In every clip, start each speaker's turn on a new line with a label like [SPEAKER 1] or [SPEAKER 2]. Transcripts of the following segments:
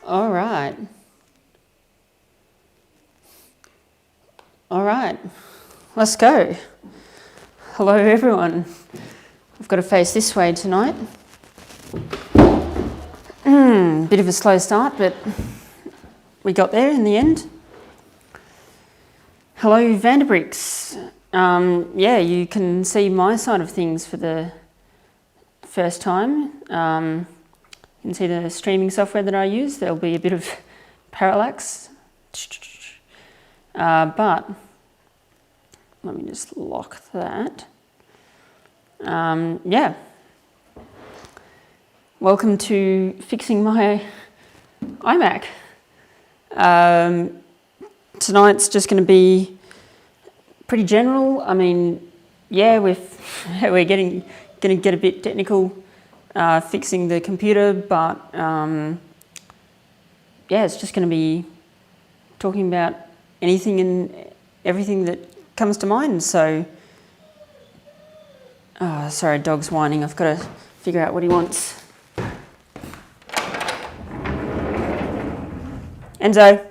[SPEAKER 1] All right. All right, let's go. Hello, everyone. I've got to face this way tonight. Bit of a slow start, but we got there in the end. Hello, Vanderbricks. Yeah, you can see my side of things for the first time. You can see the streaming software that I use. There'll be a bit of parallax. But let me just lock that. Yeah. Welcome to fixing my iMac. Tonight's just going to be pretty general. I mean, yeah, we're going to get a bit technical fixing the computer, but yeah, it's just going to be talking about anything and everything that comes to mind. So, oh, sorry, dog's whining. I've got to figure out what he wants. Enzo.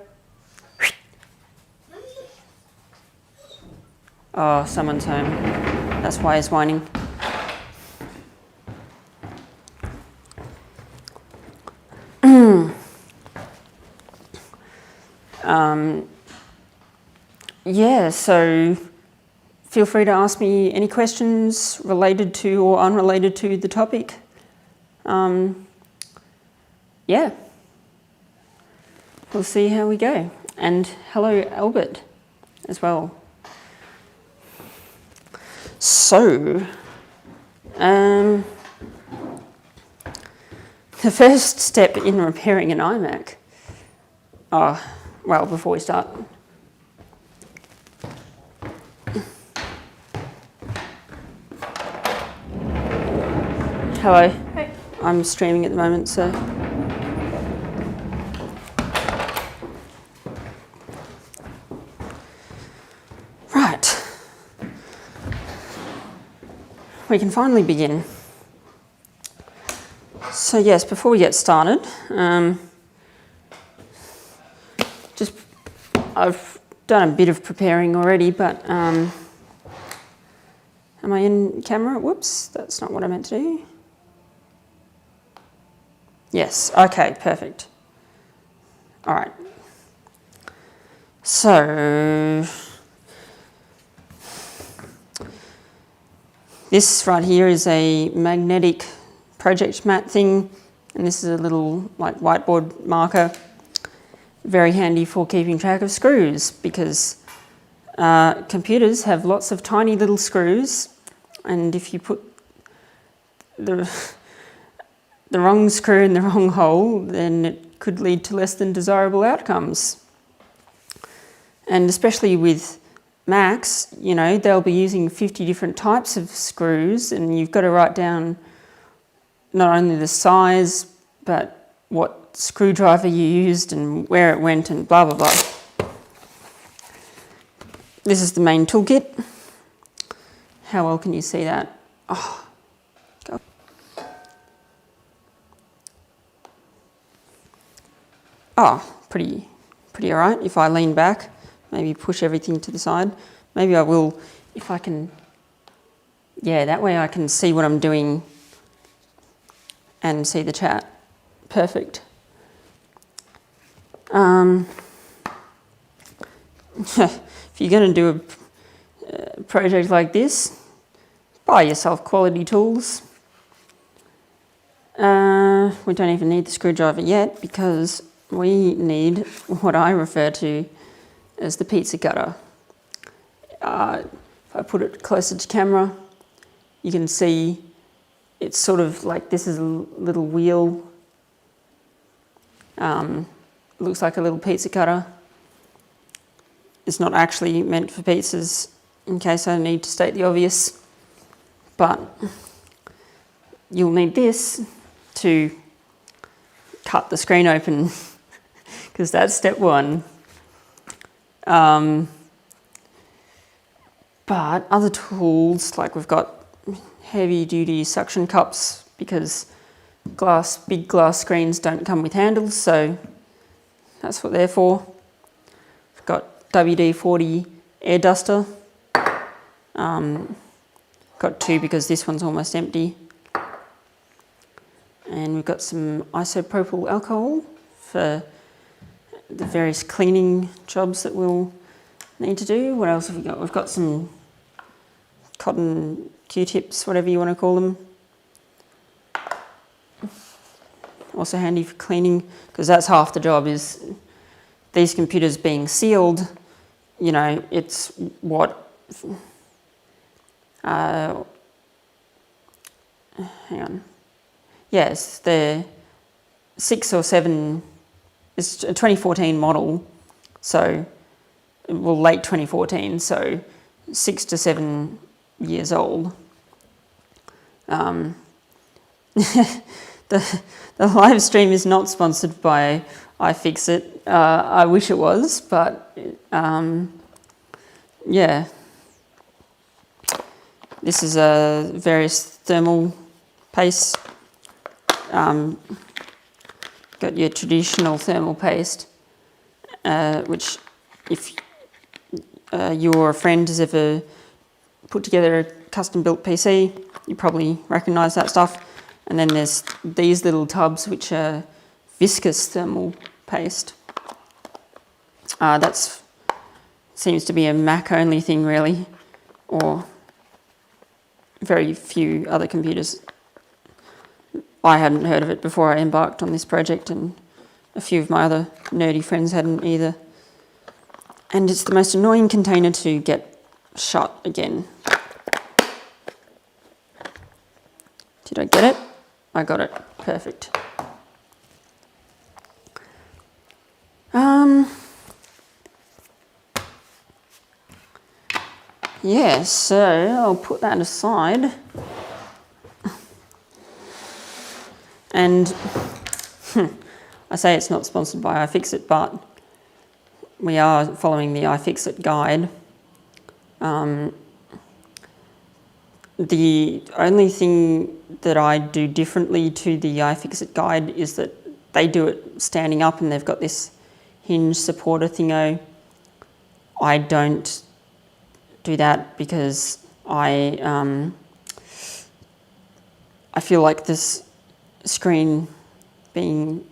[SPEAKER 1] Oh, someone's home. That's why he's whining. Yeah, so feel free to ask me any questions related to or unrelated to the topic. Yeah, we'll see how we go. And hello, Albert, as well. So, the first step in repairing an iMac, well, before we start, hello. Hey. I'm streaming at the moment, so. Right. We can finally begin. So yes, before we get started, I've done a bit of preparing already, but am I in camera? Whoops, that's not what I meant to do. Yes, okay, perfect. All right. So, this right here is a magnetic project mat thing, and this is a little like whiteboard marker. Very handy for keeping track of screws, because computers have lots of tiny little screws, and if you put the wrong screw in the wrong hole, then it could lead to less than desirable outcomes. And especially with Macs, you know, they'll be using 50 different types of screws, and you've got to write down not only the size, but what screwdriver you used and where it went and blah, blah, blah. This is the main toolkit. How well can you see that? Oh, God. Oh, pretty all right. If I lean back, maybe push everything to the side. Maybe I will, if I can, yeah, that way I can see what I'm doing and see the chat. Perfect. If you're going to do a project like this, buy yourself quality tools. We don't even need the screwdriver yet, because we need what I refer to as the pizza cutter. If I put it closer to camera, you can see it's sort of like this is a little wheel. Looks like a little pizza cutter. It's not actually meant for pizzas, in case I need to state the obvious, but you'll need this to cut the screen open, because that's step one. But other tools, like we've got heavy duty suction cups, because big glass screens don't come with handles, so That's what they're for. I've got WD-40 air duster. Got 2 because this one's almost empty. And we've got some isopropyl alcohol for the various cleaning jobs that we'll need to do. What else have we got? We've got some cotton Q-tips, whatever you want to call them. Also handy for cleaning, because that's half the job, is these computers being sealed, you know, it's what, hang on. Yes, the 6 or 7, it's a 2014 model, so, well, late 2014, so 6 to 7 years old. The live stream is not sponsored by iFixit. I wish it was, but yeah. This is a various thermal paste. Got your traditional thermal paste, which if you or a friend has ever put together a custom-built PC, you probably recognise that stuff. And then there's these little tubs which are viscous thermal paste. That seems to be a Mac only thing really, or very few other computers. I hadn't heard of it before I embarked on this project, and a few of my other nerdy friends hadn't either. And it's the most annoying container to get shut again. Did I get it? I got it. Perfect. Yeah, so I'll put that aside. And I say it's not sponsored by iFixit, but we are following the iFixit guide. The only thing that I do differently to the iFixit guide is that they do it standing up and they've got this hinge supporter thingo. I don't do that because I feel like this screen being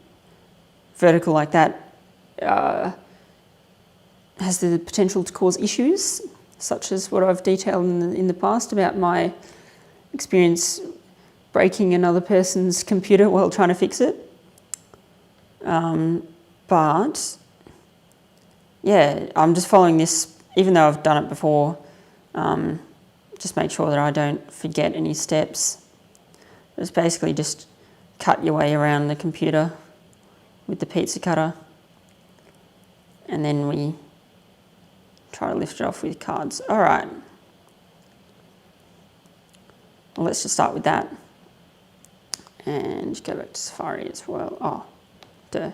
[SPEAKER 1] vertical like that has the potential to cause issues, such as what I've detailed in the past about my experience breaking another person's computer while trying to fix it. But yeah, I'm just following this, even though I've done it before, just make sure that I don't forget any steps. It's basically just cut your way around the computer with the pizza cutter, and then we try to lift it off with cards. All right. Well, let's just start with that. And go back to Safari as well. Oh, duh.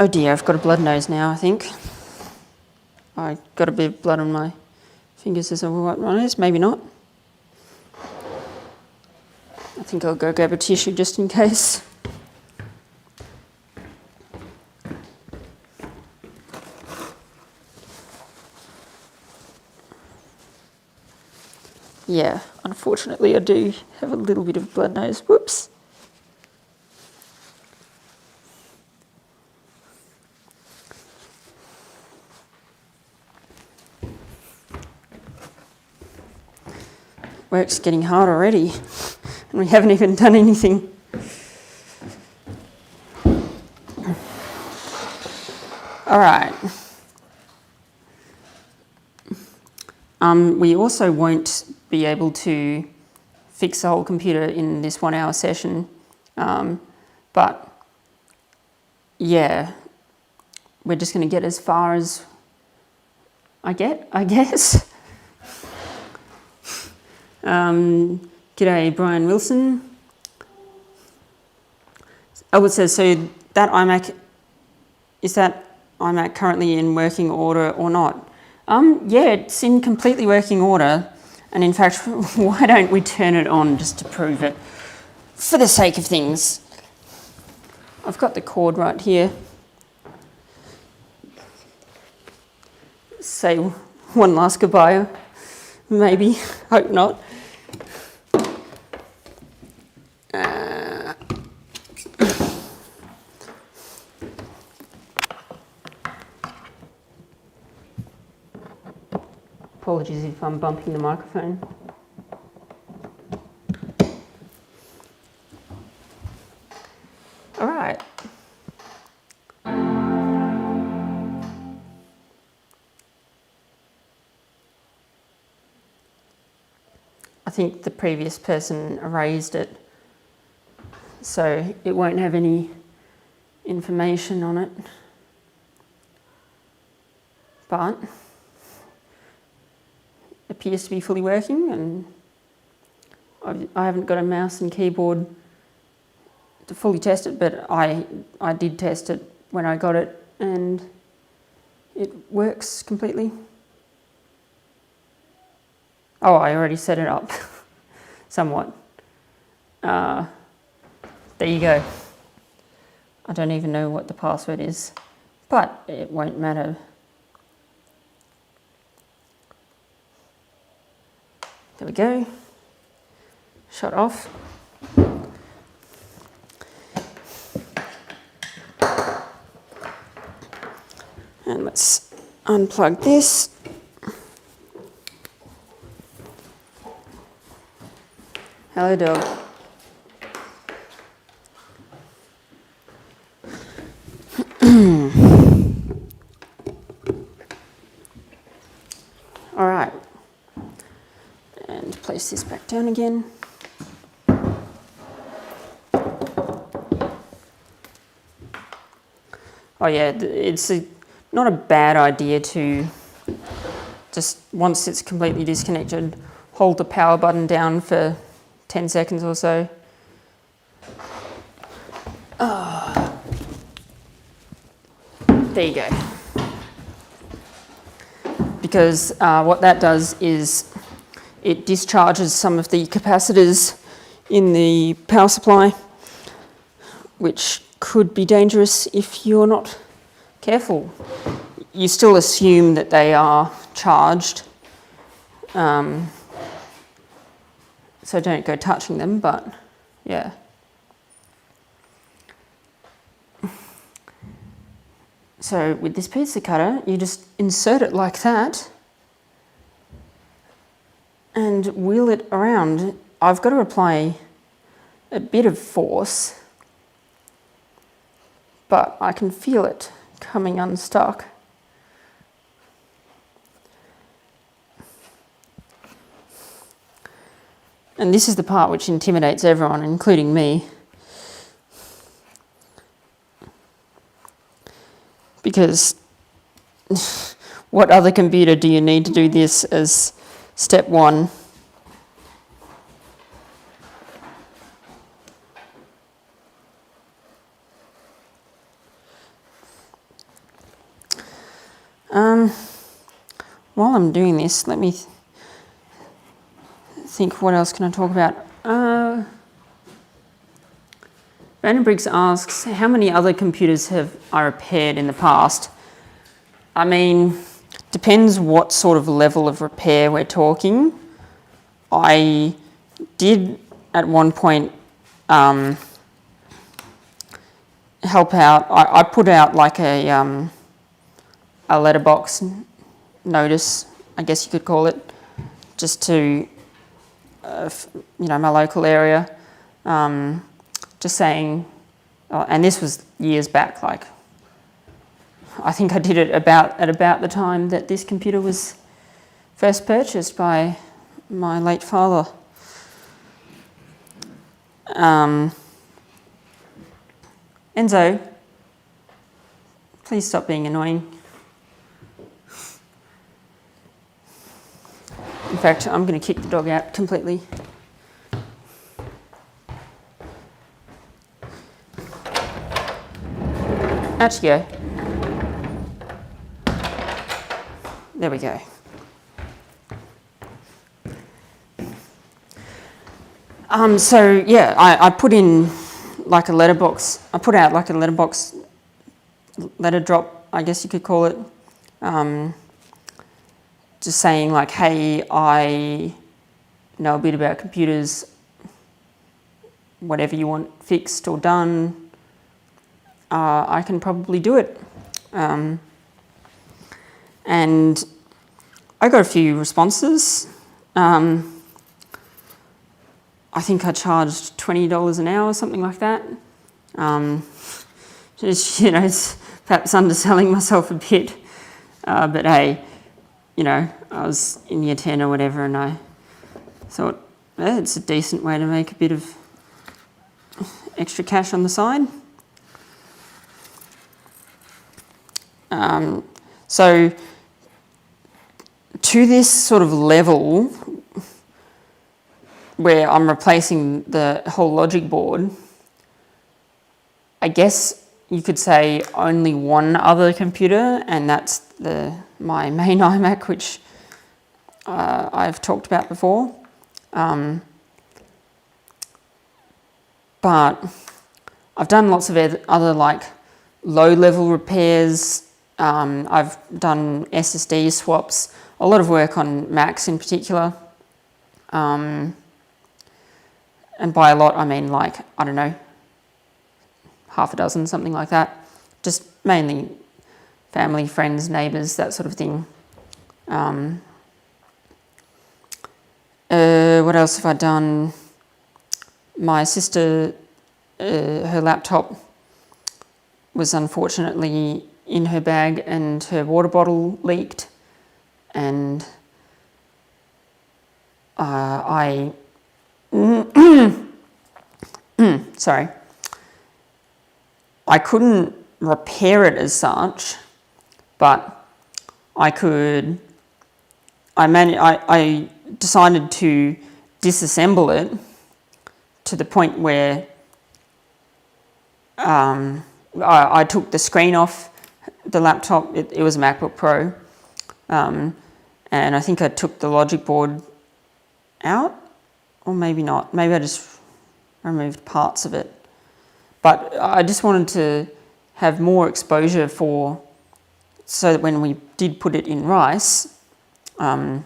[SPEAKER 1] Oh dear, I've got a blood nose now, I think. I got a bit of blood on my fingers as I wipe my nose, maybe not. I think I'll go grab a tissue just in case. Yeah, unfortunately I do have a little bit of blood nose. Whoops. Work's getting hard already, and we haven't even done anything. All right. We also won't be able to fix the whole computer in this 1 hour session, but yeah, we're just going to get as far as I guess. G'day, Brian Wilson. Oh, it says, so that iMac, is that iMac currently in working order or not? Yeah, it's in completely working order. And in fact, why don't we turn it on just to prove it, for the sake of things. I've got the cord right here. Say one last goodbye, maybe, hope not. Apologies if I'm bumping the microphone. All right. I think the previous person erased it, so it won't have any information on it. But it appears to be fully working, and I haven't got a mouse and keyboard to fully test it, but I did test it when I got it, and it works completely. Oh, I already set it up somewhat. There you go. I don't even know what the password is, but it won't matter. There we go. Shut off. And let's unplug this. Hello, dog. All right. And place this back down again. Oh yeah, it's not a bad idea to just, once it's completely disconnected, hold the power button down for 10 seconds or so. There you go. Because what that does is it discharges some of the capacitors in the power supply, which could be dangerous if you're not careful. You still assume that they are charged, so don't go touching them, but yeah. So with this pizza cutter, you just insert it like that and wheel it around. I've got to apply a bit of force, but I can feel it coming unstuck. And this is the part which intimidates everyone, including me. Because what other computer do you need to do this as step one? While I'm doing this, let me think, what else can I talk about? Brandon Briggs asks, how many other computers have I repaired in the past? I mean, depends what sort of level of repair we're talking. I did at one point help out. I put out like a letterbox notice, I guess you could call it, just to my local area, just saying, and this was years back, like I think I did it at about the time that this computer was first purchased by my late father. Enzo, please stop being annoying. In fact, I'm going to kick the dog out completely. Out you go. There we go. So yeah, I put in like a letterbox. I put out like a letterbox letter drop, I guess you could call it. Just saying like, hey, I know a bit about computers, whatever you want fixed or done, I can probably do it. And I got a few responses. I think I charged $20 an hour, something like that. Just, it's perhaps underselling myself a bit, but hey, I was in year 10 or whatever, and I thought, it's a decent way to make a bit of extra cash on the side. So to this sort of level where I'm replacing the whole logic board, I guess you could say only one other computer, and that's my main iMac, which I've talked about before. But I've done lots of other like low-level repairs. I've done SSD swaps, a lot of work on Macs in particular. And by a lot, I mean like, I don't know, half a dozen, something like that. Just mainly family, friends, neighbours, that sort of thing. What else have I done? My sister, her laptop was unfortunately in her bag and her water bottle leaked, and sorry, I couldn't repair it as such, but I decided to disassemble it to the point where I took the screen off the laptop. It was a MacBook Pro, and I think I took the logic board out, or maybe not. Maybe I just removed parts of it. But I just wanted to have more exposure so that when we did put it in rice, more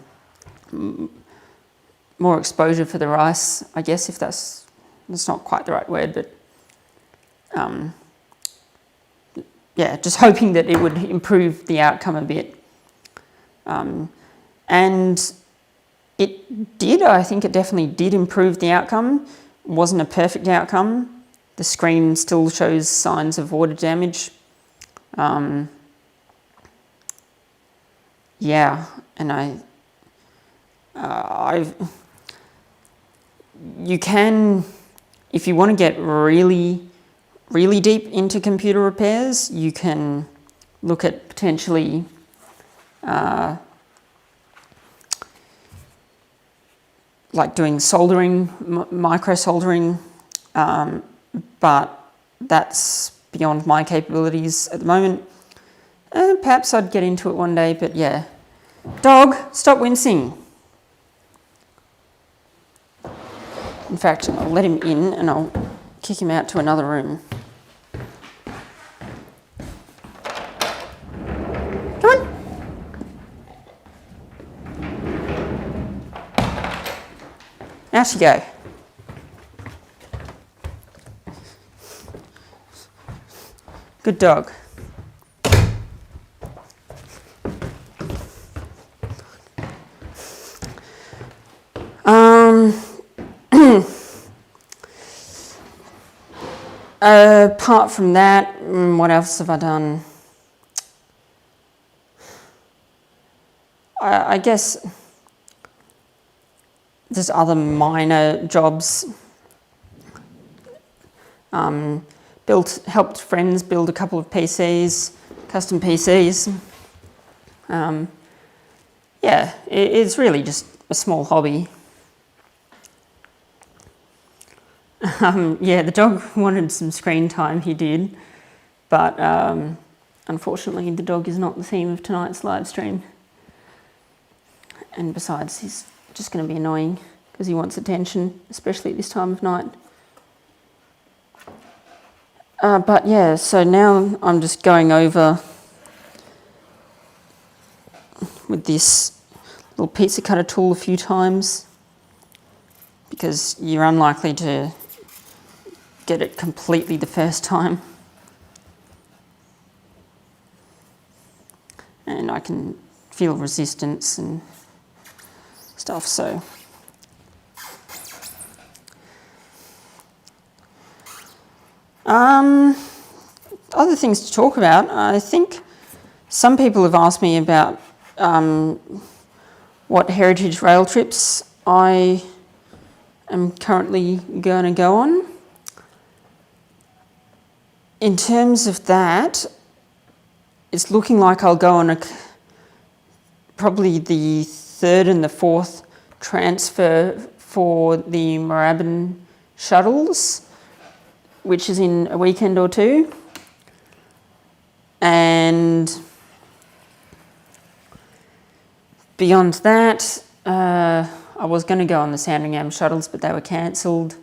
[SPEAKER 1] exposure for the rice, I guess, if that's not quite the right word, but yeah, just hoping that it would improve the outcome a bit. And it did. I think it definitely did improve the outcome. It wasn't a perfect outcome. The screen still shows signs of water damage. Yeah, and you can, if you want to get really, really deep into computer repairs, you can look at potentially like doing soldering, micro soldering, but that's beyond my capabilities at the moment. Perhaps I'd get into it one day, but yeah. Dog, stop wincing. In fact, I'll let him in and I'll kick him out to another room. Come on. Out you go. Good dog. Apart from that, what else have I done? I guess there's other minor jobs. Helped friends build a couple of PCs, custom PCs. Yeah, it's really just a small hobby. Yeah, the dog wanted some screen time, he did, but unfortunately the dog is not the theme of tonight's live stream. And besides, he's just going to be annoying. because he wants attention, especially at this time of night. But yeah, so now I'm just going over with this little pizza cutter tool a few times, because you're unlikely to get it completely the first time. And I can feel resistance and stuff, so. Other things to talk about. I think some people have asked me about what heritage rail trips I am currently going to go on. In terms of that, it's looking like I'll go on probably the third and the fourth transfer for the Moorabbin shuttles, which is in a weekend or two. And beyond that, I was going to go on the Sandringham shuttles, but they were cancelled.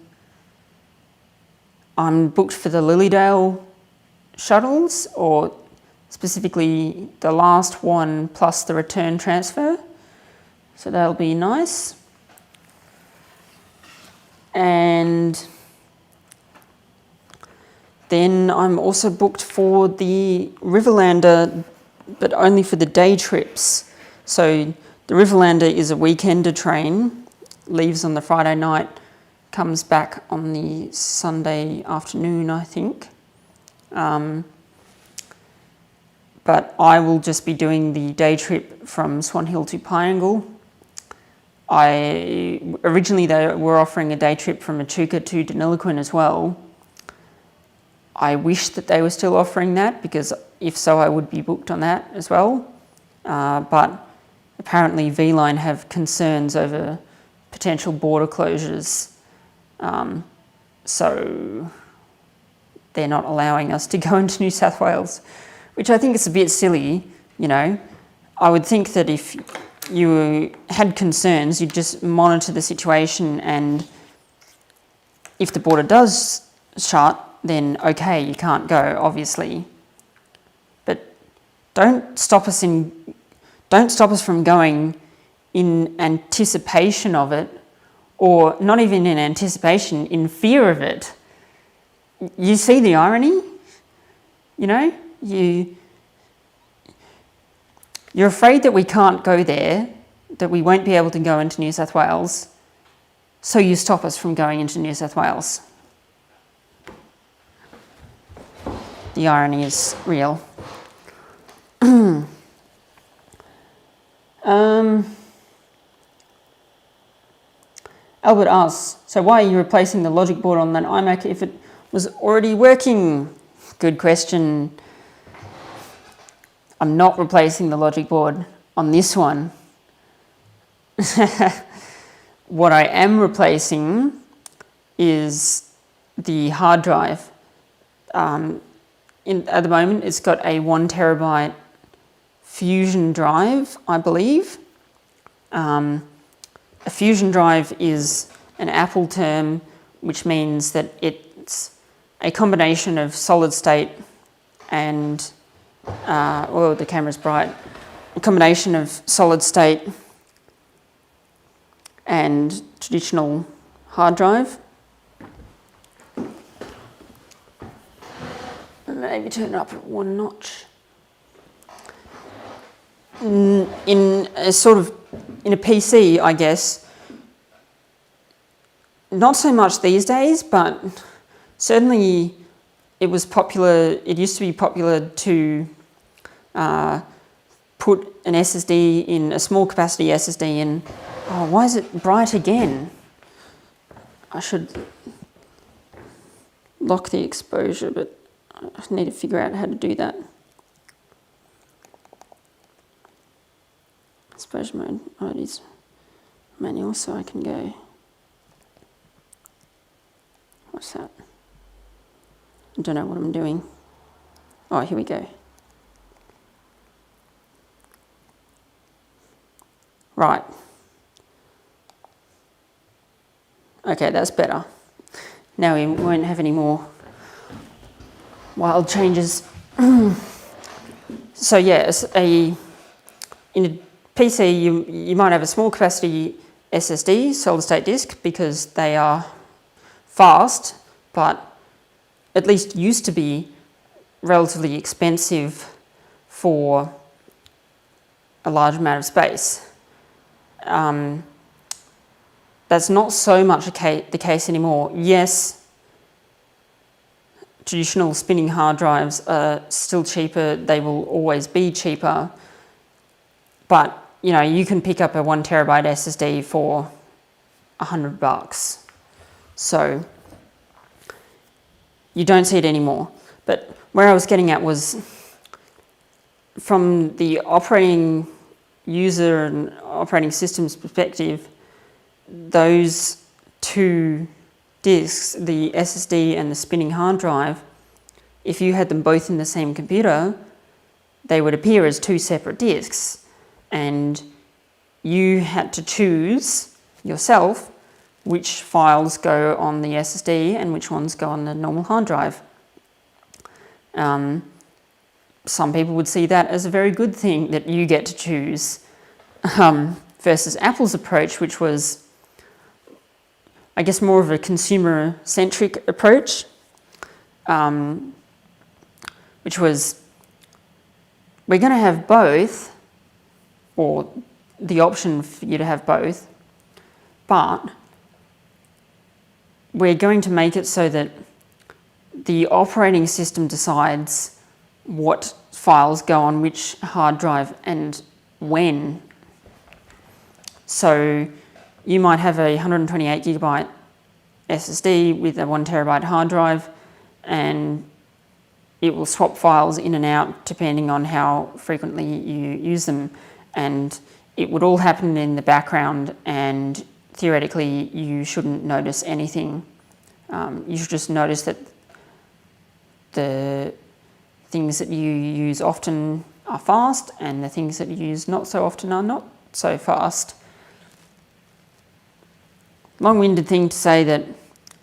[SPEAKER 1] I'm booked for the Lilydale shuttles, or specifically the last one plus the return transfer. So that'll be nice. And then I'm also booked for the Riverlander, but only for the day trips. So the Riverlander is a weekender train, leaves on the Friday night, comes back on the Sunday afternoon, I think. But I will just be doing the day trip from Swan Hill to Pineangle. Originally they were offering a day trip from Echuca to Deniliquin as well. I wish that they were still offering that, because if so, I would be booked on that as well. But apparently V-Line have concerns over potential border closures. So they're not allowing us to go into New South Wales, which I think is a bit silly, you know. I would think that if you had concerns, you'd just monitor the situation, and if the border does shut, then okay, you can't go, obviously. But don't stop us from going in anticipation of it, or not even in anticipation, in fear of it. You see the irony? You know, you're afraid that we can't go there, that we won't be able to go into New South Wales, so you stop us from going into New South Wales. The irony is real. Albert asks, so why are you replacing the logic board on that iMac if it was already working? Good question. I'm not replacing the logic board on this one. What I am replacing is the hard drive. At the moment, it's got a 1 terabyte Fusion drive, I believe. A Fusion drive is an Apple term, which means that it's a combination of solid state and, the camera's bright, a combination of solid state and traditional hard drive. Maybe turn it up at 1 notch. In a PC, I guess, not so much these days, but certainly it was popular. It used to be popular to put an SSD in, a small capacity SSD in. Oh, why is it bright again? I should lock the exposure, but I need to figure out how to do that. Exposure mode. Oh, it is manual, so I can go. What's that? I don't know what I'm doing. Oh, here we go. Right. Okay, that's better. Now we won't have any more wild changes. So yes, in a PC you might have a small capacity SSD, solid state disk, because they are fast, but at least used to be relatively expensive for a large amount of space. That's not so much the case anymore. Yes, traditional spinning hard drives are still cheaper. They will always be cheaper. But, you know, you can pick up a 1 terabyte SSD for $100. So you don't see it anymore. But where I was getting at was from the operating user and operating systems perspective, those two disks, the SSD and the spinning hard drive, if you had them both in the same computer, they would appear as two separate disks, and you had to choose yourself which files go on the SSD and which ones go on the normal hard drive. Some people would see that as a very good thing, that you get to choose, versus Apple's approach, which was, I guess, more of a consumer-centric approach, which was, we're going to have both, or the option for you to have both, but we're going to make it so that the operating system decides what files go on which hard drive and when. So you might have a 128 gigabyte SSD with a 1 terabyte hard drive, and it will swap files in and out depending on how frequently you use them. And it would all happen in the background, and theoretically you shouldn't notice anything. You should just notice that the things that you use often are fast, and the things that you use not so often are not so fast. Long-winded thing to say that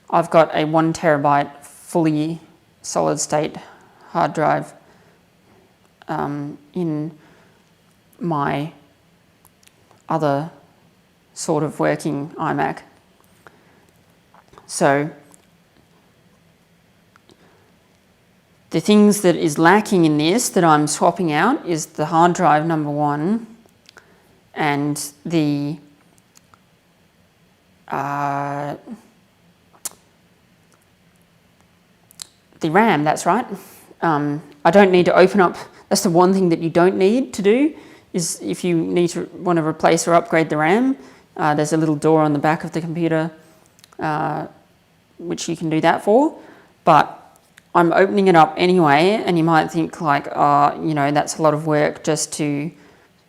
[SPEAKER 1] I've got a 1 terabyte fully solid state hard drive in my other sort of working iMac. So the things that is lacking in this that I'm swapping out is the hard drive, number one, and the RAM, that's right. I don't need to open up, that's the one thing that you don't need to do, is if you want to replace or upgrade the RAM, there's a little door on the back of the computer which you can do that for. But I'm opening it up anyway, and you might think like, you know, that's a lot of work just to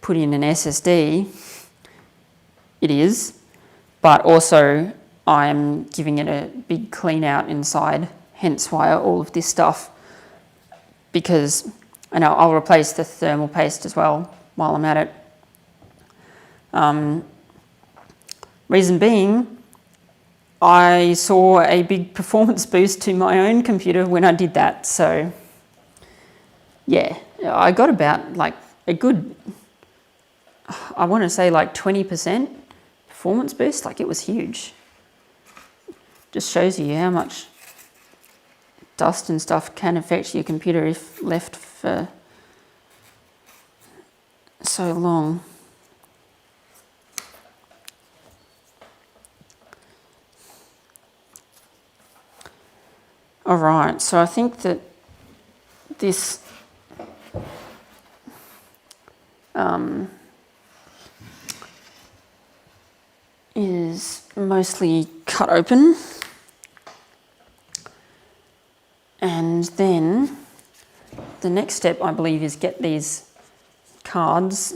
[SPEAKER 1] put in an SSD. It is, but also I'm giving it a big clean out inside, hence why all of this stuff, because I'll replace the thermal paste as well while I'm at it. Reason being, I saw a big performance boost to my own computer when I did that. So yeah, I got about like a good, I want to say like 20% performance boost. Like, it was huge. Just shows you how much dust and stuff can affect your computer if left for so long. All right, so I think that this is mostly cut open, and then the next step, I believe, is get these cards.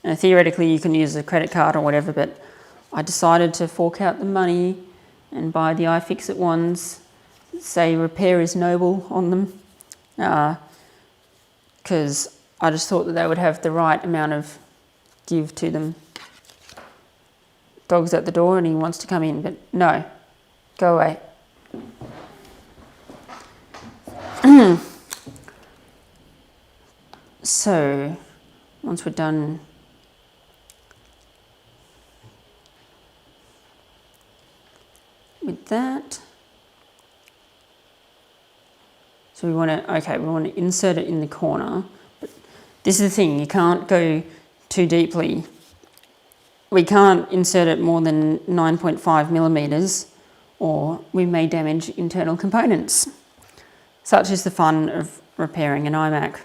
[SPEAKER 1] Theoretically you can use a credit card or whatever, but I decided to fork out the money and buy the iFixit ones, say repair is noble on them, because I just thought that they would have the right amount of give to them. Dog's at the door and he wants to come in, but no, go away. So, once we're done with that, so we want to insert it in the corner. But this is the thing, you can't go too deeply. We can't insert it more than 9.5 millimeters, or we may damage internal components. Such is the fun of repairing an iMac.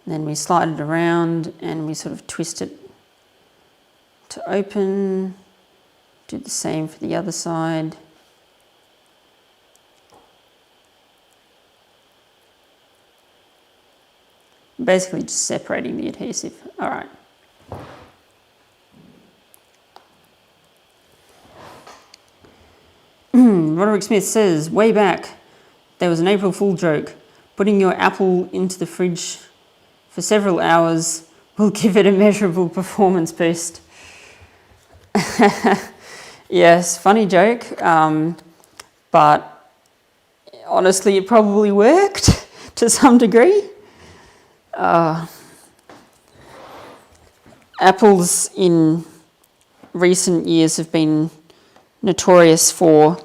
[SPEAKER 1] Then we slide it around and we sort of twist it to open. Do the same for the other side. Basically just separating the adhesive. All right. Roderick Smith says, way back, there was an April Fool joke. Putting your Apple into the fridge for several hours will give it a measurable performance boost. Yes, funny joke, but honestly it probably worked to some degree. Apples in recent years have been notorious for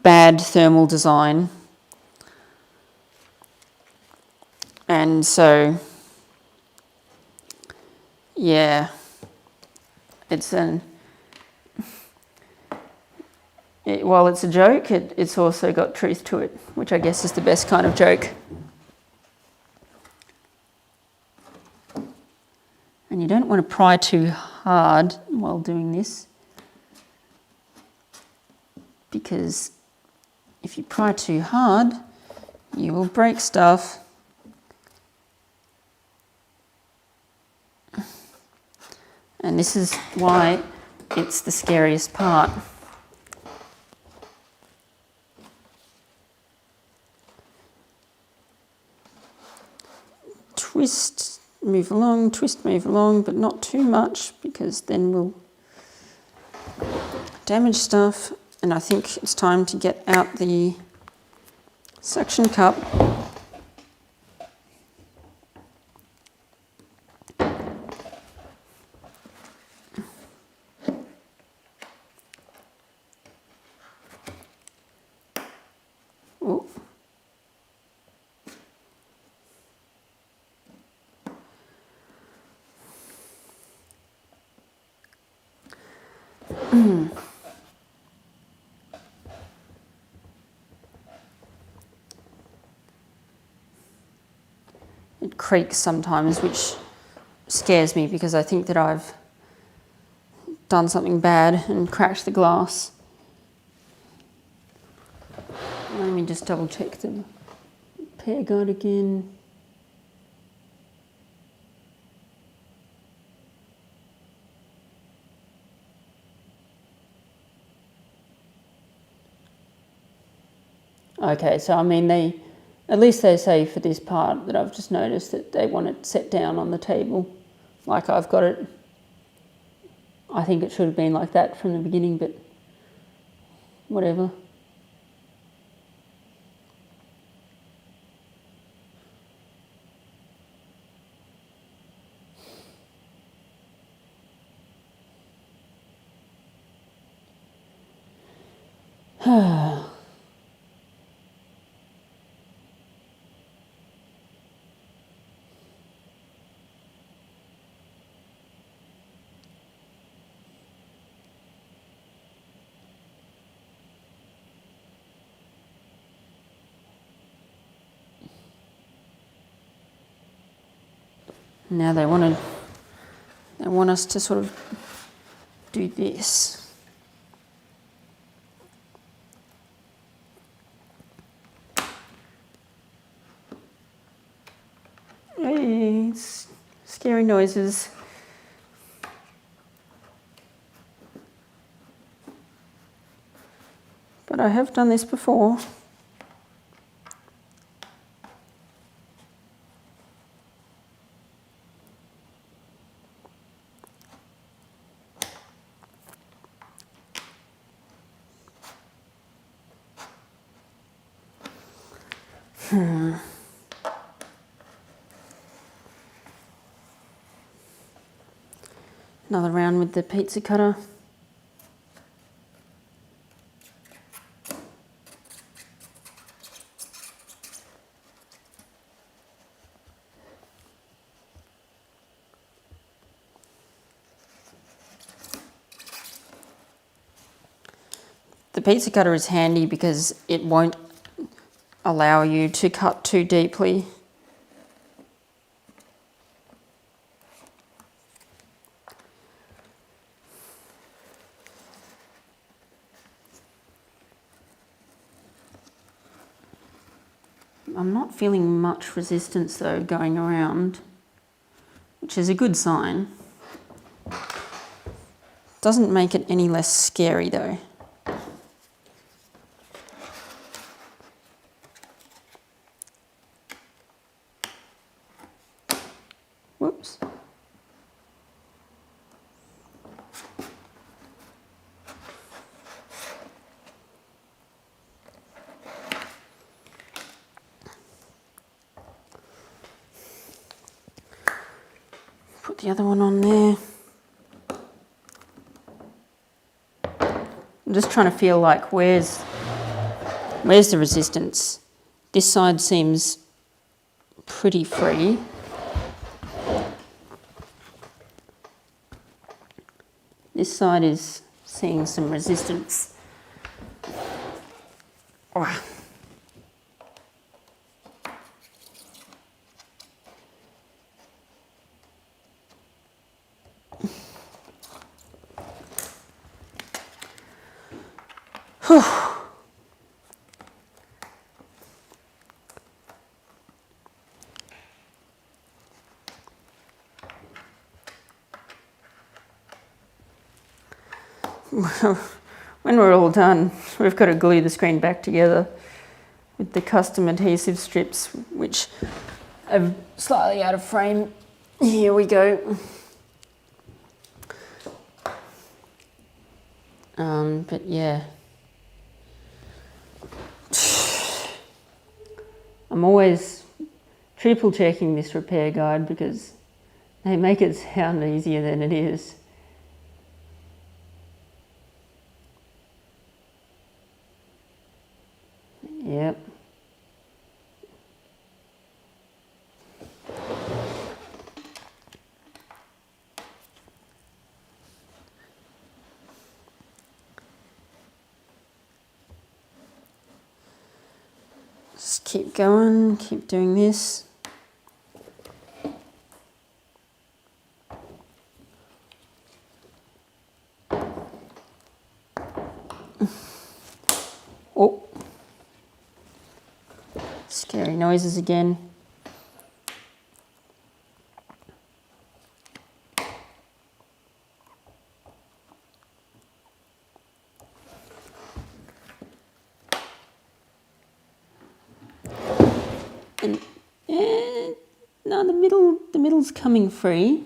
[SPEAKER 1] bad thermal design, and so yeah, while it's a joke, it's also got truth to it, which I guess is the best kind of joke. And you don't want to pry too hard while doing this, because if you pry too hard, you will break stuff. And this is why it's the scariest part. Twist, move along, but not too much, because then we'll damage stuff. And I think it's time to get out the suction cup. Oh. It creaks sometimes, which scares me because I think that I've done something bad and cracked the glass. Let me just double check the repair guide again. Okay, so I mean at least they say for this part that I've just noticed that they want it set down on the table, like I've got it. I think it should have been like that from the beginning, but whatever. Now they want us to sort of do this. Hey, it's scary noises. But I have done this before. Another round with the pizza cutter. The pizza cutter is handy because it won't allow you to cut too deeply. I'm not feeling much resistance though going around, which is a good sign. Doesn't make it any less scary though. Whoops. Put the other one on there. I'm just trying to feel like where's the resistance? This side seems pretty free. This side is seeing some resistance. Oh. When we're all done, we've got to glue the screen back together with the custom adhesive strips, which are slightly out of frame. Here we go. But yeah, I'm always triple checking this repair guide because they make it sound easier than it is. Yep. Just keep going, keep doing this. Oh. Scary noises again. And no, the middle's coming free.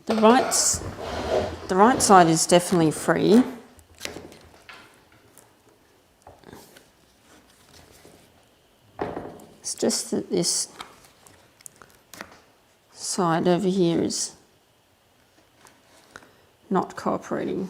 [SPEAKER 1] The right side is definitely free. It's just that this side over here is not cooperating.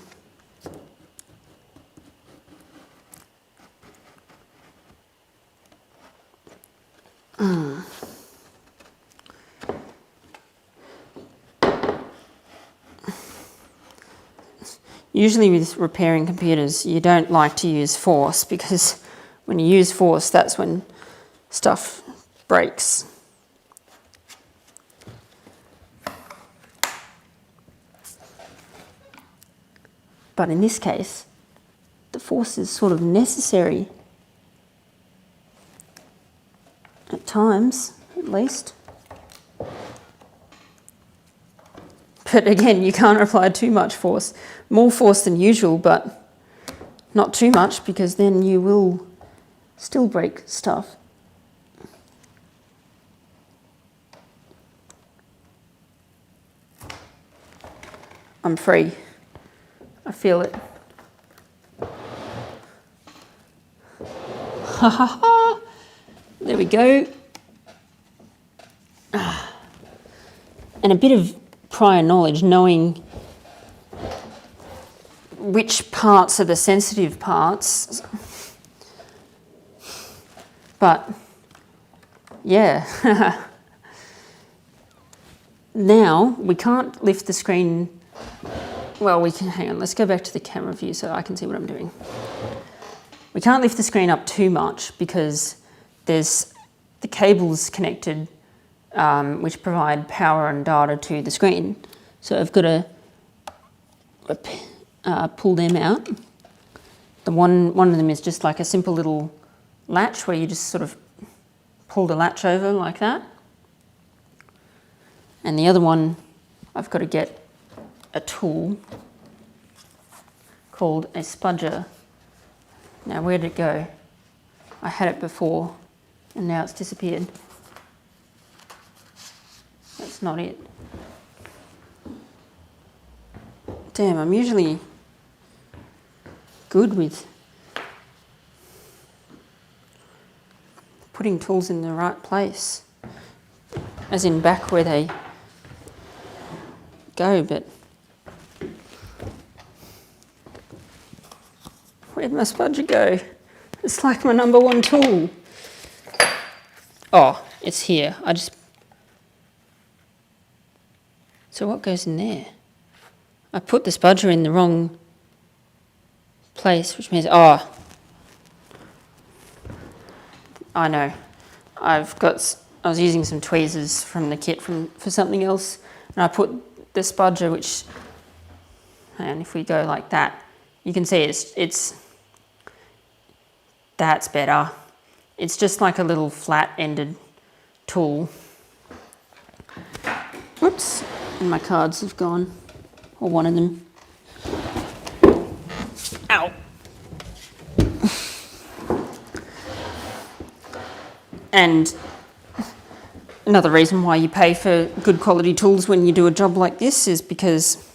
[SPEAKER 1] Usually with repairing computers, you don't like to use force because when you use force, that's when stuff breaks. But in this case, the force is sort of necessary. At times, at least. But again, you can't apply too much force. More force than usual, but not too much because then you will still break stuff. I'm free. I feel it. Ha ha ha! There we go. And a bit of prior knowledge, knowing which parts are the sensitive parts. But yeah. Now we can't lift the screen. Well, we can, hang on, let's go back to the camera view so I can see what I'm doing. We can't lift the screen up too much because there's the cables connected which provide power and data to the screen. So I've got to pull them out. One of them is just like a simple little latch where you just sort of pull the latch over like that. And the other one, I've got to get a tool called a spudger. Now, where did it go? I had it before and now it's disappeared. That's not it. Damn, I'm usually good with putting tools in the right place, as in back where they go, but where'd my spudger go? It's like my number one tool. Oh, it's here. So what goes in there? I put the spudger in the wrong place, which means, oh, I know. I was using some tweezers from the kit for something else, and I put the spudger, which, and if we go like that, you can see that's better. It's just like a little flat-ended tool. Whoops, and my cards have gone, or one of them. Ow. And another reason why you pay for good quality tools when you do a job like this is because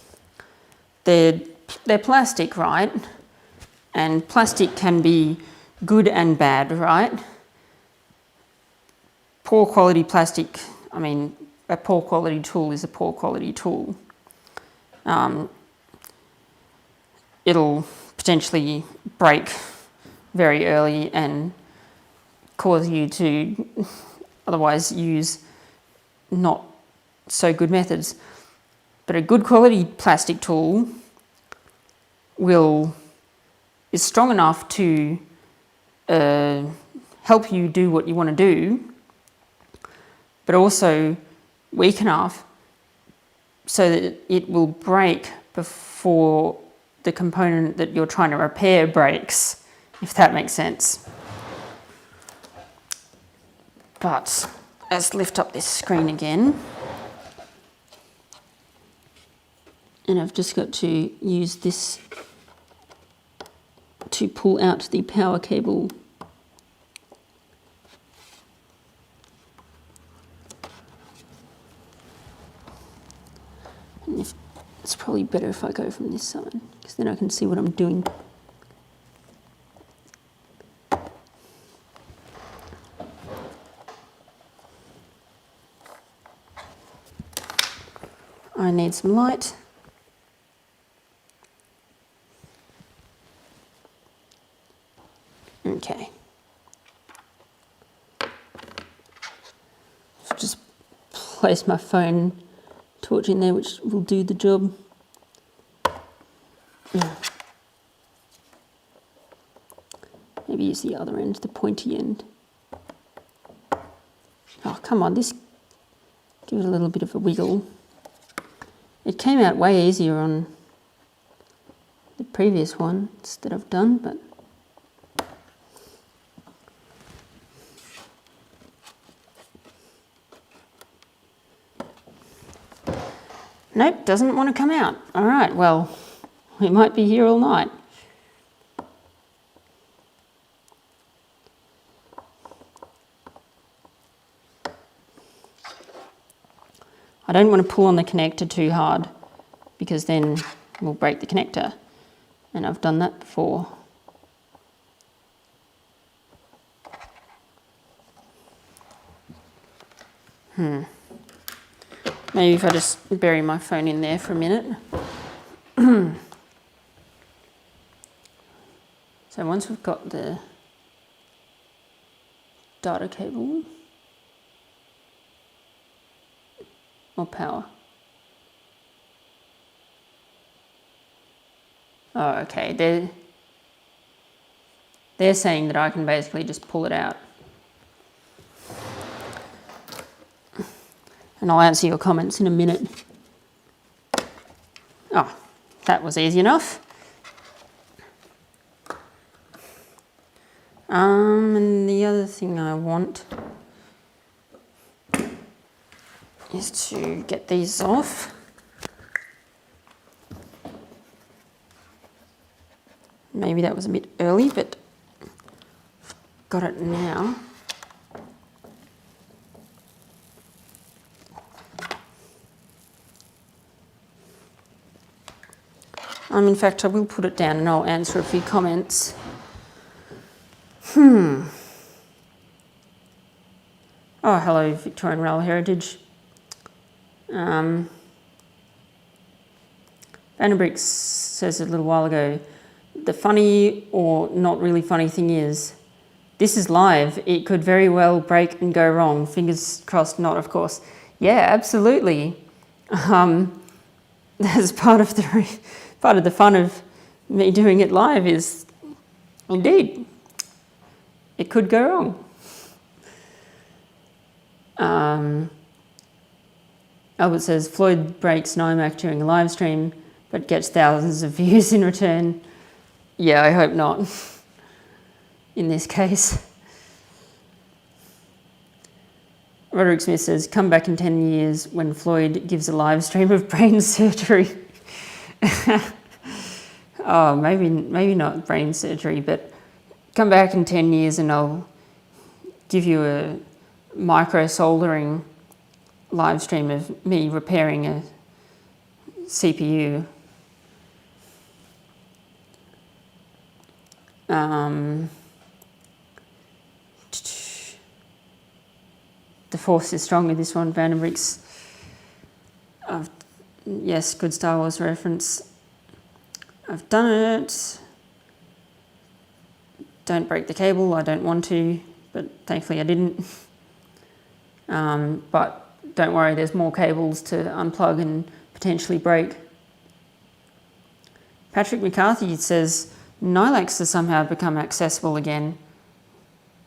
[SPEAKER 1] they're plastic, right? And plastic can be good and bad, right? Poor quality plastic, I mean, a poor quality tool is a poor quality tool. It'll potentially break very early and cause you to otherwise use not so good methods. But a good quality plastic tool is strong enough to help you do what you want to do, but also weak enough so that it will break before the component that you're trying to repair breaks, if that makes sense. But let's lift up this screen again. And I've just got to use this to pull out the power cable. And it's probably better if I go from this side, because then I can see what I'm doing. I need some light. Okay. I've just placed my phone torch in there, which will do the job. Maybe use the other end, the pointy end. Oh, come on, give it a little bit of a wiggle. It came out way easier on the previous ones that I've done, but nope, doesn't want to come out. All right, well, we might be here all night. I don't want to pull on the connector too hard because then we'll break the connector, and I've done that before. Maybe if I just bury my phone in there for a minute. So once we've got the data cable or power. Oh, okay. They're saying that I can basically just pull it out. And I'll answer your comments in a minute. Oh, that was easy enough. And the other thing I want is to get these off. Maybe that was a bit early, but got it now. In fact, I will put it down and I'll answer a few comments. Oh, hello, Victorian Rail Heritage. Vandenbricks says a little while ago, the funny or not really funny thing is, this is live. It could very well break and go wrong. Fingers crossed not, of course. Yeah, absolutely. That's part of the fun of me doing it live is, indeed, it could go wrong. Albert says, Floyd breaks an iMac during a live stream, but gets thousands of views in return. Yeah, I hope not, in this case. Roderick Smith says, come back in 10 years when Floyd gives a live stream of brain surgery. Oh, maybe not brain surgery, but come back in 10 years and I'll give you a micro soldering live stream of me repairing a CPU. The force is strong with this one, Vandenbricks. Yes, good Star Wars reference. I've done it. Don't break the cable, I don't want to, but thankfully I didn't. But don't worry, there's more cables to unplug and potentially break. Patrick McCarthy says, Nylax has somehow become accessible again.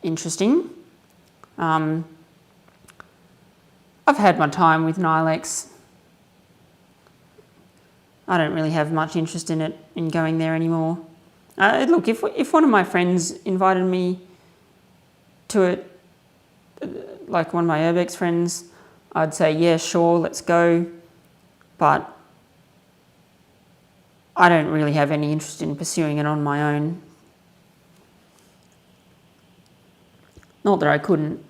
[SPEAKER 1] Interesting. I've had my time with Nylax. I don't really have much interest in it, in going there anymore. Look, if one of my friends invited me to it, like one of my Urbex friends, I'd say, yeah, sure, let's go. But I don't really have any interest in pursuing it on my own. Not that I couldn't,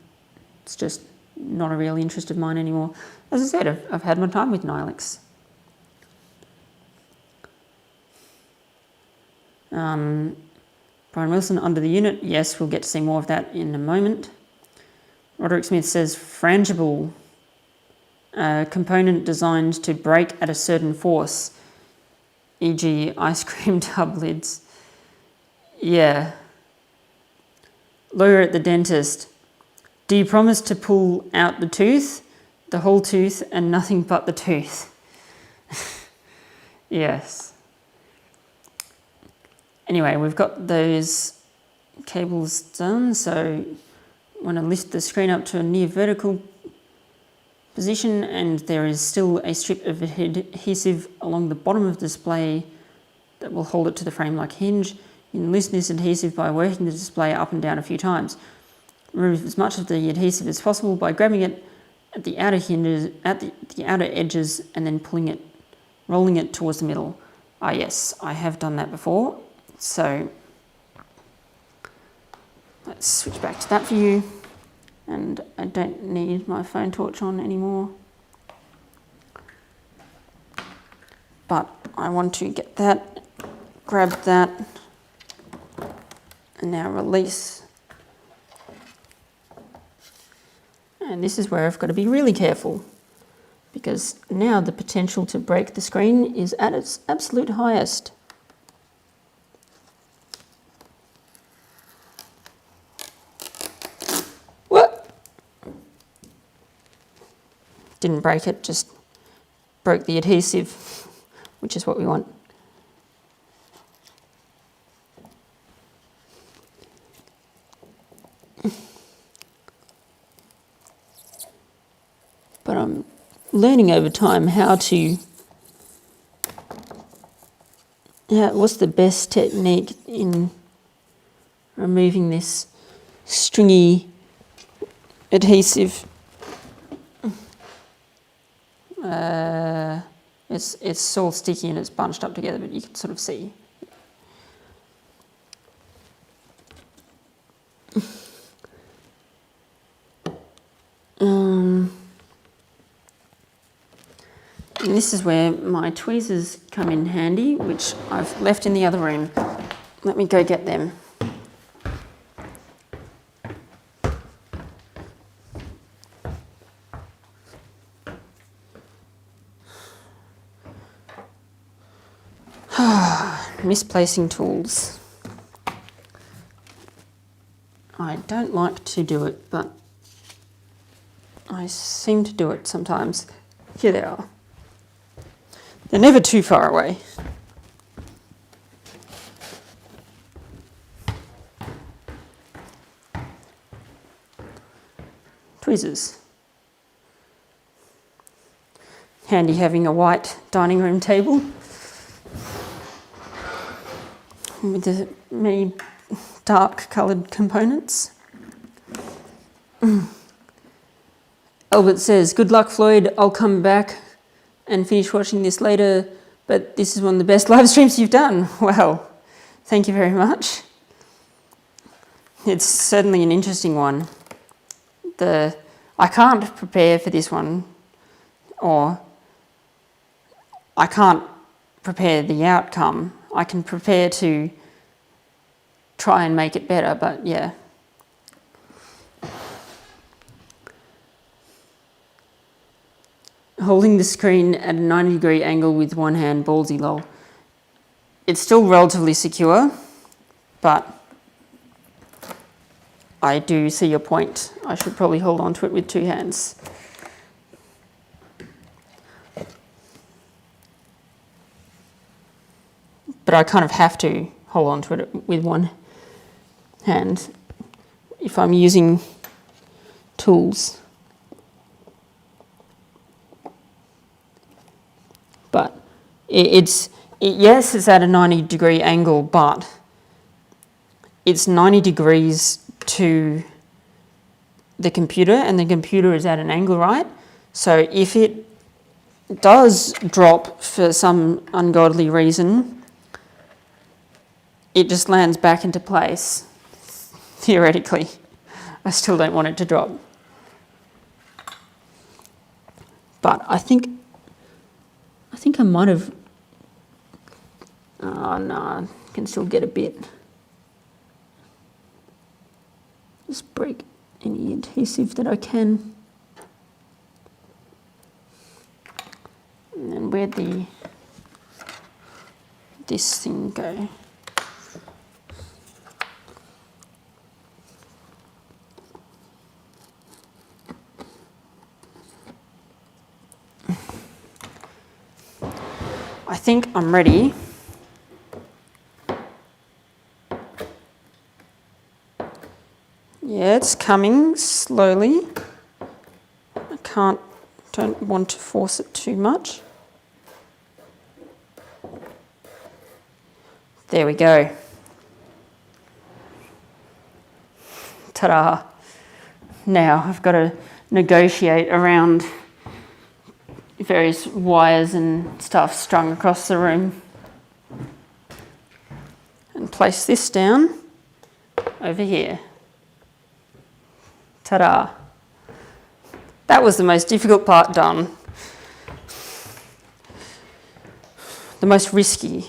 [SPEAKER 1] it's just not a real interest of mine anymore. As I said, I've had my time with Nylax. Brian Wilson, under the unit. Yes, we'll get to see more of that in a moment. Roderick Smith says, frangible, a component designed to break at a certain force, e.g. ice cream tub lids. Yeah. Lawyer at the dentist. Do you promise to pull out the tooth, the whole tooth, and nothing but the tooth? Yes. Anyway, we've got those cables done, so I want to lift the screen up to a near vertical position, and there is still a strip of adhesive along the bottom of the display that will hold it to the frame like a hinge. You can loosen this adhesive by working the display up and down a few times. Remove as much of the adhesive as possible by grabbing it at the outer hinges, at the outer edges, and then rolling it towards the middle. Ah yes, I have done that before. So let's switch back to that view, and I don't need my phone torch on anymore. But I want to get that, grab that, and now release. And this is where I've got to be really careful, because now the potential to break the screen is at its absolute highest. What? Didn't break it, just broke the adhesive, which is what we want. But I'm learning over time what's the best technique in removing this stringy adhesive. It's all sticky and it's bunched up together, but you can sort of see. And this is where my tweezers come in handy, which I've left in the other room. Let me go get them. Misplacing tools. I don't like to do it, but I seem to do it sometimes. Here they are. They're never too far away. Tweezers. Handy having a white dining room table with the many dark coloured components. Albert says, "Good luck, Floyd. I'll come back and finish watching this later, but this is one of the best live streams you've done." Well, thank you very much. It's certainly an interesting one. I can't prepare for this one, or I can't prepare the outcome. I can prepare to try and make it better, but yeah. Holding the screen at a 90-degree angle with one hand, ballsy lol. It's still relatively secure, but I do see your point. I should probably hold on to it with two hands. But I kind of have to hold on to it with one hand if I'm using tools. But yes, it's at a 90-degree angle, but it's 90 degrees to the computer, and the computer is at an angle, right? So if it does drop for some ungodly reason, it just lands back into place, theoretically. I still don't want it to drop. But I think I might have, oh no, I can still get a bit. Just break any adhesive that I can. And then where'd this thing go? I think I'm ready. Yeah, it's coming slowly. Don't want to force it too much. There we go. Ta-da. Now I've got to negotiate around various wires and stuff strung across the room and place this down over here. Ta-da. That was the most difficult part done. The most risky.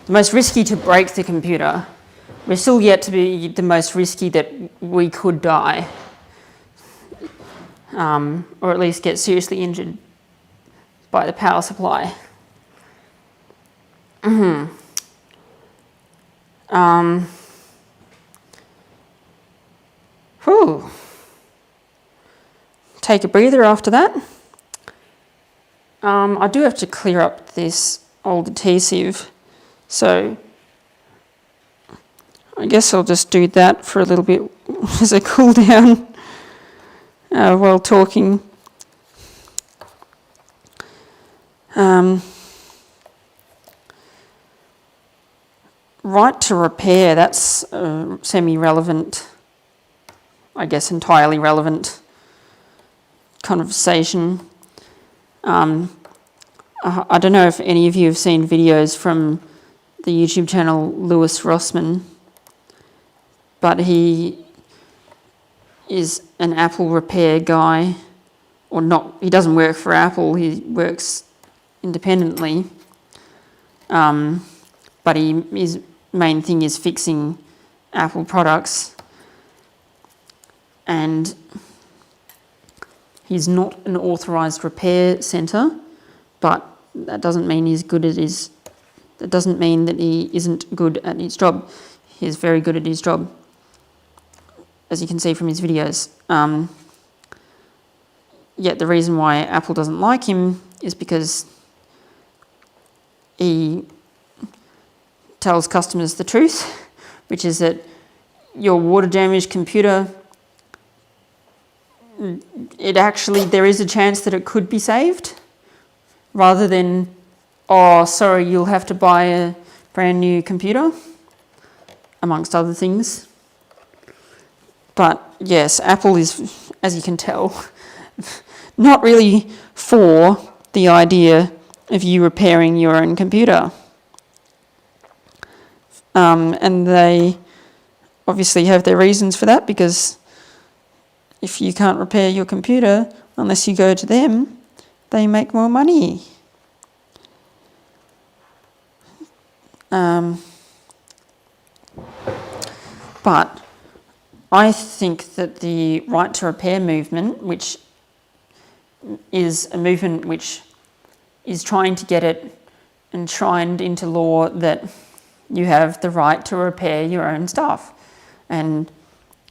[SPEAKER 1] The most risky to break the computer. We're still yet to be the most risky that we could die. or at least get seriously injured by the power supply. Whew. Take a breather after that. I do have to clear up this old adhesive, so I guess I'll just do that for a little bit as a cool down while talking. Right to repair, that's semi-relevant, I guess entirely relevant conversation. I don't know if any of you have seen videos from the YouTube channel Lewis Rossman, but he is an Apple repair guy, or not, he doesn't work for Apple, he works independently, but his main thing is fixing Apple products, and he's not an authorised repair centre, but that doesn't mean he's good at his, that doesn't mean that he isn't good at his job. He's very good at his job, as you can see from his videos. Yet the reason why Apple doesn't like him is because he tells customers the truth, which is that your water damaged computer, there is a chance that it could be saved, rather than, oh, sorry, you'll have to buy a brand new computer, amongst other things. But yes, Apple is, as you can tell, not really for the idea of you repairing your own computer. And they obviously have their reasons for that, because if you can't repair your computer unless you go to them, they make more money. But I think that the right to repair movement, which is a movement which is trying to get it enshrined into law that you have the right to repair your own stuff. And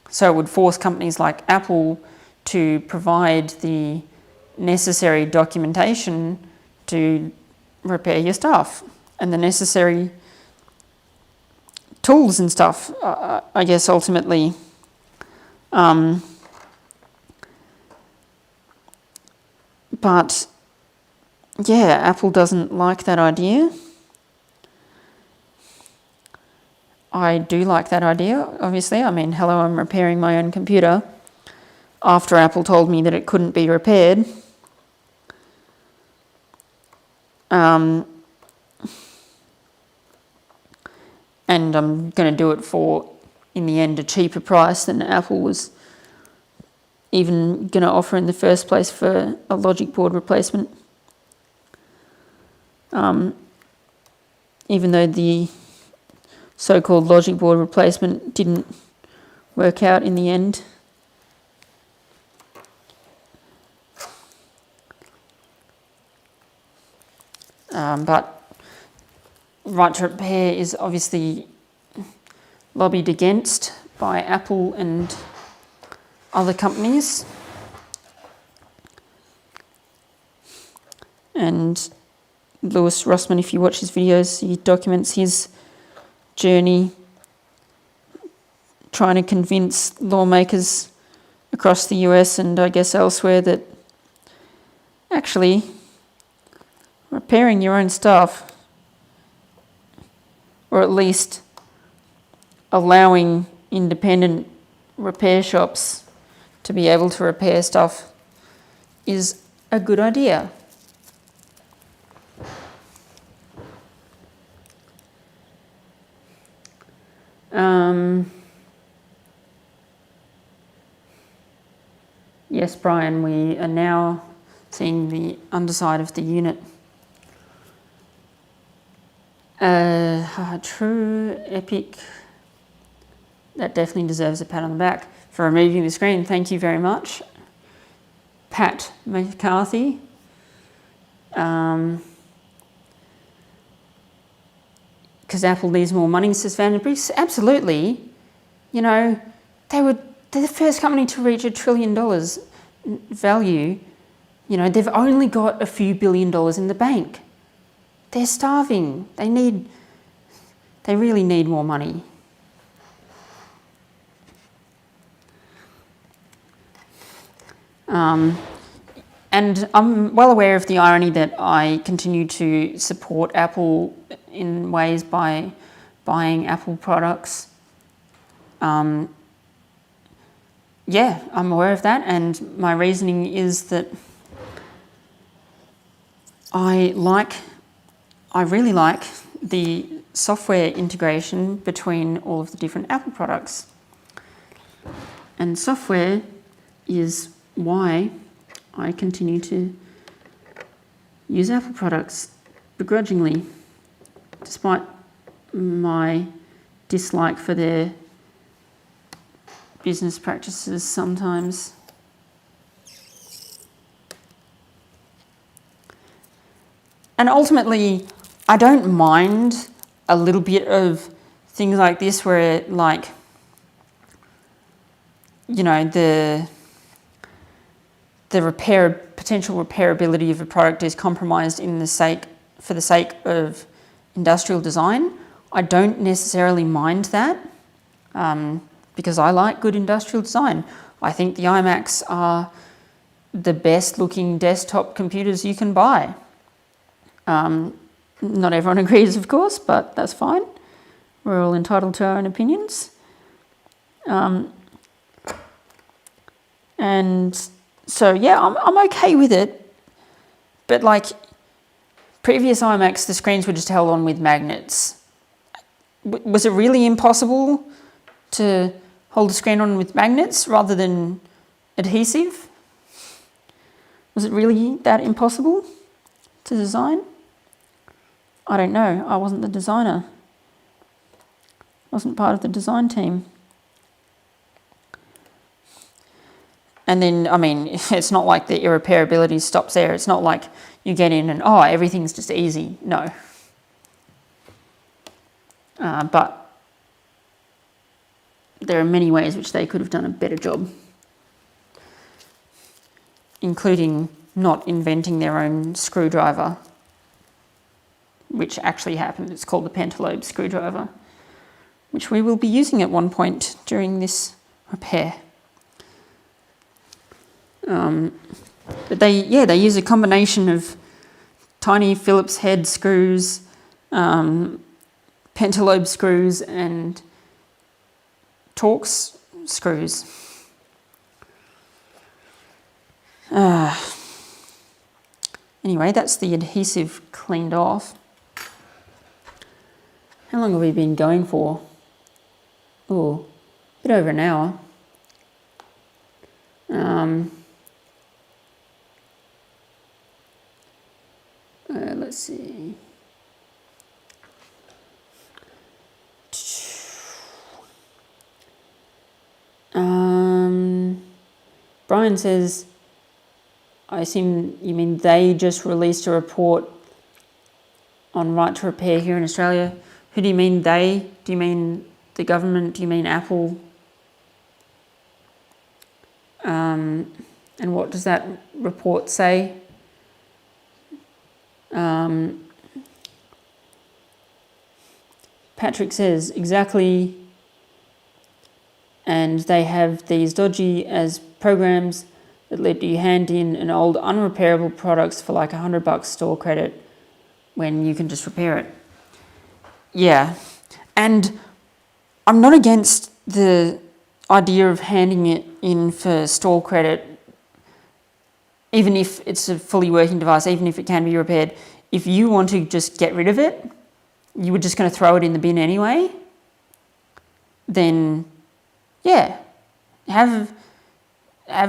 [SPEAKER 1] so it would force companies like Apple to provide the necessary documentation to repair your stuff and the necessary tools and stuff, I guess, ultimately. But yeah, Apple doesn't like that idea. I do like that idea, obviously. I mean, hello, I'm repairing my own computer after Apple told me that it couldn't be repaired. And I'm going to do it for, in the end, a cheaper price than Apple was even going to offer in the first place for a logic board replacement. Even though the so-called logic board replacement didn't work out in the end. But right to repair is obviously lobbied against by Apple and other companies. And Lewis Rossman, if you watch his videos, he documents his journey trying to convince lawmakers across the US and I guess elsewhere that actually repairing your own stuff, or at least allowing independent repair shops to be able to repair stuff, is a good idea. Yes, Brian, we are now seeing the underside of the unit. True, epic. That definitely deserves a pat on the back for removing the screen. Thank you very much. Pat McCarthy. Because Apple needs more money, says Vandenberg. Absolutely. You know, they're the first company to reach $1 trillion value. You know, they've only got a few $1 billion in the bank. They're starving. They really need more money. And I'm well aware of the irony that I continue to support Apple in ways by buying Apple products. Yeah, I'm aware of that, and my reasoning is that I really like the software integration between all of the different Apple products. And software is why I continue to use Apple products begrudgingly, despite my dislike for their business practices sometimes. And ultimately, I don't mind a little bit of things like this where, like, you know, the potential repairability of a product is compromised for the sake of industrial design. I don't necessarily mind that because I like good industrial design. I think the iMacs are the best looking desktop computers you can buy. Not everyone agrees, of course, but that's fine. We're all entitled to our own opinions. And so, yeah, I'm okay with it. But like previous iMacs, the screens were just held on with magnets. Was it really impossible to hold the screen on with magnets rather than adhesive? Was it really that impossible to design? I don't know. I wasn't the designer. I wasn't part of the design team. And then, I mean, it's not like the irrepairability stops there. It's not like you get in and, oh, everything's just easy. No. But there are many ways which they could have done a better job, including not inventing their own screwdriver, which actually happened. It's called the pentalobe screwdriver, which we will be using at one point during this repair. But they use a combination of tiny Phillips head screws, pentalobe screws, and Torx screws. Anyway, that's the adhesive cleaned off. How long have we been going for? Oh, a bit over an hour. Let's see. Brian says, I assume you mean they just released a report on right to repair here in Australia. Who do you mean they? Do you mean the government? Do you mean Apple? And what does that report say? Patrick says, exactly. And they have these dodgy as programs that let you hand in an old unrepairable products for like $100 store credit when you can just repair it. Yeah. And I'm not against the idea of handing it in for store credit, even if it's a fully working device, even if it can be repaired. If you want to just get rid of it, you were just going to throw it in the bin anyway, then yeah, have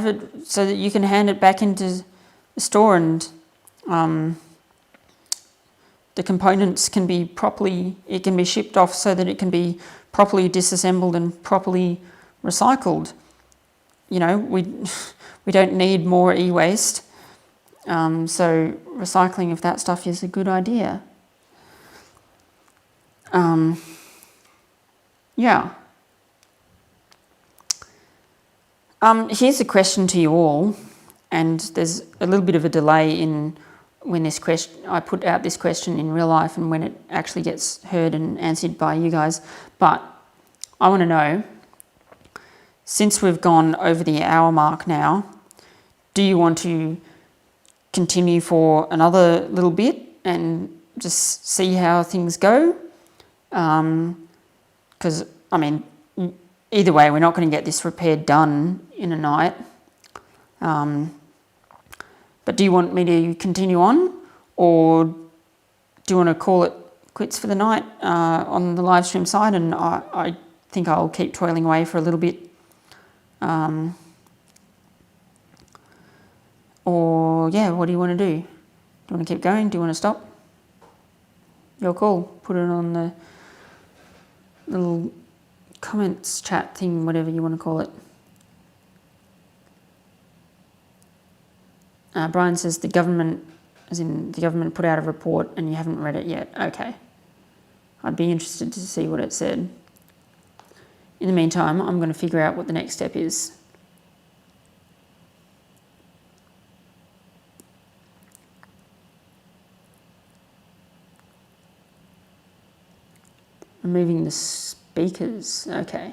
[SPEAKER 1] it so that you can hand it back into the store and the components can be it can be shipped off so that it can be properly disassembled and properly recycled. you know, we don't need more e-waste. So recycling of that stuff is a good idea. Yeah. Here's a question to you all, and there's a little bit of a delay in when I put out this question in real life and when it actually gets heard and answered by you guys. But I want to know, since we've gone over the hour mark now, do you want to continue for another little bit and just see how things go? Because, I mean, either way, we're not going to get this repaired done in a night. But do you want me to continue on, or do you want to call it quits for the night on the live stream side? And I think I'll keep toiling away for a little bit. Or, yeah, what do you want to do? Do you want to keep going? Do you want to stop? Your call. Put it on the little comments chat thing, whatever you want to call it. Brian says the government put out a report and you haven't read it yet. Okay. I'd be interested to see what it said. In the meantime, I'm going to figure out what the next step is. Removing the speakers. Okay.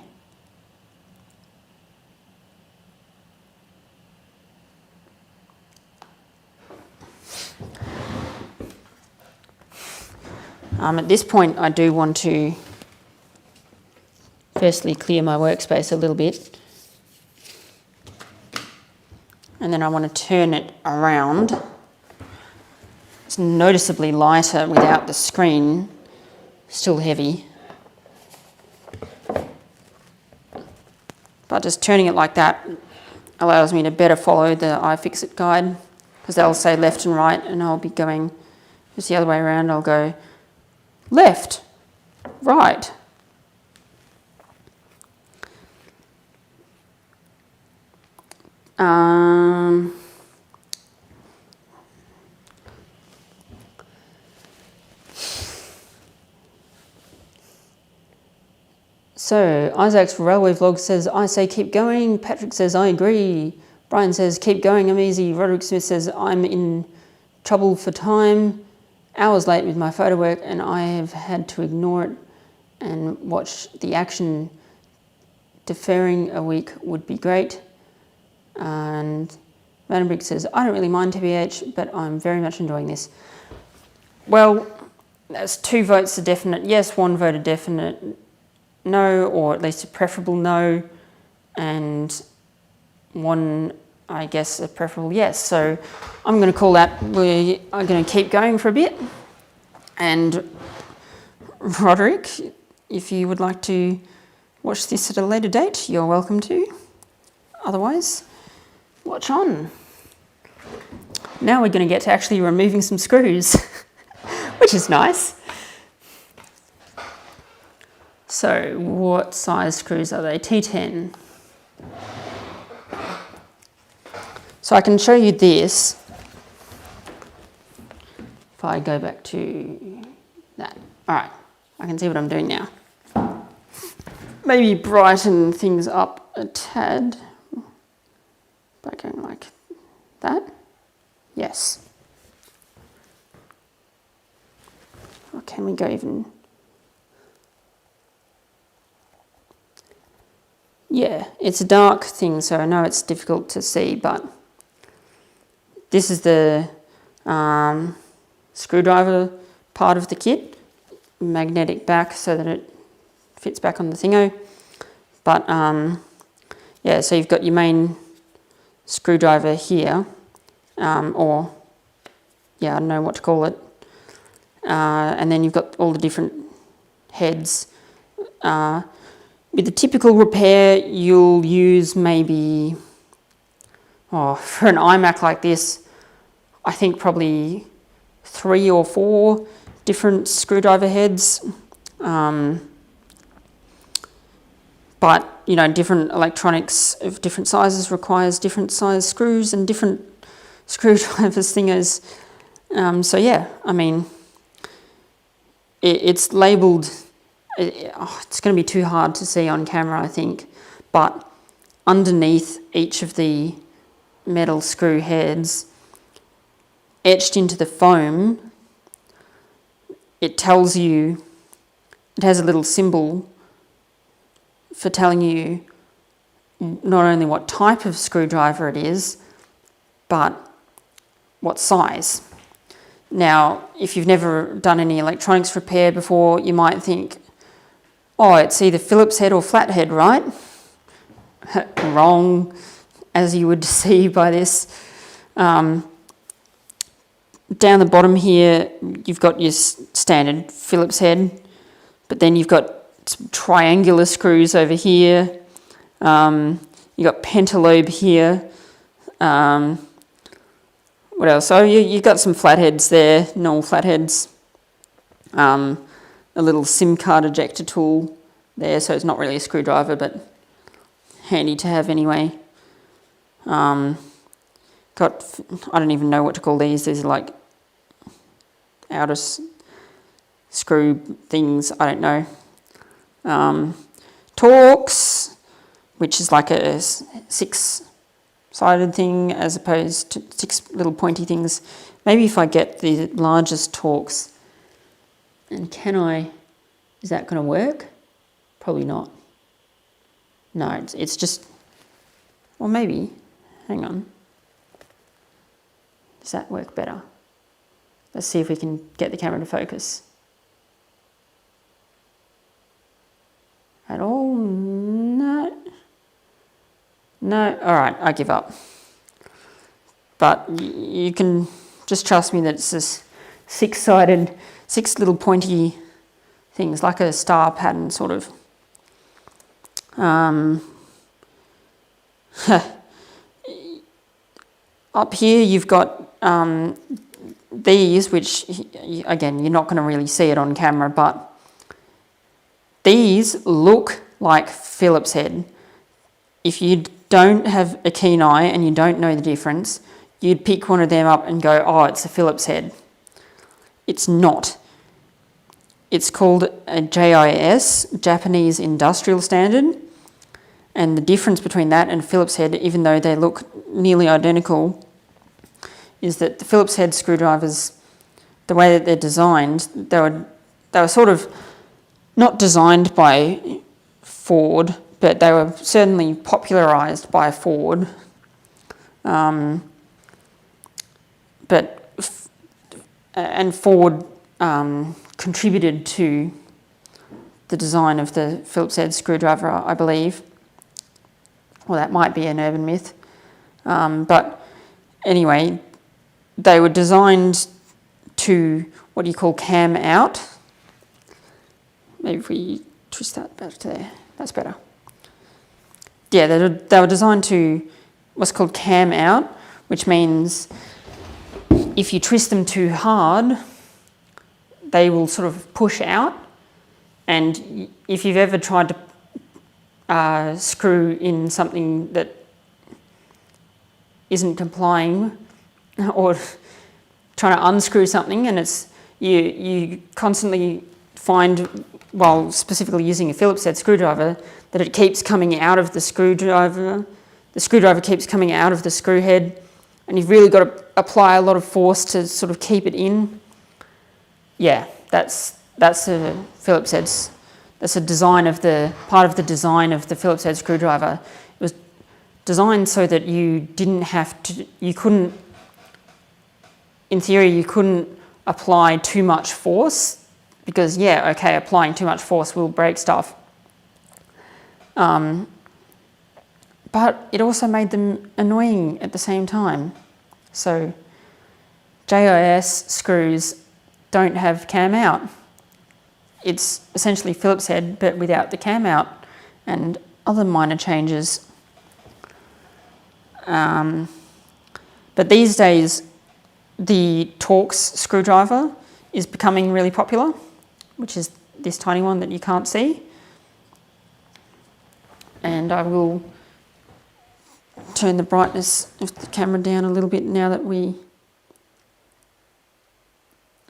[SPEAKER 1] At this point, I do want to firstly clear my workspace a little bit, and then I want to turn it around. It's noticeably lighter without the screen, still heavy. But just turning it like that allows me to better follow the iFixit guide, because they'll say left and right, and I'll be going just the other way around. I'll go left, right. So Isaac's Railway Vlog says, I say keep going. Patrick says, I agree. Brian says, keep going, I'm easy. Roderick Smith says, I'm in trouble for time. Hours late with my photo work and I have had to ignore it and watch the action. Deferring a week would be great. And Vandenbrick says, I don't really mind TBH, but I'm very much enjoying this. Well, that's 2 votes a definite yes, 1 vote a definite no, or at least a preferable no, and 1, I guess, a preferable yes. So I'm going to call that, we are going to keep going for a bit. And Roderick, if you would like to watch this at a later date, you're welcome to. Otherwise, watch on. Now we're going to get to actually removing some screws, which is nice. So what size screws are they? T10. So I can show you this. If I go back to that. All right, I can see what I'm doing now. Maybe brighten things up a tad by going like that. Yes. Or can we go even... Yeah, it's a dark thing, so I know it's difficult to see, but this is the screwdriver part of the kit, magnetic back so that it fits back on the thingo. But yeah, so you've got your main screwdriver here, or yeah, I don't know what to call it. And then you've got all the different heads. With the typical repair, you'll use maybe, for an iMac like this, I think probably 3 or 4 different screwdriver heads. But, you know, different electronics of different sizes requires different size screws and different screwdrivers, thingers. So yeah, I mean, it's labelled, it's going to be too hard to see on camera, I think, but underneath each of the metal screw heads, etched into the foam, it tells you, it has a little symbol for telling you not only what type of screwdriver it is, but what size. Now, if you've never done any electronics repair before, you might think, oh, it's either Phillips head or flathead, right? Wrong, as you would see by this. Down the bottom here, you've got your standard Phillips head, but then you've got some triangular screws over here. You've got pentalobe here. What else? Oh, you've got some flatheads there, normal flatheads. A little SIM card ejector tool there, so it's not really a screwdriver, but handy to have anyway. I don't even know what to call these. These are like outer screw things, I don't know. Torx, which is like a 6-sided thing as opposed to 6 little pointy things. Maybe if I get the largest Torx, and is that going to work? Probably not. No, it's just, well, maybe, hang on. Does that work better? Let's see if we can get the camera to focus. At all? No. No, all right, I give up. But you can just trust me that it's this 6-sided, 6 little pointy things, like a star pattern sort of. Up here you've got these, which again, you're not going to really see it on camera, but these look like Phillips head. If you don't have a keen eye and you don't know the difference, you'd pick one of them up and go, oh, it's a Phillips head. It's not. It's called a JIS, Japanese Industrial Standard, and the difference between that and Phillips head, even though they look nearly identical, is that the Phillips head screwdrivers, the way that they're designed, they were sort of not designed by Ford, but they were certainly popularised by Ford. And Ford contributed to the design of the Phillips head screwdriver, I believe. Well, that might be an urban myth. But anyway, they were designed to what do you call cam out. Maybe if we twist that back to there, that's better. Yeah, they were designed to what's called cam out, which means if you twist them too hard, they will sort of push out. And if you've ever tried to screw in something that isn't complying, or trying to unscrew something, and it's you constantly find, while specifically using a Phillips head screwdriver, that it keeps coming out of the screwdriver keeps coming out of the screw head, and you've really got to apply a lot of force to sort of keep it in. Yeah, that's a Phillips head's. That's a design of part of the design of the Phillips head screwdriver. It was designed so that you couldn't, in theory, you couldn't apply too much force, because yeah, okay, applying too much force will break stuff. But it also made them annoying at the same time. So JIS screws don't have cam out. It's essentially Phillips head, but without the cam out, and other minor changes. But these days, the Torx screwdriver is becoming really popular, which is this tiny one that you can't see. And I will turn the brightness of the camera down a little bit now that we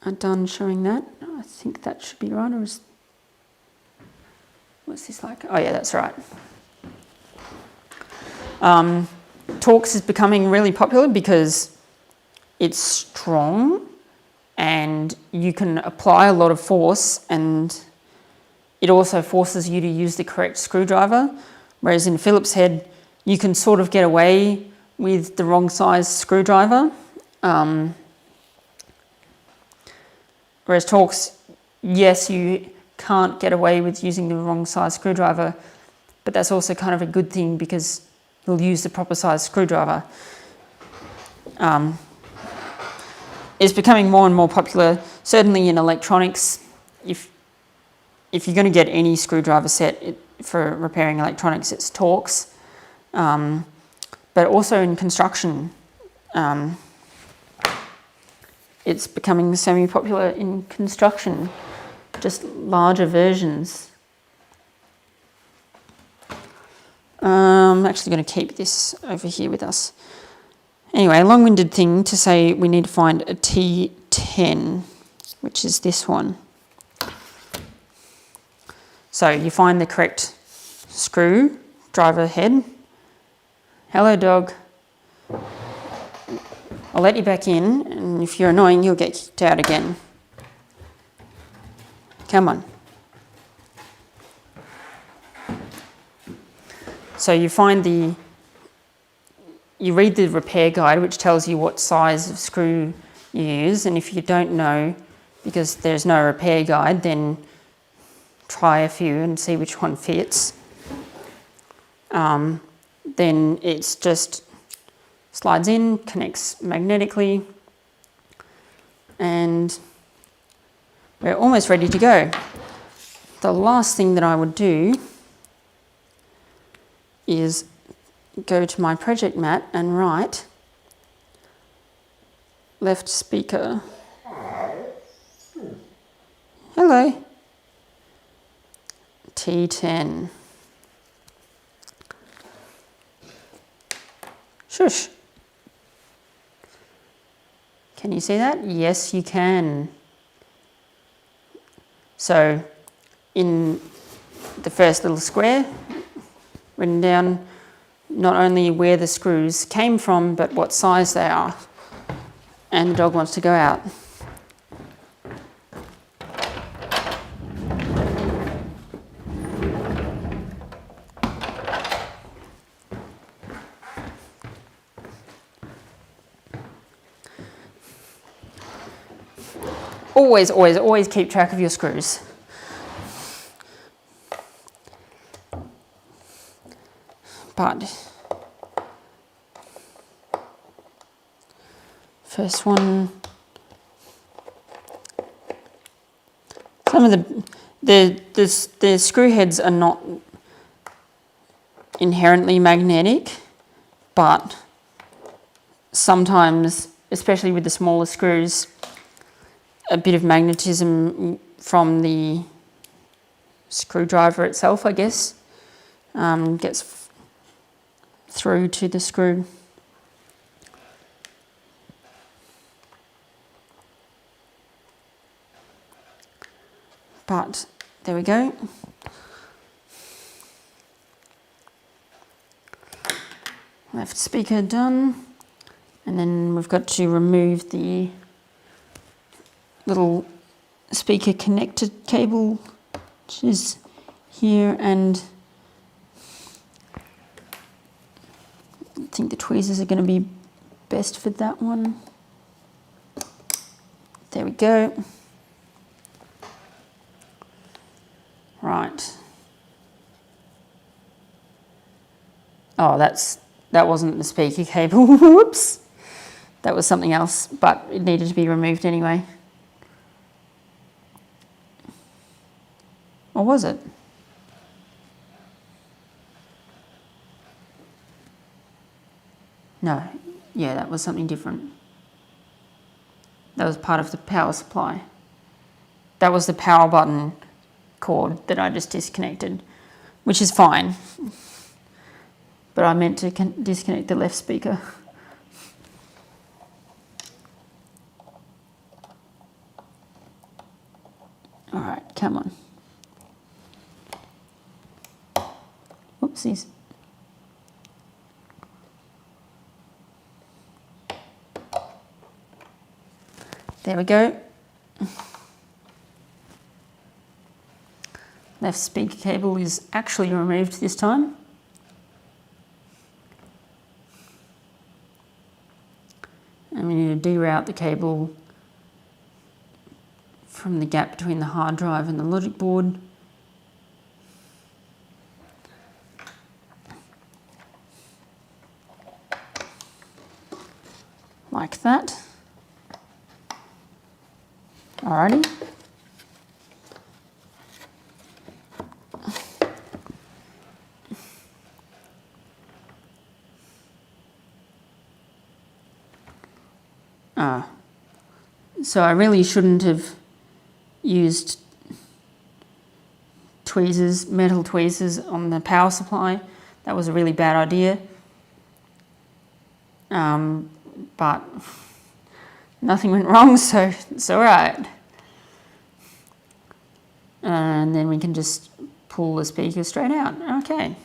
[SPEAKER 1] are done showing that. I think that should be right, or is... What's this like? Oh yeah, that's right. Torx is becoming really popular because it's strong and you can apply a lot of force, and it also forces you to use the correct screwdriver, whereas in Phillips head you can sort of get away with the wrong size screwdriver. Whereas Torx, yes, you can't get away with using the wrong size screwdriver, but that's also kind of a good thing because you'll use the proper size screwdriver. It's becoming more and more popular, certainly in electronics. If you're going to get any screwdriver set for repairing electronics, it's Torx. But also in construction, it's becoming semi-popular in construction, just larger versions. I'm actually going to keep this over here with us. Anyway, a long-winded thing to say we need to find a T10, which is this one. So you find the correct screwdriver head. Hello, dog. I'll let you back in, and if you're annoying, you'll get kicked out again. Come on. So you read the repair guide, which tells you what size of screw you use, and if you don't know, because there's no repair guide, then try a few and see which one fits. Then it's just slides in, connects magnetically, and we're almost ready to go. The last thing that I would do is go to my project mat and write left speaker. Hello. T10. Shush. Can you see that? Yes, you can. So in the first little square, written down not only where the screws came from, but what size they are. And the dog wants to go out. Always, always, always keep track of your screws. But first one, some of the screw heads are not inherently magnetic, but sometimes, especially with the smaller screws, a bit of magnetism from the screwdriver itself, I guess, gets through to the screw. But there we go. Left speaker done. And then we've got to remove the little speaker connector cable, which is here, and I think the tweezers are going to be best for that one. There we go. Right. Oh, that wasn't the speaker cable. Whoops. That was something else, but it needed to be removed anyway. Or was it? No. Yeah, that was something different. That was part of the power supply. That was the power button cord that I just disconnected, which is fine. but I meant to disconnect the left speaker. All right, come on. Oopsies. There we go. Left speaker cable is actually removed this time. And we need to deroute the cable from the gap between the hard drive and the logic board. Like that. Alrighty. So I really shouldn't have used tweezers, metal tweezers on the power supply. That was a really bad idea. But nothing went wrong, so it's all right. And then we can just pull the speaker straight out. Okay.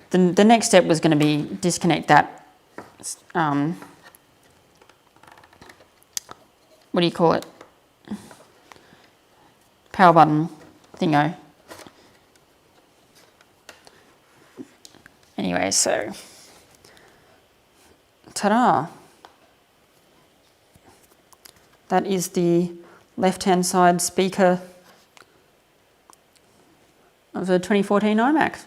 [SPEAKER 1] The next step was going to be disconnect that, what do you call it? Power button thingo. Anyway, so ta-da! That is the left-hand side speaker of the 2014 iMac.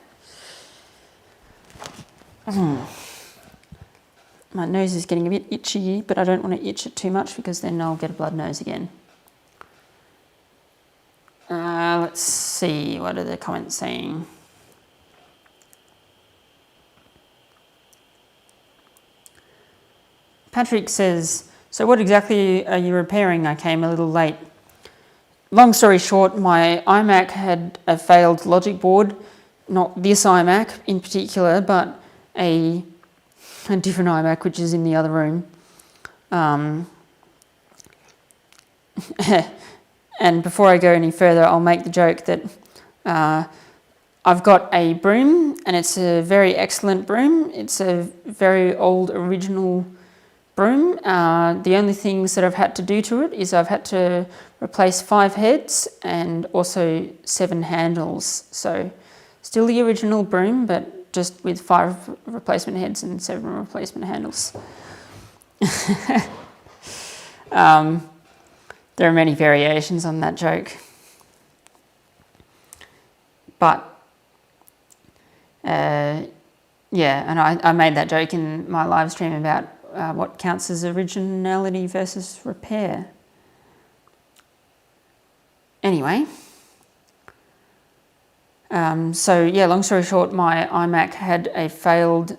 [SPEAKER 1] My nose is getting a bit itchy, but I don't want to itch it too much because then I'll get a blood nose again. Let's see, what are the comments saying? Patrick says, so what exactly are you repairing? I came a little late. Long story short, my iMac had a failed logic board, not this iMac in particular, but a different iMac which is in the other room. And before I go any further, I'll make the joke that I've got a broom, and it's a very excellent broom. It's a very old original broom. The only things that I've had to do to it is I've had to replace 5 heads and also 7 handles. So still the original broom, but just with 5 replacement heads and 7 replacement handles. There are many variations on that joke. But yeah, and I made that joke in my live stream about what counts as originality versus repair. Anyway, so yeah, long story short, my iMac had a failed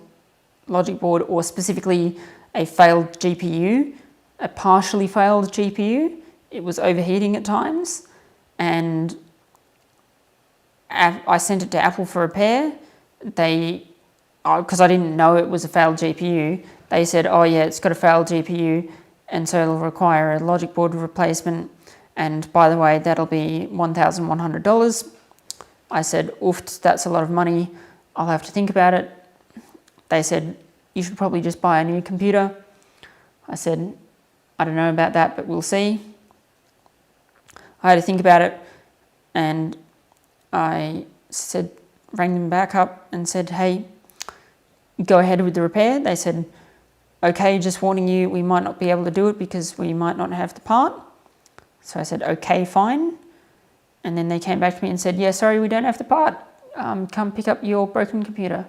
[SPEAKER 1] logic board, or specifically a failed GPU, a partially failed GPU. It was overheating at times, and I sent it to Apple for repair. They, because I didn't know it was a failed GPU, they said, oh yeah, it's got a failed GPU, and so it'll require a logic board replacement, and by the way, that'll be $1,100. I said, oof, that's a lot of money, I'll have to think about it. They said, you should probably just buy a new computer. I said, I don't know about that, but we'll see. I had to think about it, and I rang them back up and said, hey, go ahead with the repair. They said, okay, just warning you, we might not be able to do it because we might not have the part. So I said, okay, fine. And then they came back to me and said, yeah, sorry, we don't have the part. Come pick up your broken computer.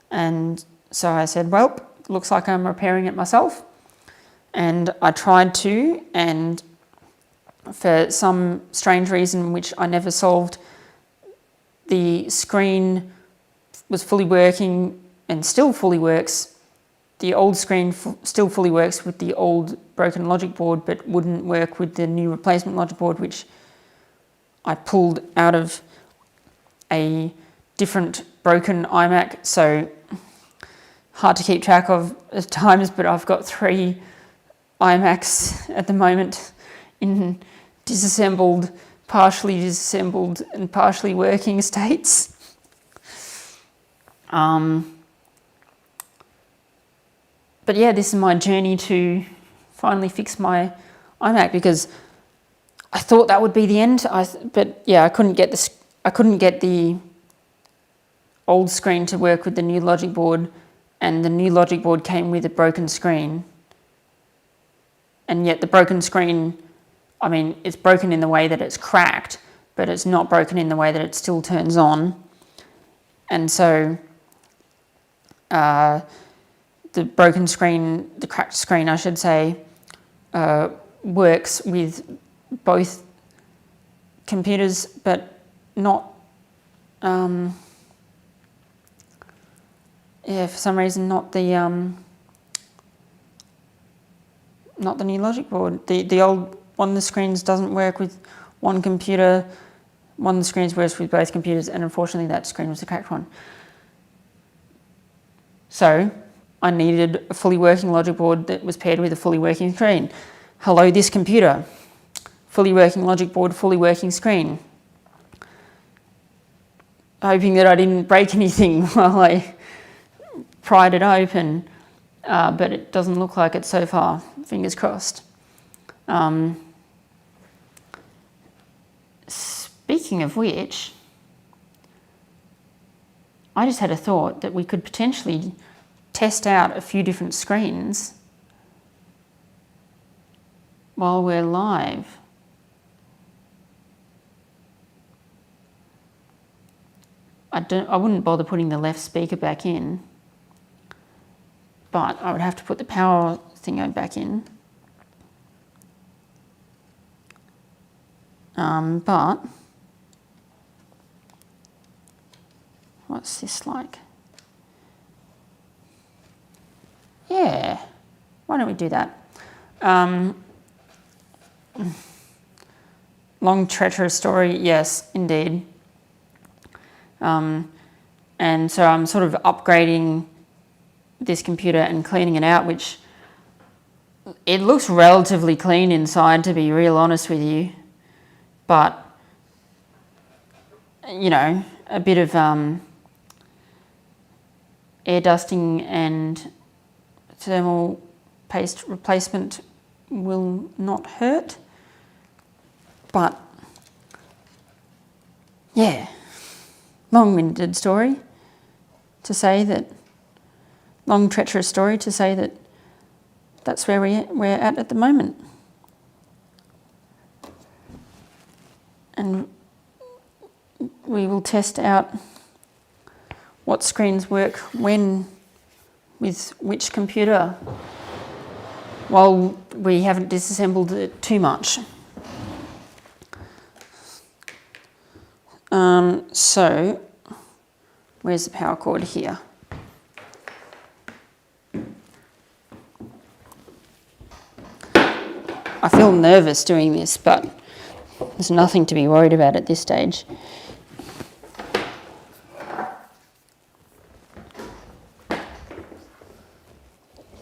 [SPEAKER 1] And so I said, well, looks like I'm repairing it myself. And I tried to, and for some strange reason which I never solved, the screen was fully working and still fully works. The old screen still fully works with the old broken logic board, but wouldn't work with the new replacement logic board, which I pulled out of a different broken iMac, so hard to keep track of at times, but I've got 3 iMacs at the moment in disassembled, partially disassembled and partially working states. But yeah, this is my journey to finally fix my iMac, because I thought that would be the end. But yeah, I couldn't get the old screen to work with the new logic board, and the new logic board came with a broken screen. And yet the broken screen, I mean, it's broken in the way that it's cracked, but it's not broken in the way that it still turns on. And so the broken screen, the cracked screen, I should say, works with both computers, but not, for some reason, not the new logic board. The old one of the screens doesn't work with one computer. One of the screens works with both computers, and unfortunately that screen was the cracked one. So I needed a fully working logic board that was paired with a fully working screen. Hello, this computer. Fully working logic board, fully working screen. Hoping that I didn't break anything while I pried it open, but it doesn't look like it so far, fingers crossed. Speaking of which, I just had a thought that we could potentially test out a few different screens while we're live. I wouldn't bother putting the left speaker back in, but I would have to put the power thingo back in. But what's this like? Yeah, why don't we do that? Long treacherous story, yes, indeed. And so I'm sort of upgrading this computer and cleaning it out, which it looks relatively clean inside, to be real honest with you. But, you know, a bit of air dusting and thermal paste replacement will not hurt. But, yeah, long-winded story to say that, long treacherous story to say that that's where we're at the moment. And we will test out what screens work when with which computer while we haven't disassembled it too much. So where's the power cord? Here. I feel nervous doing this, but there's nothing to be worried about at this stage.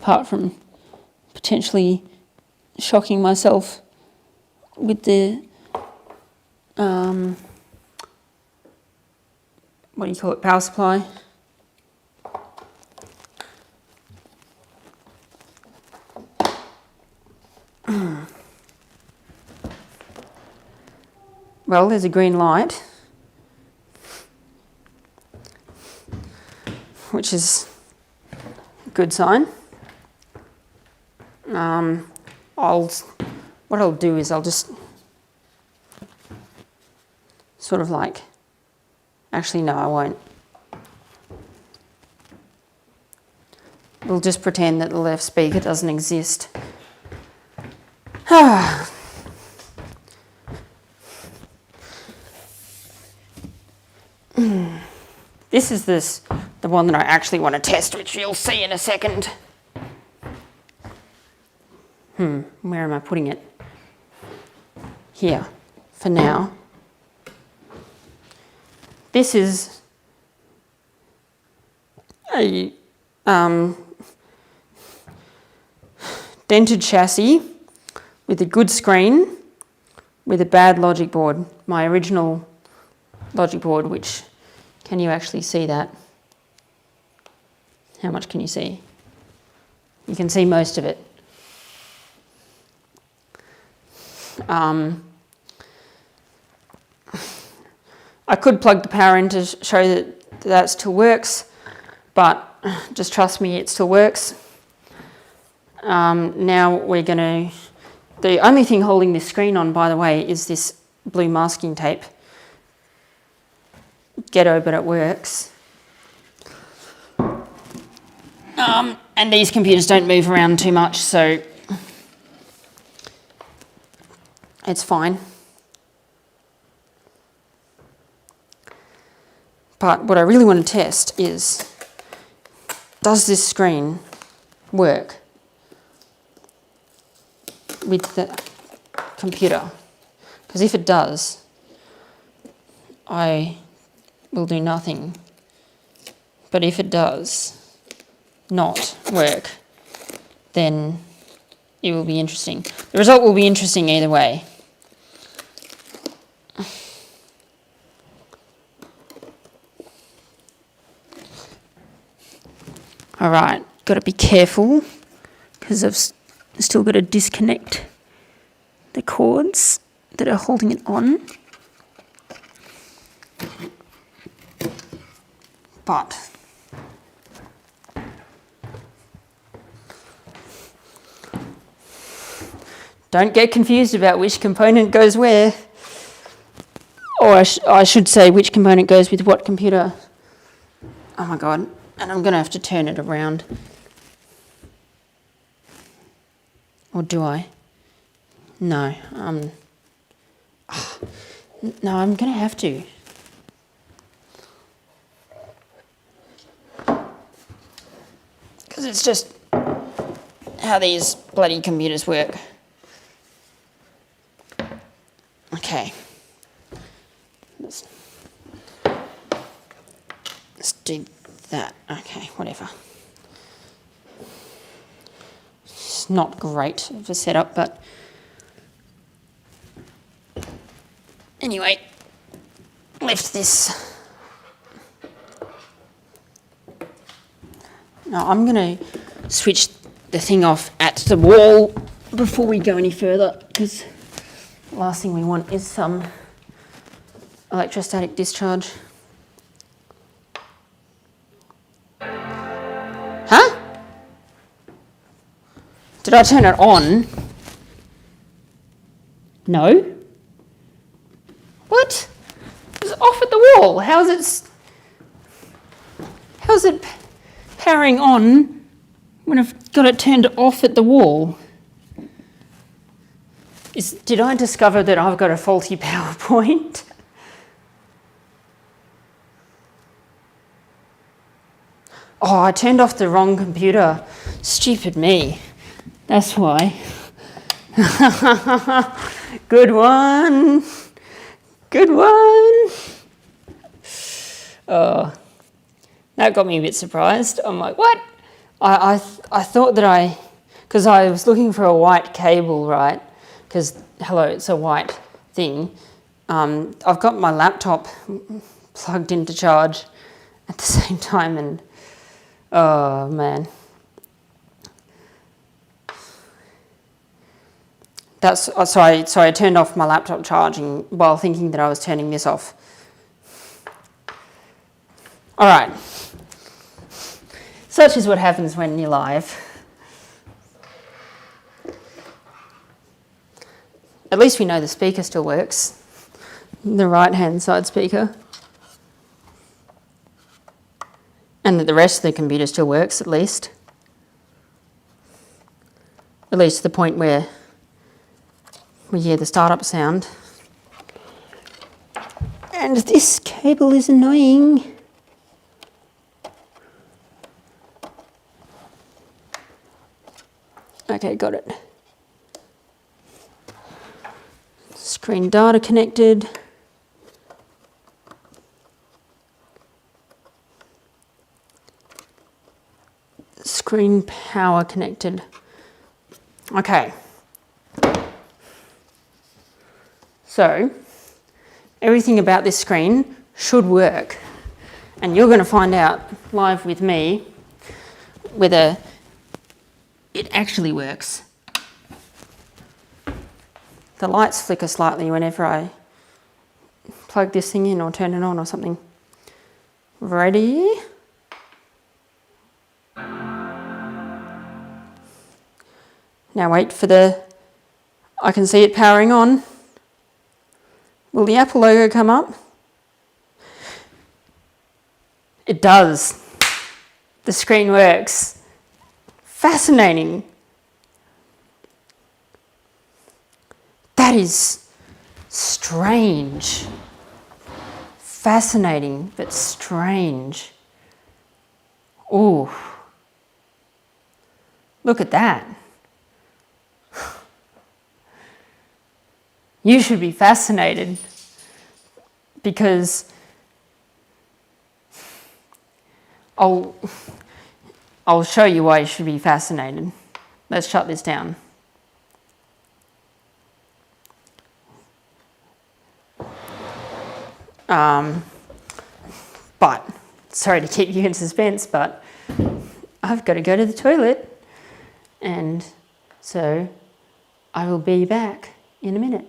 [SPEAKER 1] Apart from potentially shocking myself with the, what do you call it, power supply. Well, there's a green light, which is a good sign. What I'll do is I'll just sort of like, actually no, I won't. We'll just pretend that the left speaker doesn't exist. This is the one that I actually want to test, which you'll see in a second. Where am I putting it? Here, for now. This is a dented chassis with a good screen with a bad logic board. My original logic board, which, can you actually see that? How much can you see? You can see most of it. I could plug the power in to show that that still works, but just trust me, it still works. Now we're going to... The only thing holding this screen on, by the way, is this blue masking tape. Ghetto, but it works. And these computers don't move around too much, so it's fine. But what I really want to test is, does this screen work with the computer? Because if it does, I will do nothing. But if it does not work, then it will be interesting. The result will be interesting either way. All right, got to be careful because I've still got to disconnect the cords that are holding it on. But don't get confused about which component goes where. Or I should say which component goes with what computer. Oh my God. And I'm going to have to turn it around. Or do I? No. No, I'm going to have to. Because it's just how these bloody computers work. Okay. Let's do that. Okay, whatever. It's not great of a setup, but anyway, lift this. Now I'm going to switch the thing off at the wall before we go any further, because the last thing we want is some electrostatic discharge. Huh? Did I turn it on? No. What? It's off at the wall. How's it powering on when I've got it turned off at the wall? Did I discover that I've got a faulty PowerPoint? Oh, I turned off the wrong computer. Stupid me. That's why. Good one. Good one. Oh, that got me a bit surprised. I'm like, what? I thought that because I was looking for a white cable, right? Because, hello, it's a white thing. I've got my laptop plugged into charge at the same time, and oh, man. So I turned off my laptop charging while thinking that I was turning this off. All right. Such is what happens when you're live. At least we know the speaker still works. The right-hand side speaker. And that the rest of the computer still works, at least. At least to the point where we hear the startup sound. And this cable is annoying. Okay, got it. Screen data connected. screen power connected. Okay. So, everything about this screen should work. And you're going to find out live with me whether it actually works. The lights flicker slightly whenever I plug this thing in or turn it on or something. Ready? Now wait for I can see it powering on. Will the Apple logo come up? It does. The screen works. Fascinating. That is strange. Fascinating, but strange. Ooh. Look at that. You should be fascinated because I'll show you why you should be fascinated. Let's shut this down. But, sorry to keep you in suspense, but I've got to go to the toilet, and so I will be back in a minute.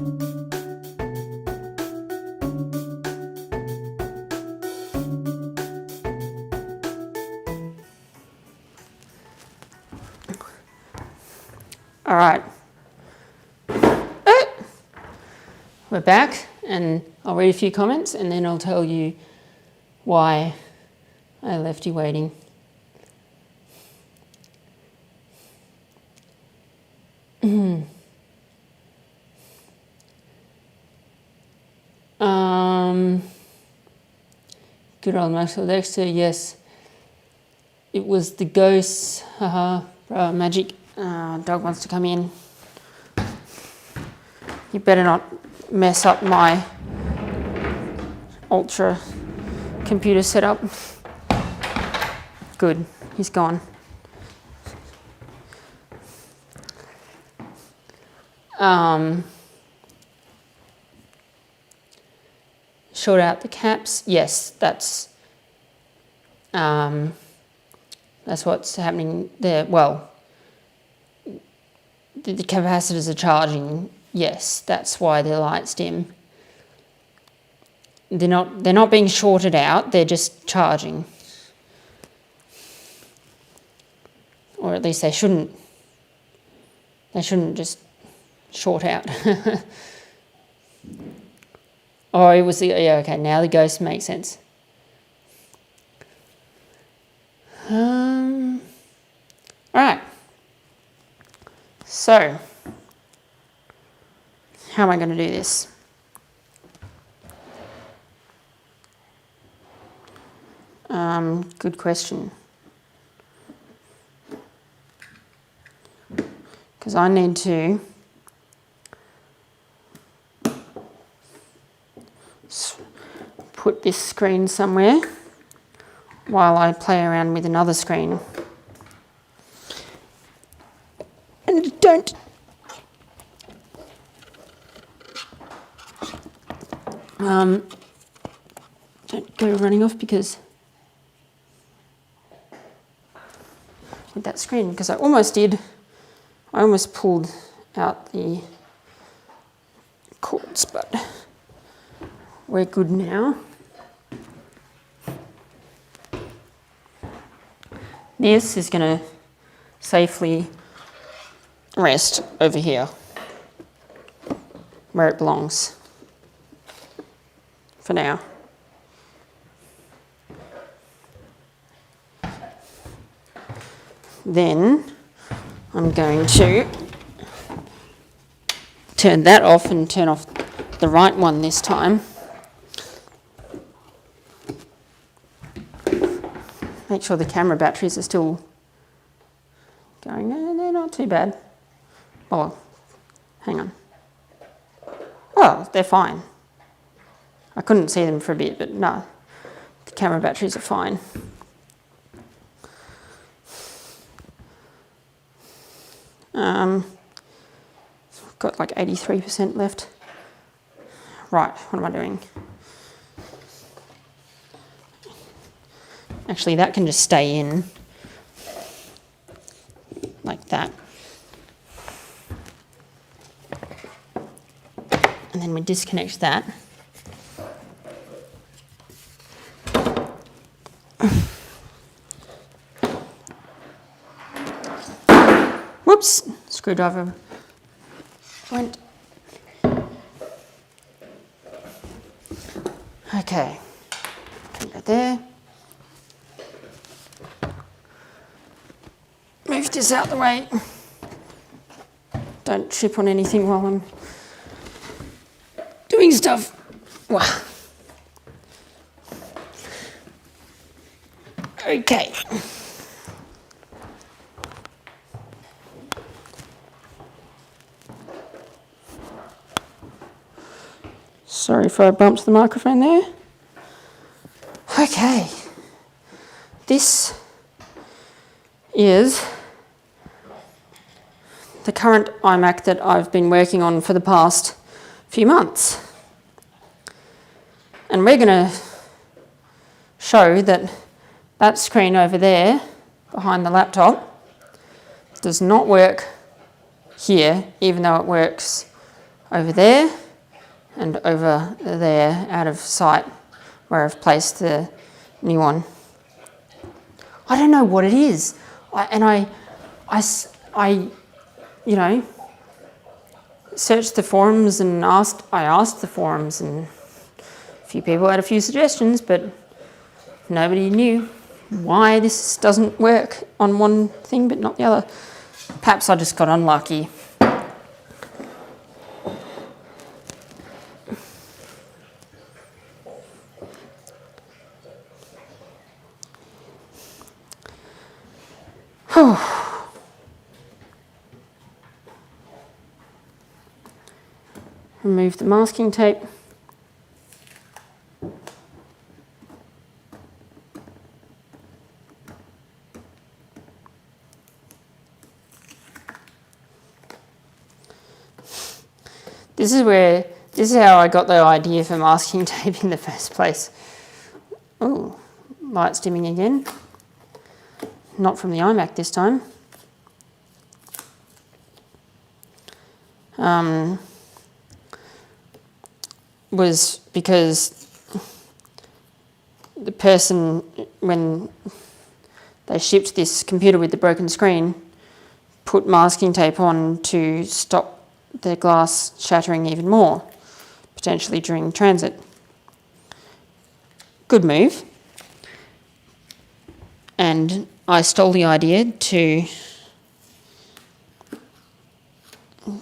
[SPEAKER 1] All right, we're back, and I'll read a few comments and then I'll tell you why I left you waiting. Good old Maxwell Dexter, yes. It was the ghosts, haha, magic. Dog wants to come in. You better not mess up my ultra computer setup. Good, he's gone. Short out the caps. Yes, that's what's happening there. Well, the capacitors are charging. Yes, that's why the light's dim. They're not being shorted out. They're just charging, or at least they shouldn't. They shouldn't just short out. Oh, it was the, yeah, okay, now the ghost makes sense. All right. So, how am I going to do this? Good question. Because I need to put this screen somewhere while I play around with another screen. And don't go running off because with that screen, because I almost pulled out the cords, but we're good now. This is going to safely rest over here where it belongs for now. Then I'm going to turn that off and turn off the right one this time. Make sure the camera batteries are still going. No, they're not too bad. Oh, hang on. Oh, they're fine. I couldn't see them for a bit, but no, the camera batteries are fine. Got like 83% left. Right, what am I doing? Actually, that can just stay in like that. And then we disconnect that. Whoops, screwdriver went. Okay, put that there. Move this out the way. Don't trip on anything while I'm doing stuff. Wow. Okay. Sorry if I bumped the microphone there. Okay. This is the current iMac that I've been working on for the past few months. And we're going to show that that screen over there behind the laptop does not work here, even though it works over there and over there out of sight where I've placed the new one. I don't know what it is. I you know, searched the forums and I asked the forums, and a few people had a few suggestions, but nobody knew why this doesn't work on one thing but not the other. Perhaps I just got unlucky. Remove the masking tape. This is how I got the idea for masking tape in the first place. Oh, light's dimming again. Not from the iMac this time. Was because the person, when they shipped this computer with the broken screen, put masking tape on to stop the glass shattering even more, potentially during transit. Good move. And I stole the idea to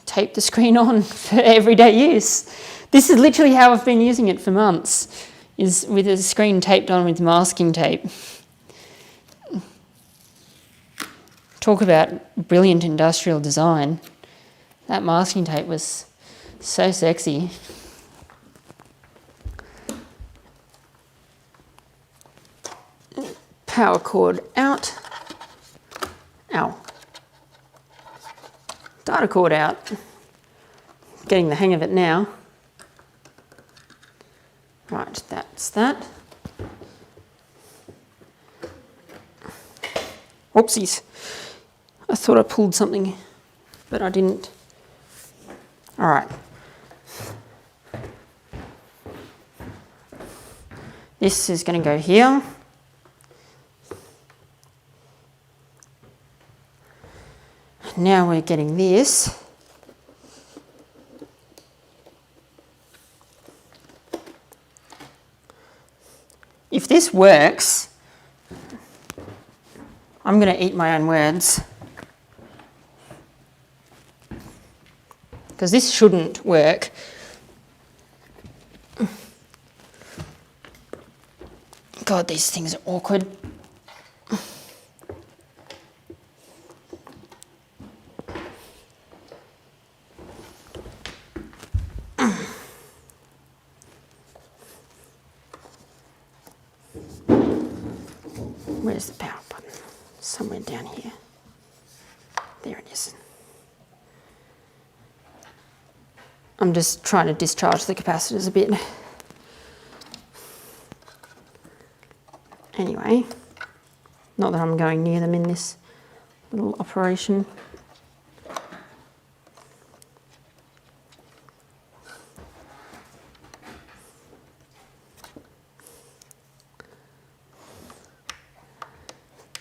[SPEAKER 1] tape the screen on for everyday use. This is literally how I've been using it for months, is with a screen taped on with masking tape. Talk about brilliant industrial design. That masking tape was so sexy. Power cord out. Ow. Data cord out. Getting the hang of it now. Right, that's that. Whoopsies. I thought I pulled something, but I didn't. All right. This is going to go here. Now we're getting this. If this works, I'm going to eat my own words. Because this shouldn't work. God, these things are awkward. Where's the power button? Somewhere down here. There it is. I'm just trying to discharge the capacitors a bit. Anyway, not that I'm going near them in this little operation.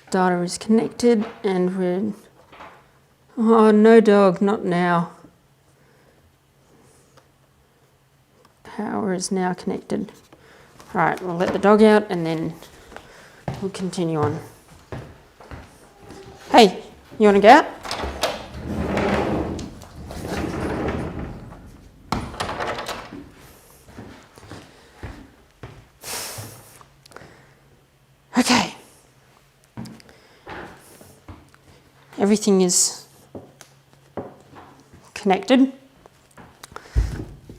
[SPEAKER 1] Data is connected and we're... Oh, no dog, not now. Power is now connected. All right, we'll let the dog out and then we'll continue on. Hey, you want to go out? Okay. Everything is connected.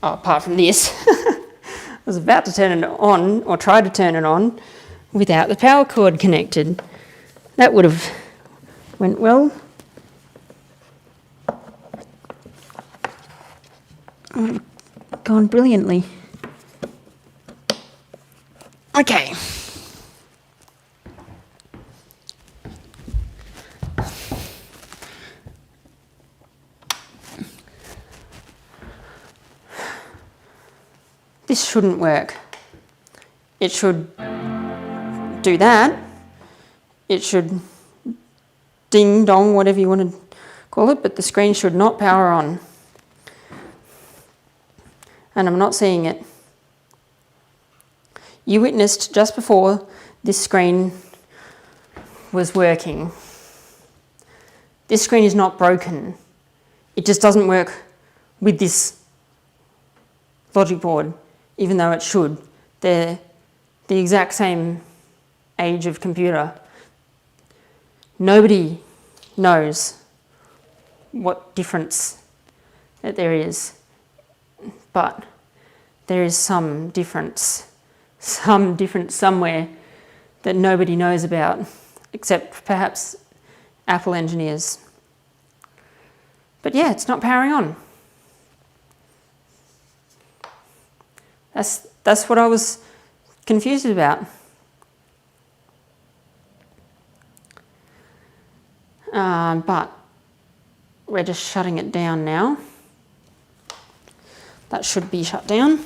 [SPEAKER 1] Oh, apart from this. I was about to turn it on, or try to turn it on, without the power cord connected. That would have went well. Gone brilliantly. Okay. this shouldn't work. It should do that. It should ding dong, whatever you want to call it, but the screen should not power on. And I'm not seeing it. You witnessed just before this screen was working. This screen is not broken. It just doesn't work with this logic board, even though it should. They're the exact same age of computer. Nobody knows what difference that there is, but there is some difference somewhere that nobody knows about, except perhaps Apple engineers. But yeah, it's not powering on. That's what I was confused about. But we're just shutting it down now. That should be shut down.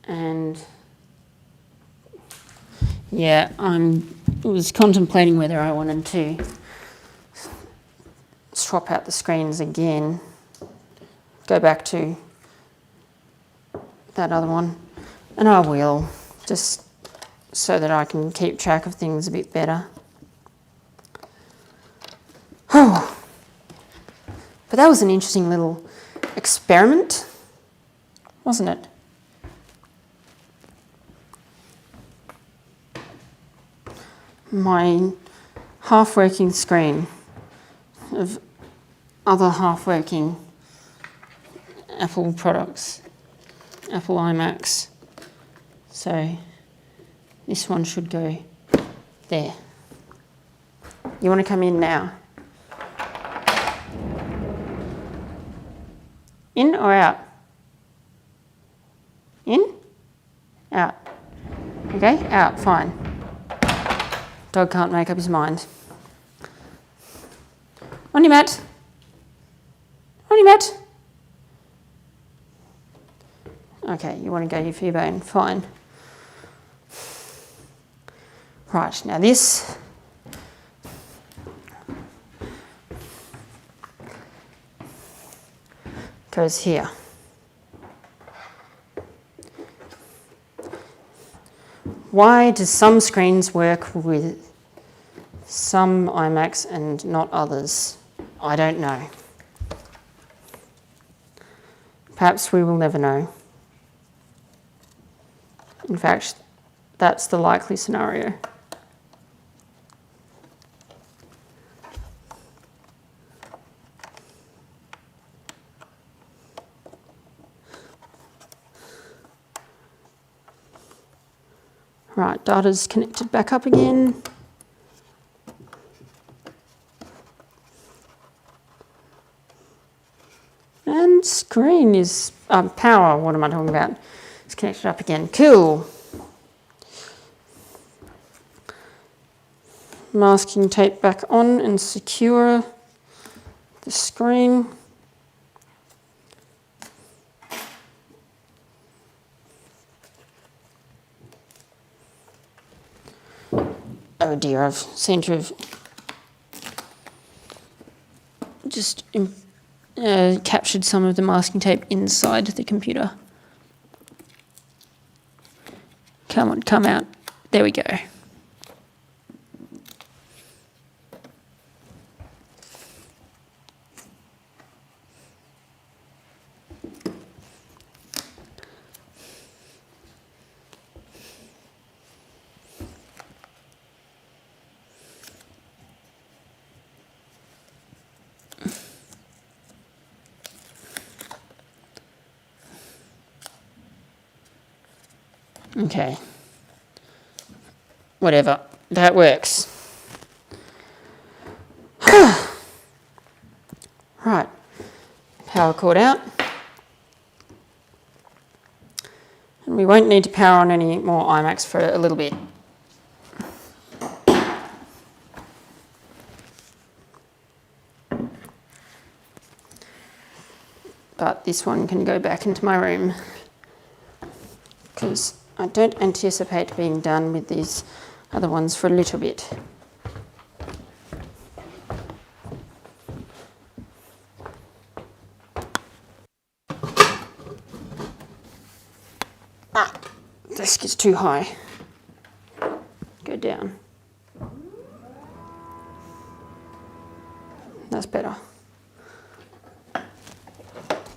[SPEAKER 1] And yeah, I was contemplating whether I wanted to swap out the screens again, go back to that other one, and I will, just so that I can keep track of things a bit better. Oh, but that was an interesting little experiment, wasn't it? My half-working screen of other half-working Apple products, Apple iMacs. So this one should go there. You want to come in now? In or out? In? Out. Okay, out, fine. Dog can't make up his mind. On your mat. On your mat. Okay, you want to go for your bone, fine. Right, now this goes here. Why do some screens work with some iMacs and not others? I don't know. Perhaps we will never know. In fact, that's the likely scenario. Right, data's connected back up again. And screen is, power, what am I talking about? It's connected up again, cool. Masking tape back on and secure the screen. Oh dear, I've seem to have just captured some of the masking tape inside the computer. Come on, come out. There we go. Okay, whatever, that works. Right, power cord out. And we won't need to power on any more iMacs for a little bit. but this one can go back into my room because I don't anticipate being done with these other ones for a little bit. Desk is too high. Go down. That's better.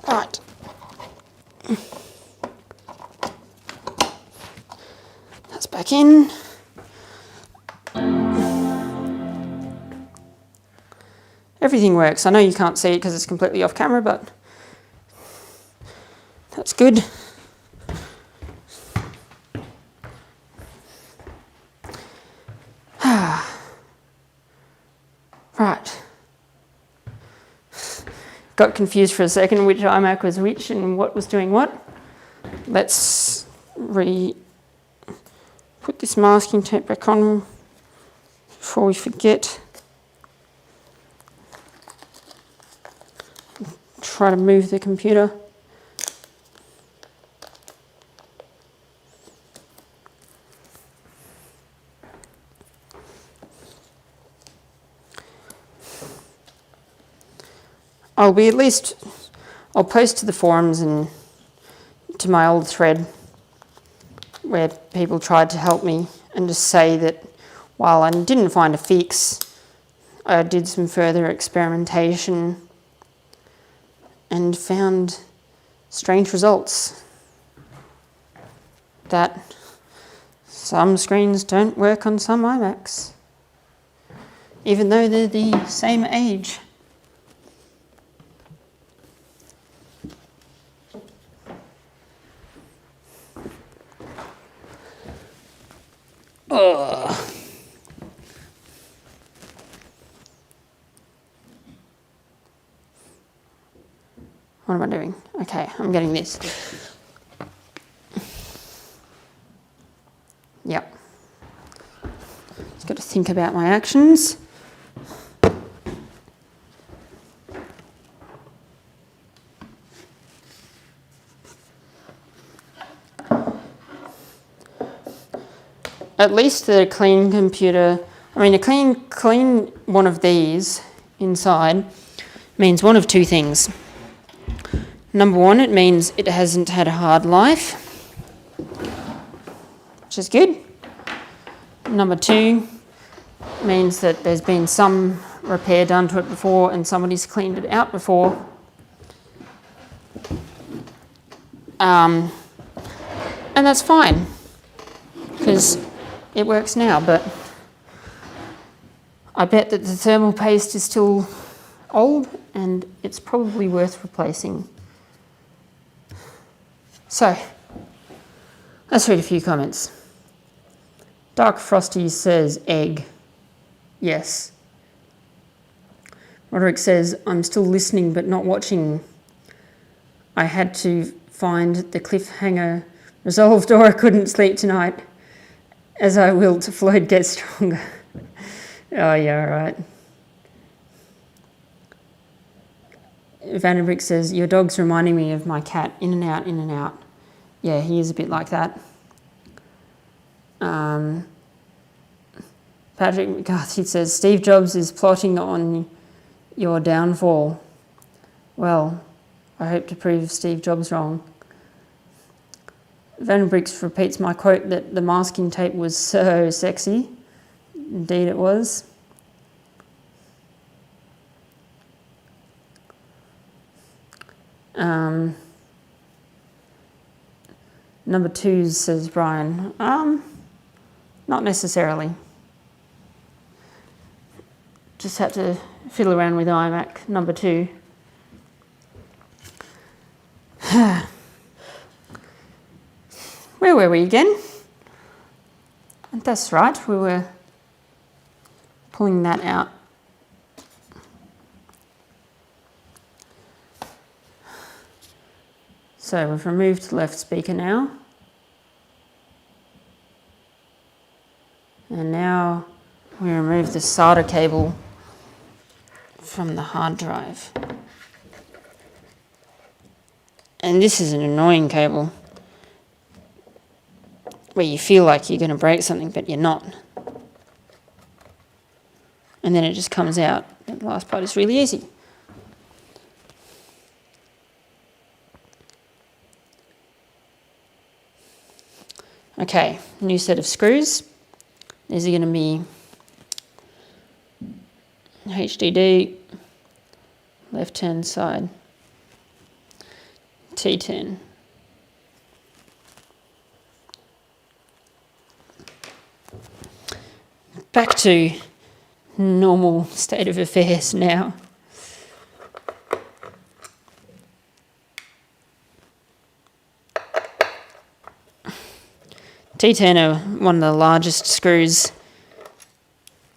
[SPEAKER 1] Right. That's back in. Everything works. I know you can't see it because it's completely off camera, but that's good. Right. Got confused for a second which iMac was which and what was doing what. Let's put this masking tape back on before we forget. Try to move the computer. I'll post to the forums and to my old thread where people tried to help me and just say that while I didn't find a fix, I did some further experimentation and found strange results. That some screens don't work on some iMacs, even though they're the same age. What am I doing? Okay, I'm getting this. Yep. Just got to think about my actions. At least the clean computer, a clean one of these inside means one of two things. Number one, it means it hasn't had a hard life, which is good. Number two, means that there's been some repair done to it before and somebody's cleaned it out before. And that's fine, because it works now, but I bet that the thermal paste is still old and it's probably worth replacing. So, let's read a few comments. Dark Frosty says egg. Yes. Roderick says, I'm still listening but not watching. I had to find the cliffhanger resolved or I couldn't sleep tonight. As I will to Floyd get stronger. Oh yeah, right. Vanderbrick says, your dog's reminding me of my cat. In and out, in and out. Yeah, he is a bit like that. Patrick McCarthy says, Steve Jobs is plotting on your downfall. Well, I hope to prove Steve Jobs wrong. Vanderbricks repeats my quote that the masking tape was so sexy. Indeed it was. Number two, says Brian. Not necessarily. Just had to fiddle around with iMac number two. Where were we again? That's right, we were pulling that out. So we've removed the left speaker now. And now we remove the SATA cable from the hard drive. And this is an annoying cable where you feel like you're going to break something, but you're not. And then it just comes out. And the last part is really easy. Okay, new set of screws. These are going to be HDD, left-hand side, T10. Back to normal state of affairs now. T10 are one of the largest screws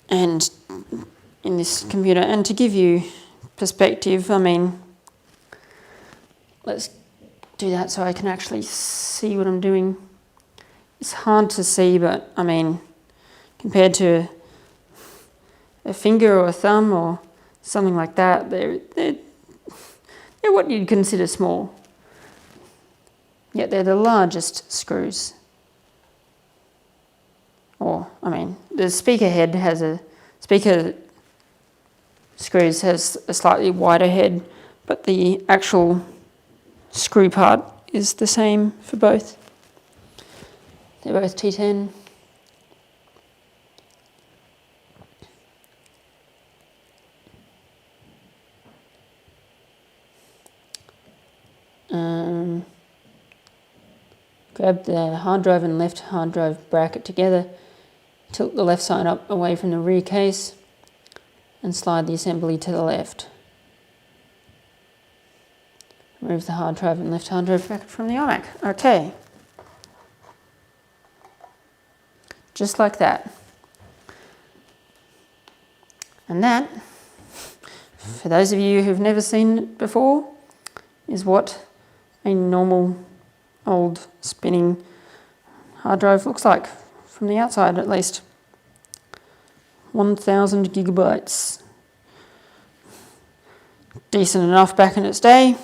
[SPEAKER 1] and in this computer. And to give you perspective, I mean, let's do that so I can actually see what I'm doing. It's hard to see, but I mean, compared to a finger or a thumb or something like that, they're what you'd consider small. Yet they're the largest screws. Or, I mean, the speaker head has speaker screws has a slightly wider head, but the actual screw part is the same for both. They're both T10. Grab the hard drive and left hard drive bracket together, tilt the left side up away from the rear case, and slide the assembly to the left. Remove the hard drive and left hard drive bracket from the iMac. Okay. Just like that. And that, for those of you who've never seen it before, is what a normal old spinning hard drive looks like, from the outside at least. 1,000 gigabytes. Decent enough back in its day.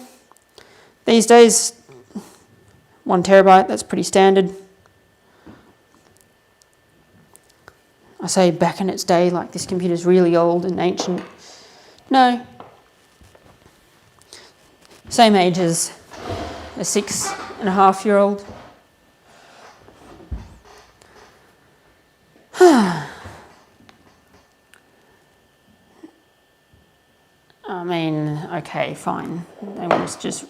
[SPEAKER 1] These days, 1 terabyte, that's pretty standard. I say back in its day like this computer's really old and ancient. No. Same age as a 6.5-year-old. I mean, okay, fine. They want us to just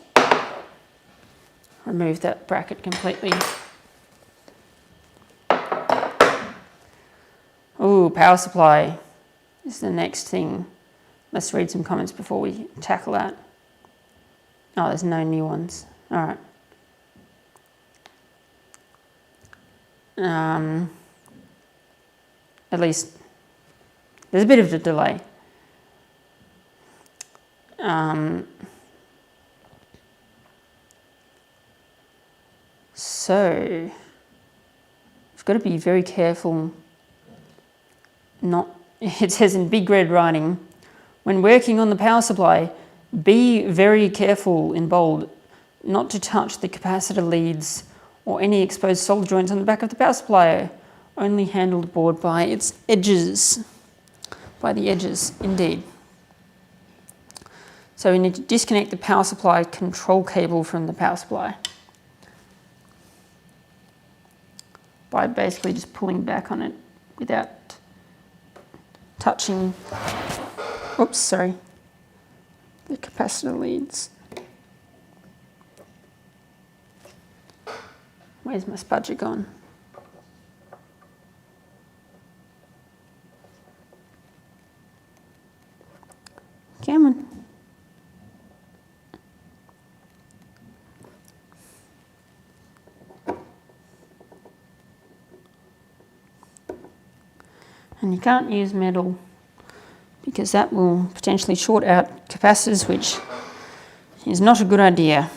[SPEAKER 1] remove that bracket completely. Ooh, power supply is the next thing. Let's read some comments before we tackle that. Oh, there's no new ones. All right. At least there's a bit of a delay. So we've got to be very careful. It says in big red writing, when working on the power supply, be very careful in bold not to touch the capacitor leads or any exposed solder joints on the back of the power supply. Only handle the board by its edges. By the edges, indeed. So we need to disconnect the power supply control cable from the power supply by basically just pulling back on it without touching, oops, sorry, the capacitor leads. Where's my spudger gone? Come on. And you can't use metal because that will potentially short out capacitors, which is not a good idea.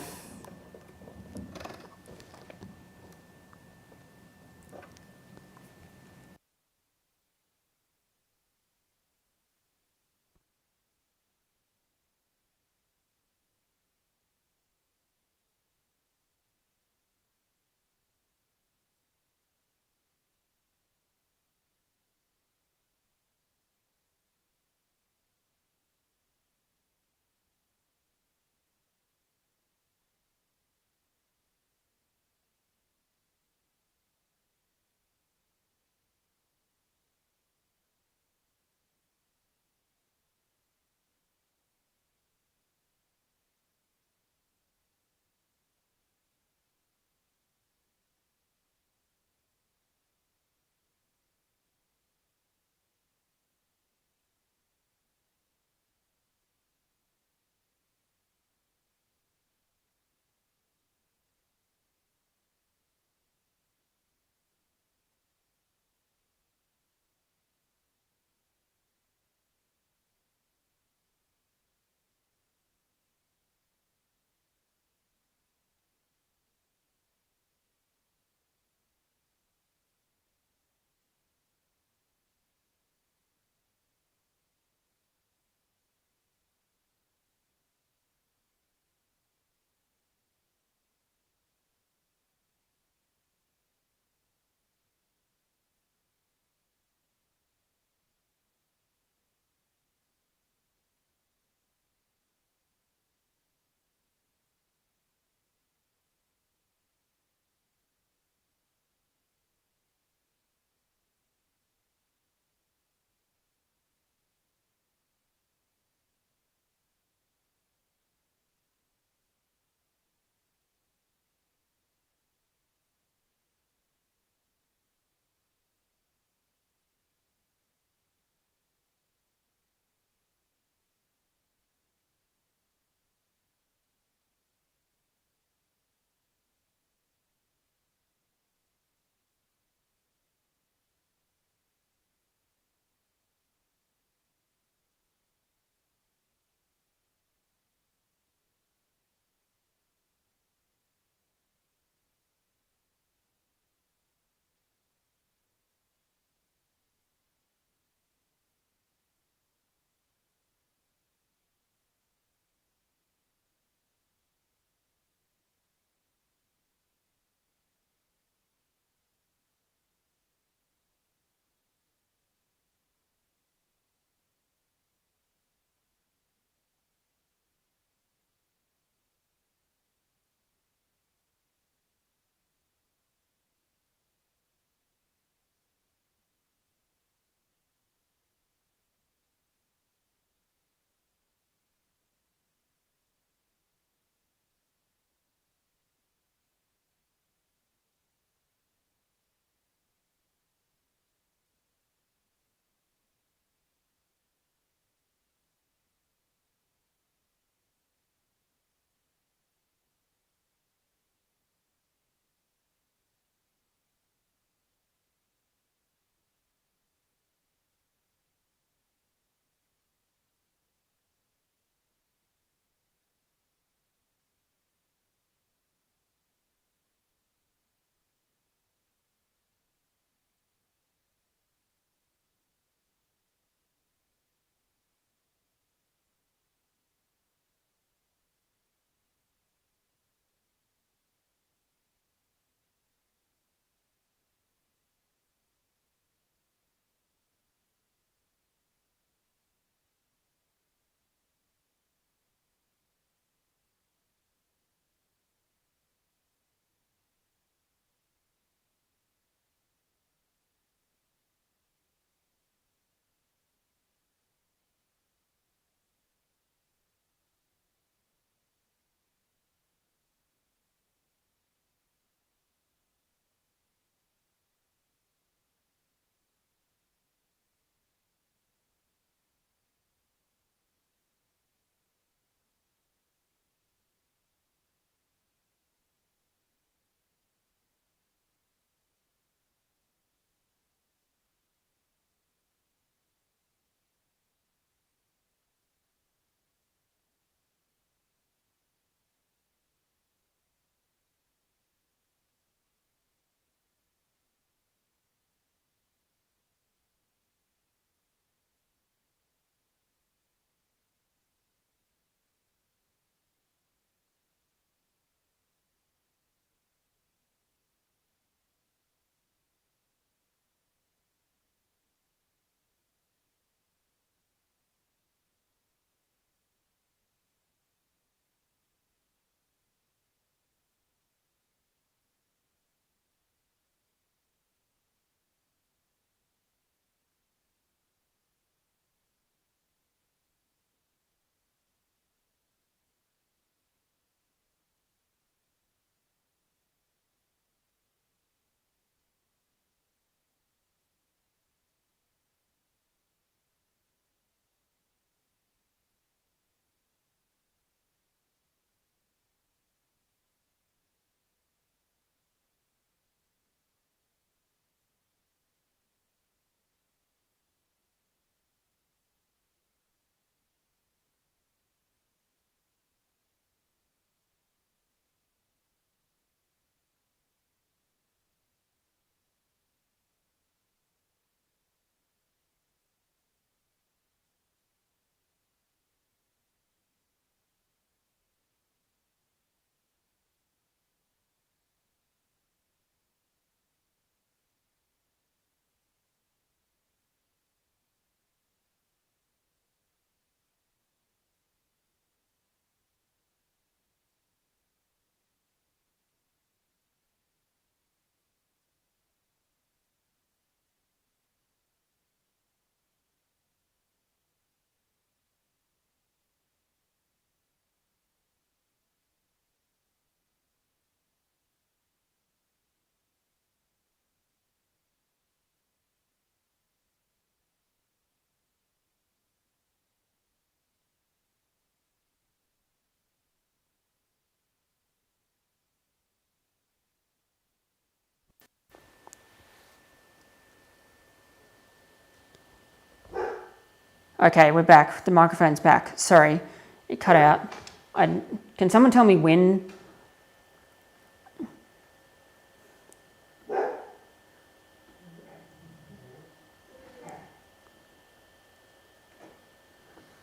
[SPEAKER 1] Okay, we're back. The microphone's back. Sorry, it cut out. Can someone tell me when?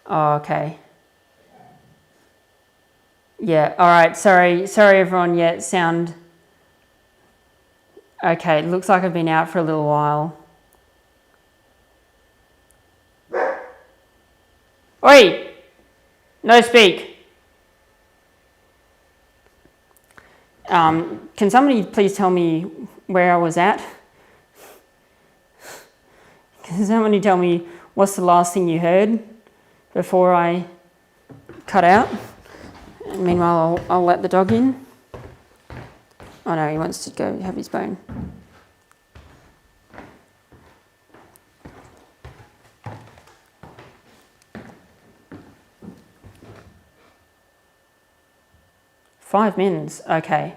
[SPEAKER 1] Oh, okay. Yeah, all right. Sorry everyone. Yeah, sound. Okay, it looks like I've been out for a little while. Oi! No speak. Can somebody please tell me where I was at? Can somebody tell me what's the last thing you heard before I cut out? And meanwhile, I'll let the dog in. Oh no, he wants to go have his bone. Five minutes, okay.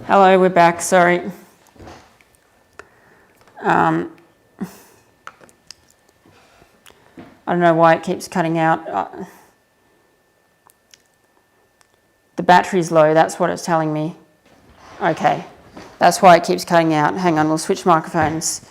[SPEAKER 1] Hello, we're back, sorry. I don't know why it keeps cutting out. The battery's low, that's what it's telling me. Okay, that's why it keeps cutting out. Hang on, we'll switch microphones.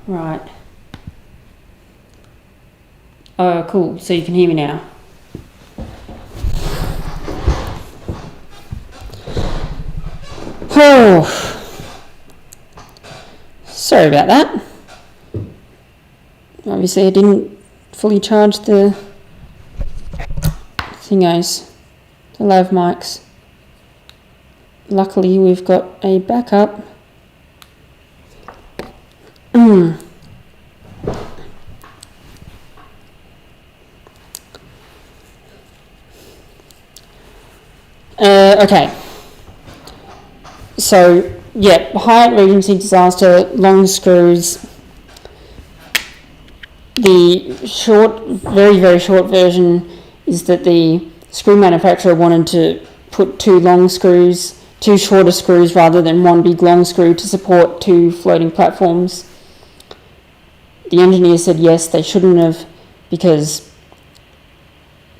[SPEAKER 1] Right. Oh, cool. So you can hear me now. Oh. Sorry about that. Obviously I didn't fully charge the thingos, the lav mics. Luckily we've got a backup. Okay. So, yeah, Hyatt Regency disaster, long screws. The short, very, very short version is that the screw manufacturer wanted to put two shorter screws rather than one big long screw to support two floating platforms. The engineer said yes, they shouldn't have, because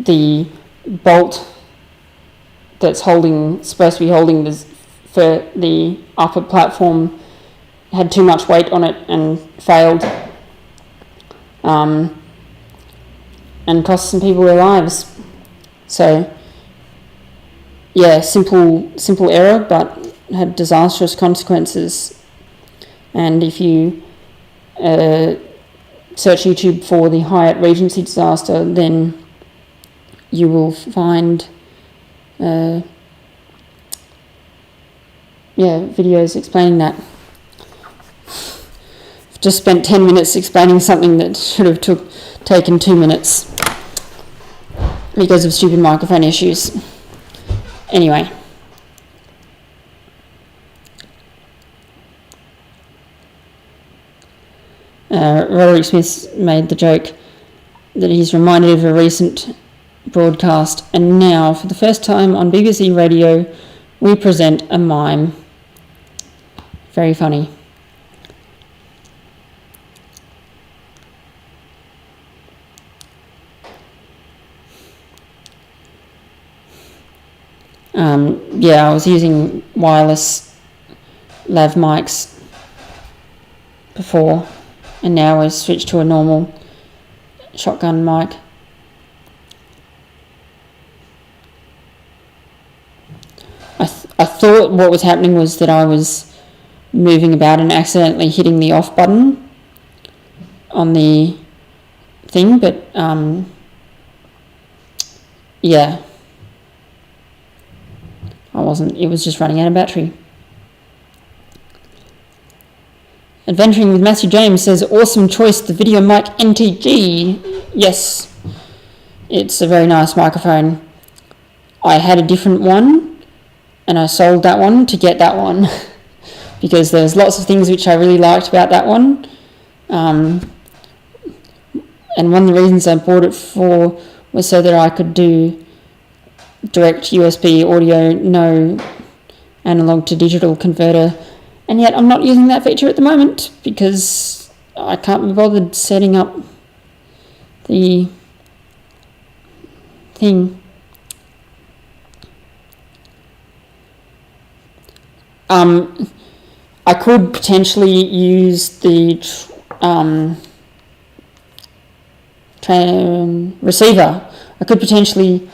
[SPEAKER 1] the bolt that's supposed to be holding this for the upper platform had too much weight on it and failed, and cost some people their lives. So yeah, simple error, but had disastrous consequences. And if you search YouTube for the Hyatt Regency disaster, then you will find videos explaining that. I've just spent 10 minutes explaining something that should have taken 2 minutes because of stupid microphone issues. Anyway. Roderick Smith made the joke that he's reminded of a recent broadcast, and now, for the first time on BBC Radio, we present a mime. Very funny. I was using wireless lav mics before, and now we've switched to a normal shotgun mic. I thought what was happening was that I was moving about and accidentally hitting the off button on the thing, but I wasn't. It was just running out of battery. Adventuring with Matthew James says, awesome choice, the Video Mic NTG. Yes, it's a very nice microphone. I had a different one, and I sold that one to get that one because there's lots of things which I really liked about that one. And one of the reasons I bought it for was so that I could do direct USB audio, no analog to digital converter, and yet I'm not using that feature at the moment because I can't be bothered setting up the thing. I could potentially use the receiver. I could potentially,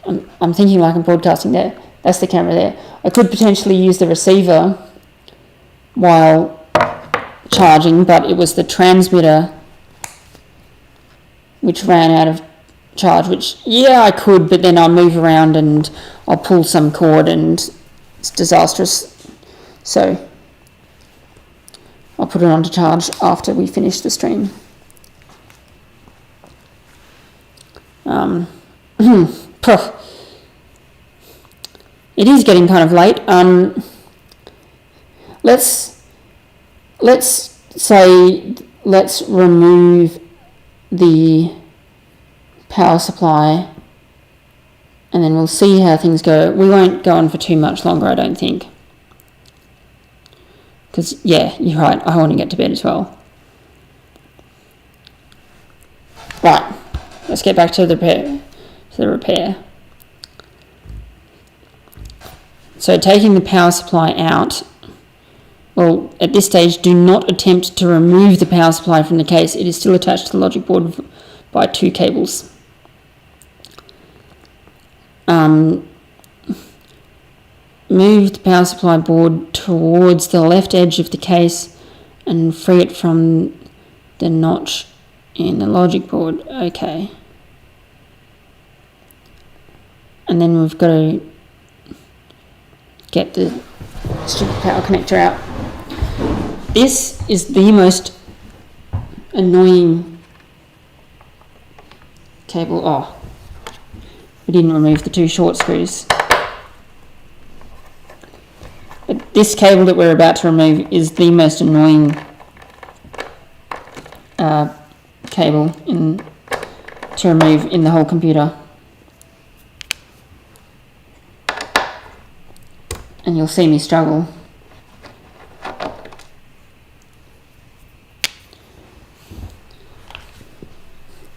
[SPEAKER 1] I'm thinking like I'm broadcasting there, that's the camera there. I could potentially use the receiver while charging, but it was the transmitter which ran out of charge, which, yeah, I could, but then I'll move around and I'll pull some cord and it's disastrous. So I'll put it on to charge after we finish the stream. It is getting kind of late. Let's remove the power supply and then we'll see how things go. We won't go on for too much longer, I don't think. Because, yeah, you're right, I want to get to bed as well. Right, let's get back to the repair. So taking the power supply out, well, at this stage, do not attempt to remove the power supply from the case. It is still attached to the logic board by 2 cables. Move the power supply board towards the left edge of the case and free it from the notch in the logic board. Okay. And then we've got to get the stupid power connector out. This is the most annoying cable. Oh, we didn't remove the 2 short screws. But this cable that we're about to remove is the most annoying cable to remove in the whole computer. And you'll see me struggle.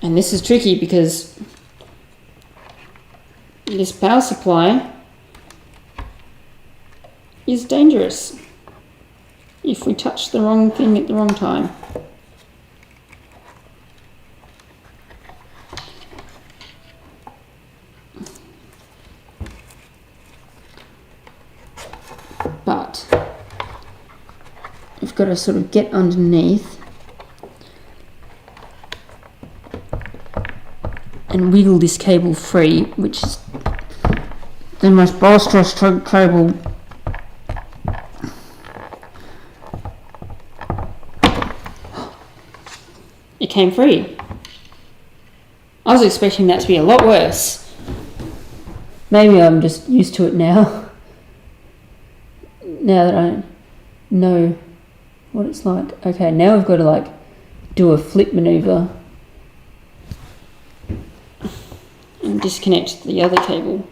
[SPEAKER 1] And this is tricky because this power supply is dangerous if we touch the wrong thing at the wrong time. But we've got to sort of get underneath and wiggle this cable free, which is the most boisterous cable. It came free. I was expecting that to be a lot worse. Maybe I'm just used to it now. Now that I know what it's like. Okay, now I've got to like do a flip maneuver and disconnect the other cable.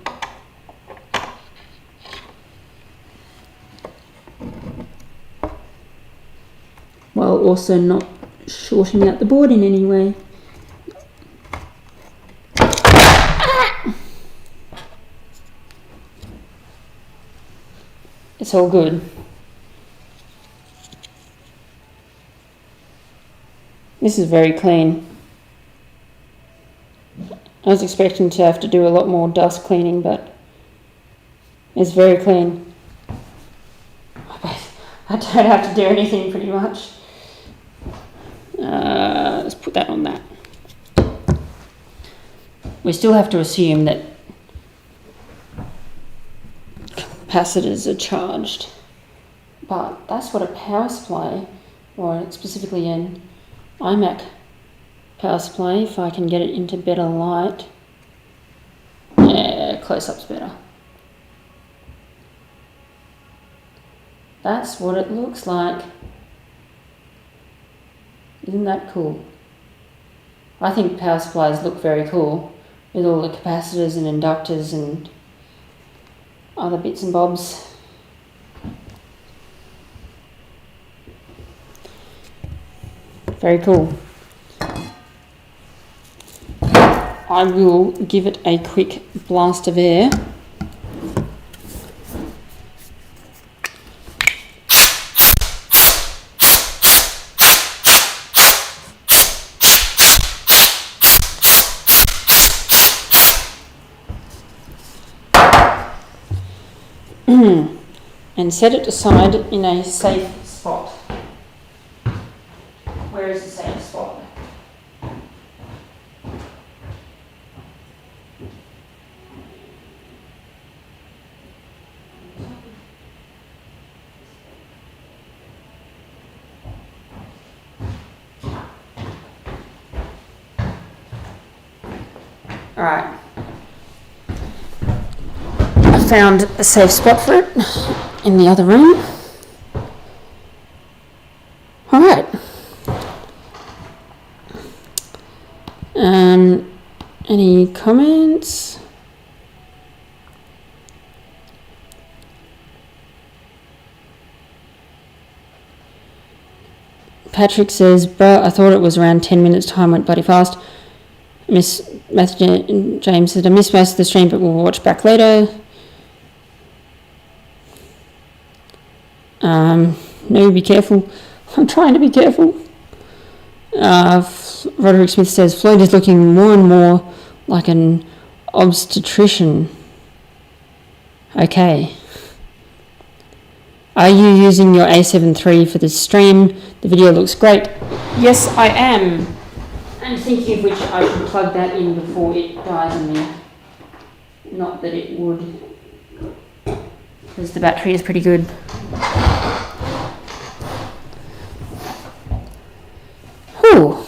[SPEAKER 1] While also not shorting out the board in any way. It's all good. This is very clean. I was expecting to have to do a lot more dust cleaning, but it's very clean. I don't have to do anything pretty much. Let's put that on that. We still have to assume that capacitors are charged, but that's what a power supply, or specifically an iMac power supply, if I can get it into better light. Yeah, close-up's better. That's what it looks like. Isn't that cool? I think power supplies look very cool with all the capacitors and inductors and other bits and bobs. Very cool. I will give it a quick blast of air. And set it aside in a safe spot. Where is the safe spot? All right. I found a safe spot for it in the other room. All right. Any comments? Patrick says, "Bruh, I thought it was around 10 minutes. Time went bloody fast." Matthew James said, "I missed most of the stream, but we'll watch back later." No, be careful. I'm trying to be careful. Roderick Smith says, Floyd is looking more and more like an obstetrician. Okay. Are you using your A7 III for this stream? The video looks great. Yes, I am. And thinking of which, I should plug that in before it dies on me. Not that it would, because the battery is pretty good. Whew.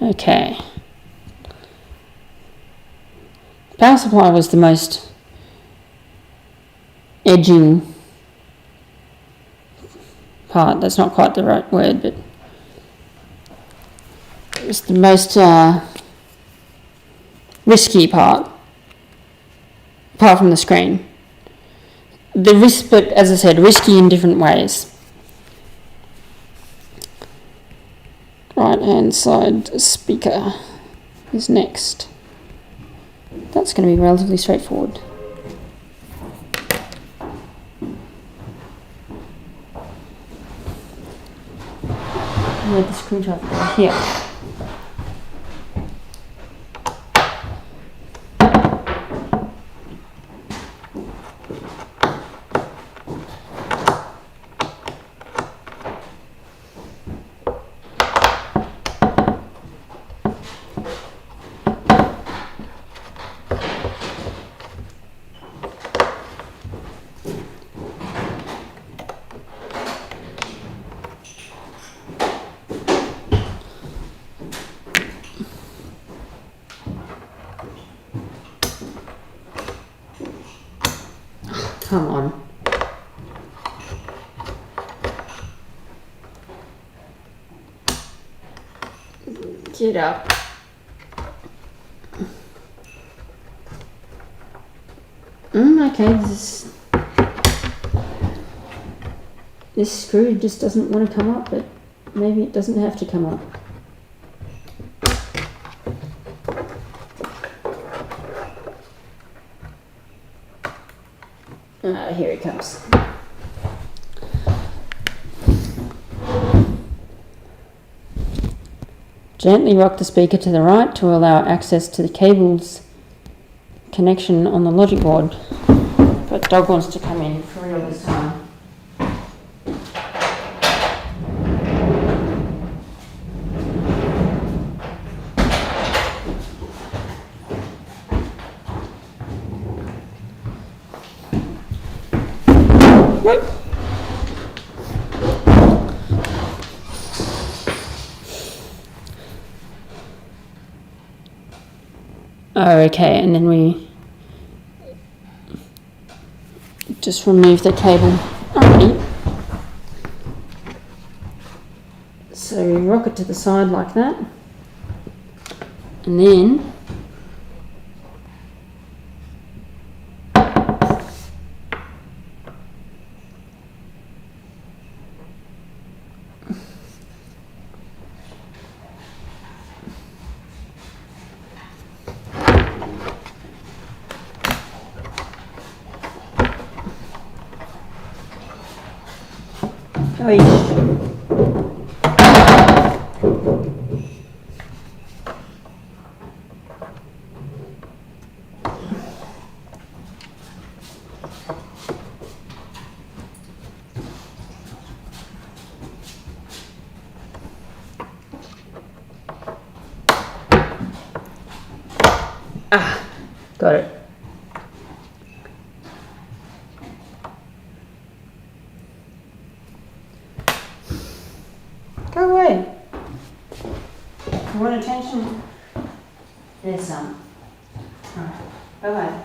[SPEAKER 1] Okay. Power supply was the most edging part. That's not quite the right word, but it was the most risky part, apart from the screen. The risk, but as I said, risky in different ways. Right hand side speaker is next. That's going to be relatively straightforward. Where'd the screwdriver go? Here. Come on. Get up. Okay, this screw just doesn't want to come up, but maybe it doesn't have to come up. Here it comes. Gently rock the speaker to the right to allow access to the cable's connection on the logic board. But dog wants to come in for real this time. Oh, okay, and then we just remove the cable. Alrighty. So we rock it to the side like that, and then got it. Go away. You want attention? There's some. Alright, bye-bye.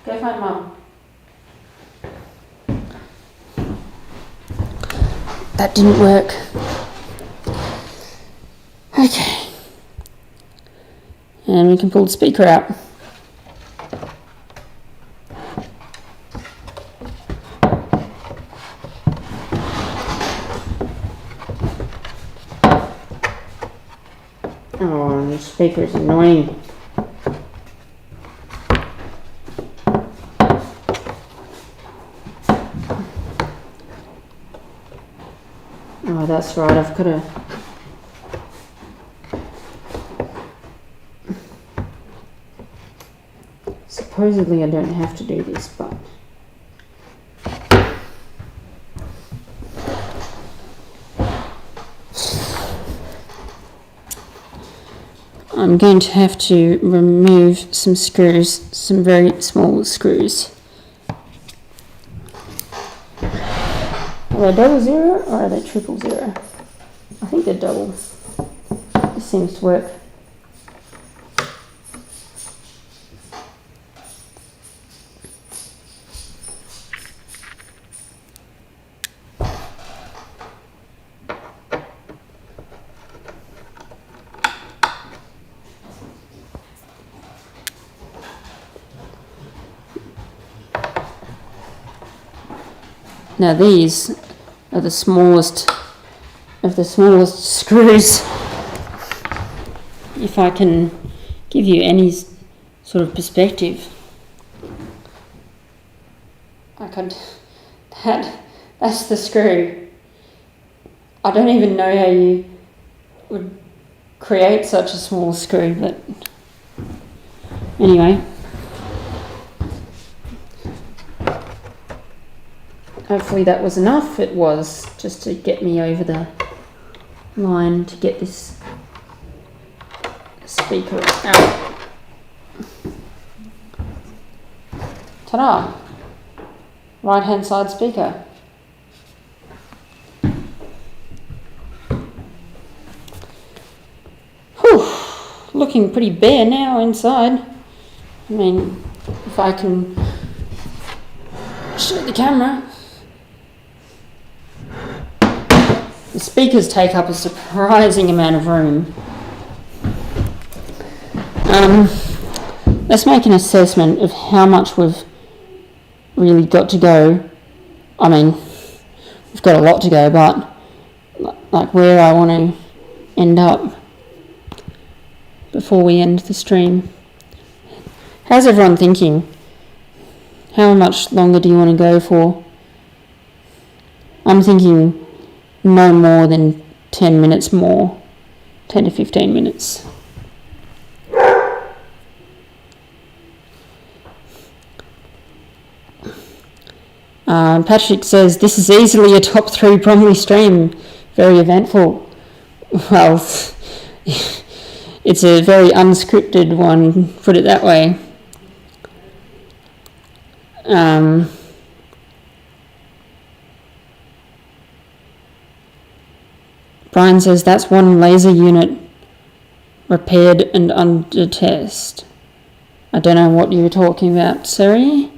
[SPEAKER 1] Go find Mum. That didn't work. Okay. And we can pull the speaker out. Oh, the speaker is annoying. Oh, that's right, I've got to... Supposedly I don't have to do this, but... I'm going to have to remove some screws, some very small screws. Are they 00 or are they 000? I think they're double. This seems to work. Now these are the smallest of the smallest screws. If I can give you any sort of perspective, I could, that's the screw. I don't even know how you would create such a small screw, but anyway. Hopefully that was enough. It was, just to get me over the line to get this speaker out. Ta-da! Right hand side speaker. Whew, looking pretty bare now inside. I mean, if I can show the camera. The speakers take up a surprising amount of room. Let's make an assessment of how much we've really got to go. I mean, we've got a lot to go, but like where I want to end up before we end the stream. How's everyone thinking? How much longer do you want to go for? I'm thinking no more than 10 minutes more, 10 to 15 minutes. Patrick says, this is easily a top 3 Bromley stream, very eventful. Well, it's a very unscripted one, put it that way. Brian says that's one laser unit repaired and under test. I don't know what you were talking about, sorry.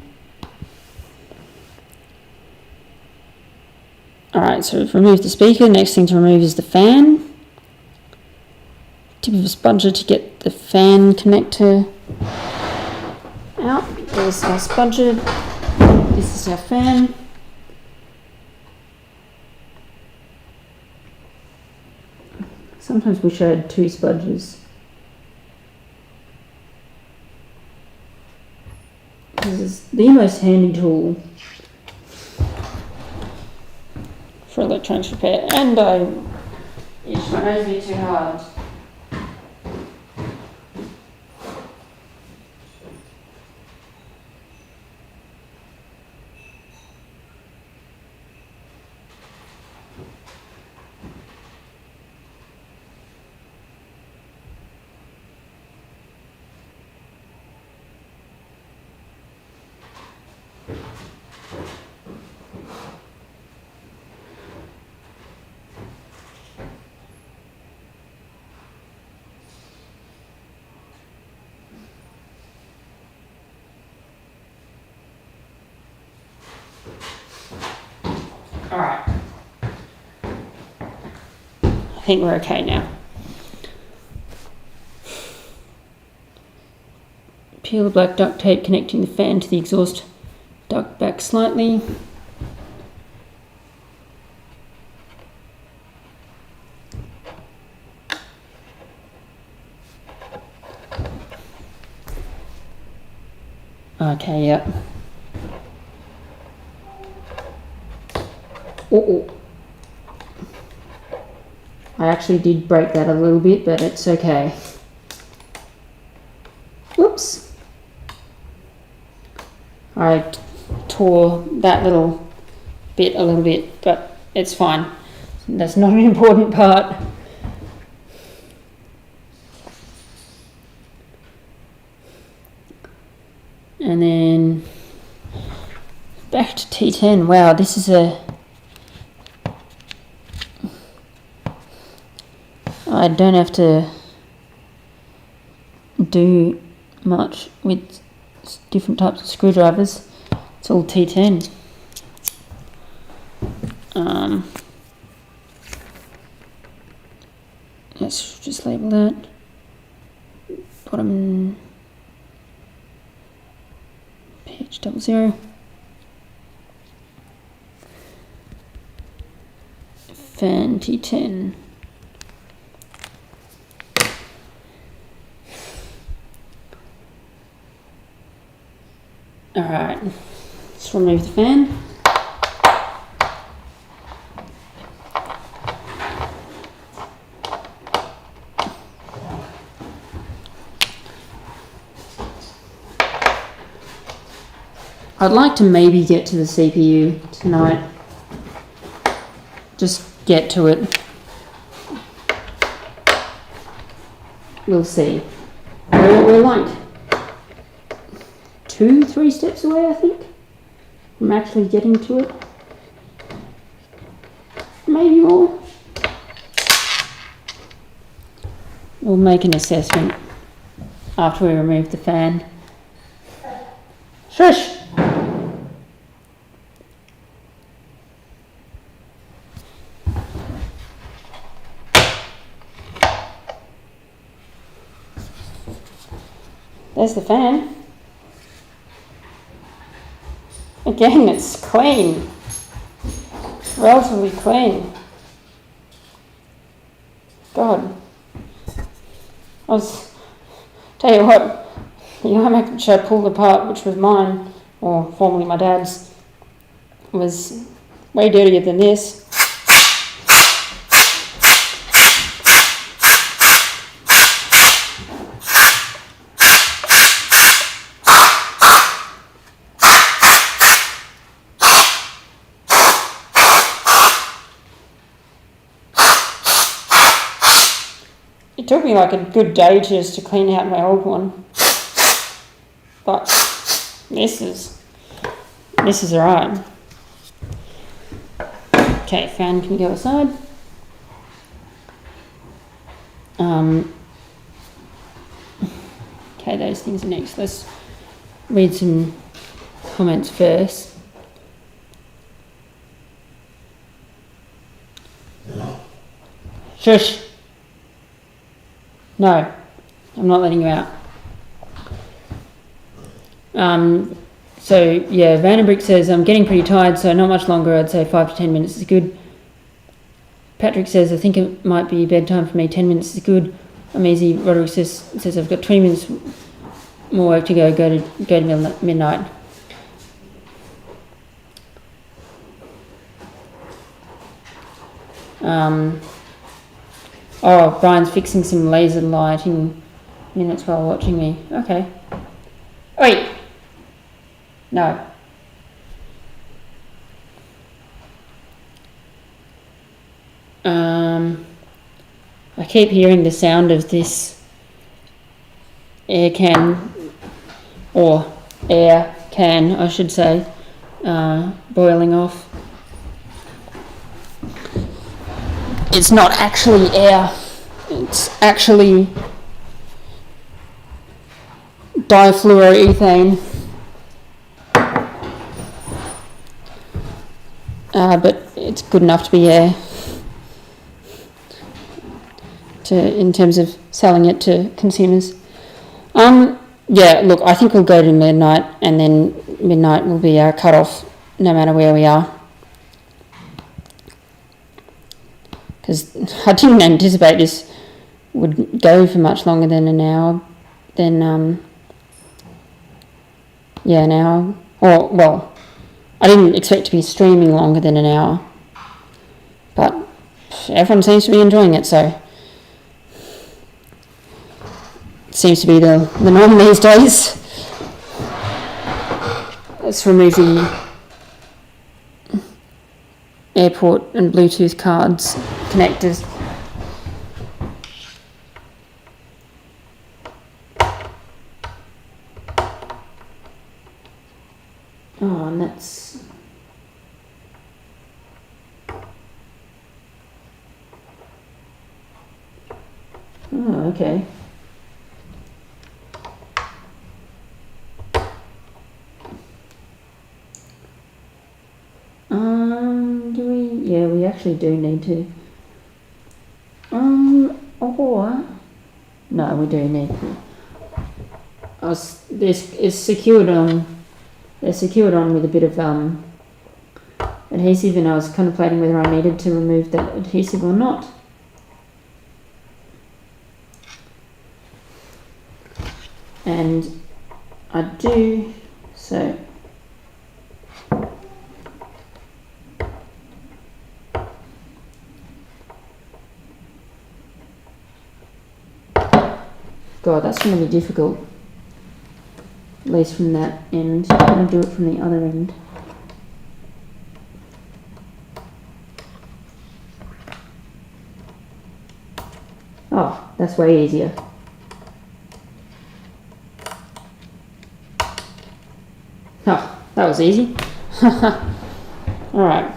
[SPEAKER 1] Alright, so we've removed the speaker. Next thing to remove is the fan. Tip of a sponger to get the fan connector out. There's our sponger. This is our fan. Sometimes wish I had 2 sponges. This is the most handy tool for electronics repair, and I itch my nose a bit too hard. Alright. I think we're okay now. Peel the black duct tape connecting the fan to the exhaust duct back slightly. Okay, yep. I actually did break that a little bit, but it's okay. Whoops. I tore that little bit a little bit, but it's fine. That's not an important part. And then back to T10. Wow, this is I don't have to do much with different types of screwdrivers. It's all T10. Let's just label that. Bottom page 00. Fan T10. Alright, let's remove the fan. I'd like to maybe get to the CPU tonight. Just get to it. We'll see. We're like 2-3 steps away, I think, from actually getting to it. Maybe more. We'll make an assessment after we remove the fan. Shush! There's the fan. Again, it's clean. Relatively clean. God. Tell you what, the iMac which I pulled apart, which was mine, or formerly my dad's, was way dirtier than this. It took me like a good day just to clean out my old one, but this is alright. Okay, fan can go aside. Okay, those things are next. Let's read some comments first. Shush. No, I'm not letting you out. So yeah, Vandenbrick says, I'm getting pretty tired, so not much longer. I'd say 5 to 10 minutes is good. Patrick says, I think it might be bedtime for me. 10 minutes is good. I'm easy. Roderick says I've got 20 minutes more work to go. Go to midnight. Oh, Brian's fixing some laser lighting minutes while watching me. Okay. Wait. No. I keep hearing the sound of this air can, or air can, I should say, boiling off. It's not actually air, it's actually difluoroethane. But it's good enough to be air in terms of selling it to consumers. Yeah, look, I think we'll go to midnight, and then midnight will be our cut-off no matter where we are. Because I didn't anticipate this would go for much longer than an hour. Yeah, an hour. Or, well, I didn't expect to be streaming longer than an hour. But everyone seems to be enjoying it, so it seems to be the norm these days. Let's remove the airport and Bluetooth cards connectors. Oh, and that's... Oh, okay. Do we? Yeah, we actually do need to. Or... No, we do need to. This is secured on... They're secured on with a bit of adhesive, and I was contemplating whether I needed to remove that adhesive or not. And I do, so God, that's going to be difficult. At least from that end. I'm going to do it from the other end. Oh, that's way easier. Oh, that was easy. Alright.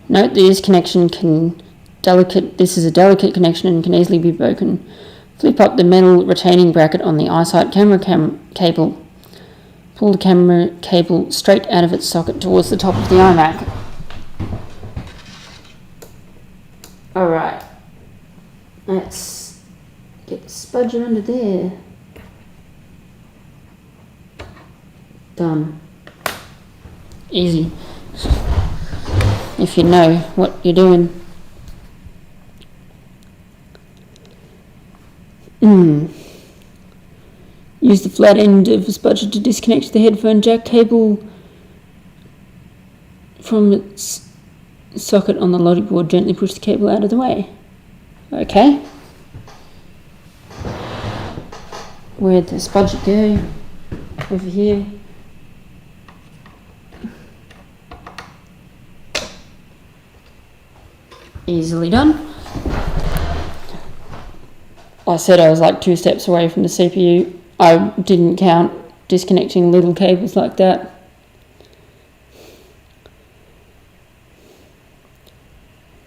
[SPEAKER 1] Note this connection this is a delicate connection and can easily be broken. Flip up the metal retaining bracket on the iSight camera cable. Pull the camera cable straight out of its socket towards the top of the iMac. Alright, let's get the spudger under there. Done. Easy. If you know what you're doing. Use the flat end of the spudger to disconnect the headphone jack cable from its socket on the logic board. Gently push the cable out of the way. Okay. Where'd the spudger go? Over here. Easily done. I said I was like 2 steps away from the CPU. I didn't count disconnecting little cables like that.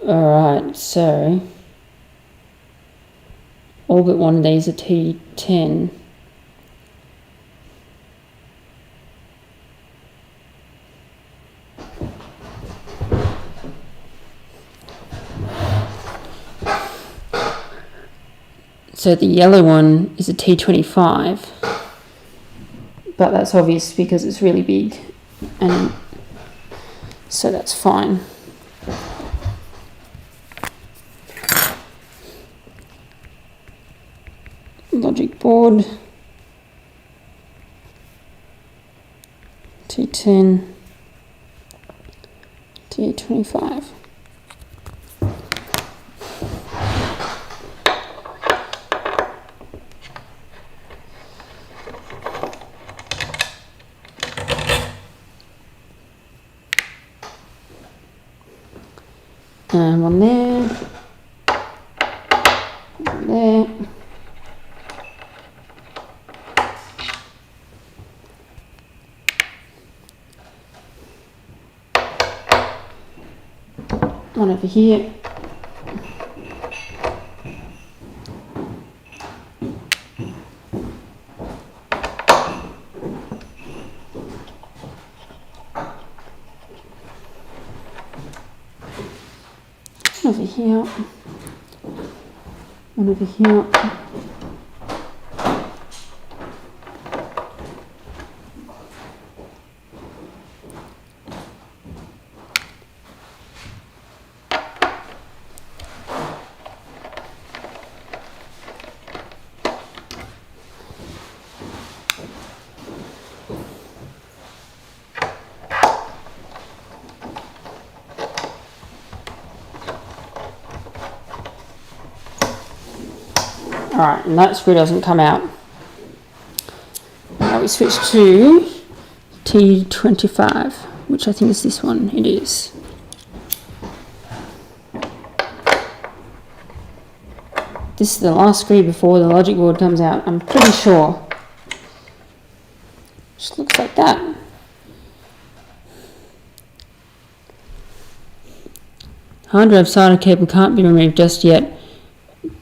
[SPEAKER 1] Alright, so all but one of these are T10. So the yellow one is a T25, but that's obvious because it's really big, and so that's fine. Logic board, T10, T25. One there, one there. One over here. Over here, one over here, Alright, and that screw doesn't come out. Now we switch to T25, which I think is this one. It is. This is the last screw before the logic board comes out, I'm pretty sure. Just looks like that. Hard drive SATA cable can't be removed just yet,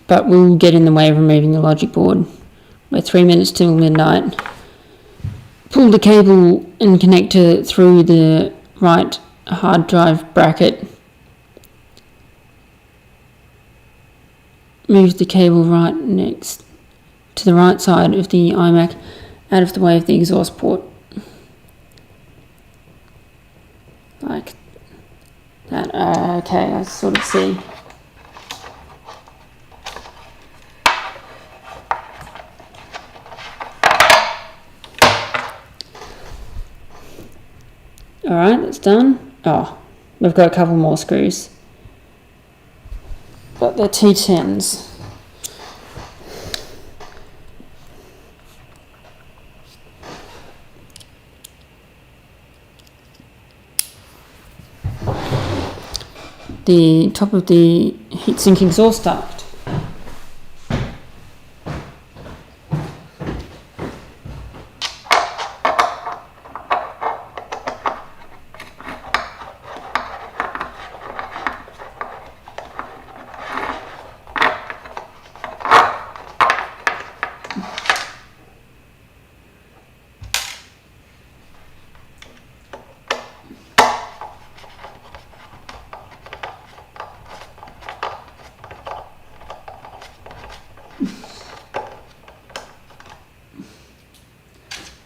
[SPEAKER 1] but will get in the way of removing the logic board. We're 3 minutes till midnight. Pull the cable and connector through the right hard drive bracket. Move the cable right next to the right side of the iMac, out of the way of the exhaust port. Like that. Okay, I sort of see. Alright, that's done. Oh, we've got a couple more screws. But they're T10s. The top of the heatsink exhaust duct.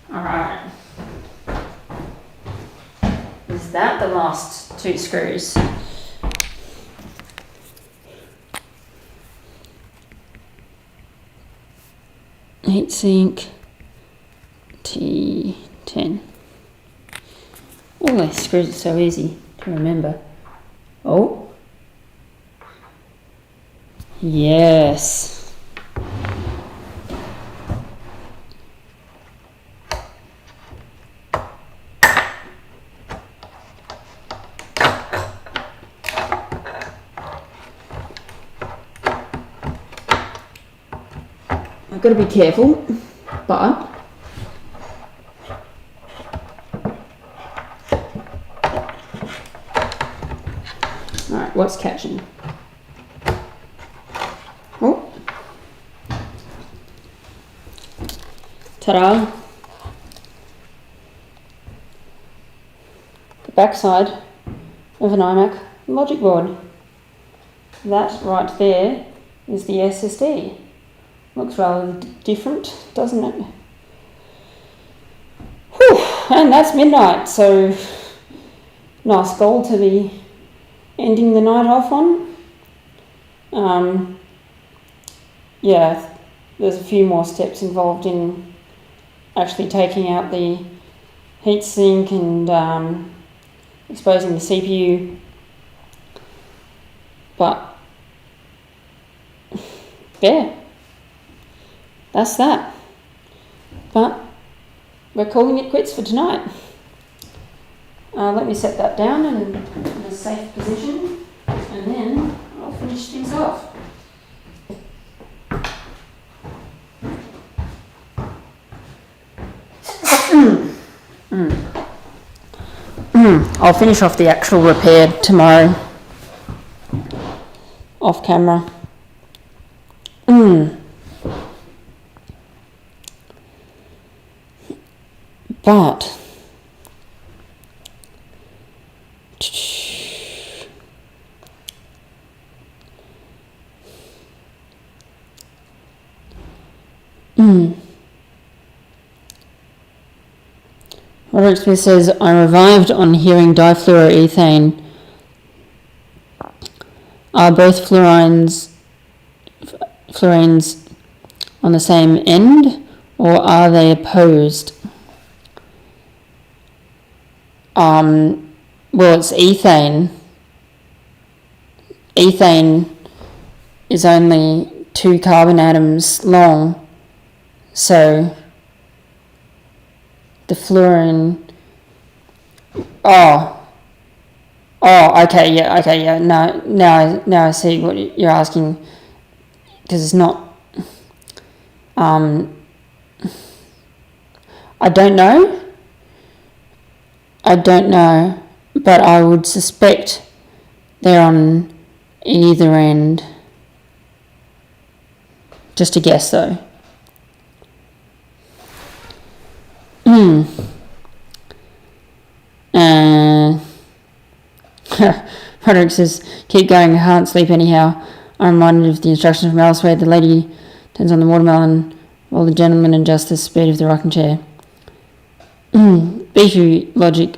[SPEAKER 1] Alright. Is that the last two screws? Heatsink T10. All these screws are so easy to remember. Oh. Yes. I've got to be careful, but alright, what's catching? Oh, ta-da! The backside of an iMac logic board. That right there is the SSD. Looks rather different, doesn't it? Whew, and that's midnight, so nice goal to be ending the night off on. Yeah, there's a few more steps involved in actually taking out the heatsink and exposing the CPU, but yeah. That's that. But we're calling it quits for tonight. Let me set that down in a safe position, and then I'll finish things off. I'll finish off the actual repair tomorrow, off camera. But Robert Smith says, I revived on hearing difluoroethane. Are both fluorines on the same end, or are they opposed? Well, it's ethane. Ethane is only 2 carbon atoms long. So the fluorine. Okay, yeah. No, now I see what you're asking, because it's not. I don't know, but I would suspect they're on either end. Just a guess, though. Roderick says, keep going, I can't sleep anyhow. I'm reminded of the instructions from elsewhere. The lady turns on the watermelon while the gentleman adjusts the speed of the rocking chair. Beefy logic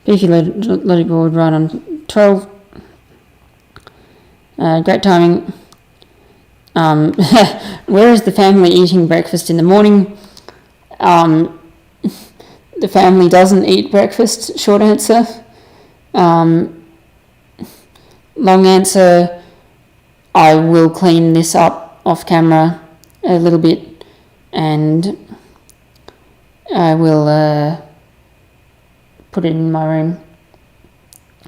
[SPEAKER 1] board right on 12. Great timing. Where is the family eating breakfast in the morning? The family doesn't eat breakfast, short answer. Long answer, I will clean this up off camera a little bit, and I will put it in my room.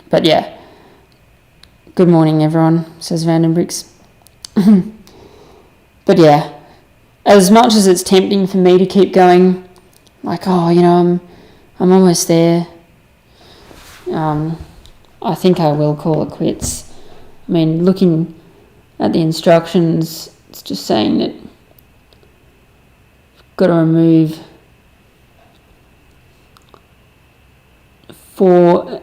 [SPEAKER 1] But yeah, good morning everyone, says Vandenbricks. But yeah, as much as it's tempting for me to keep going, like, I'm almost there, I think I will call it quits. I mean, looking at the instructions, it's just saying that you've got to remove 4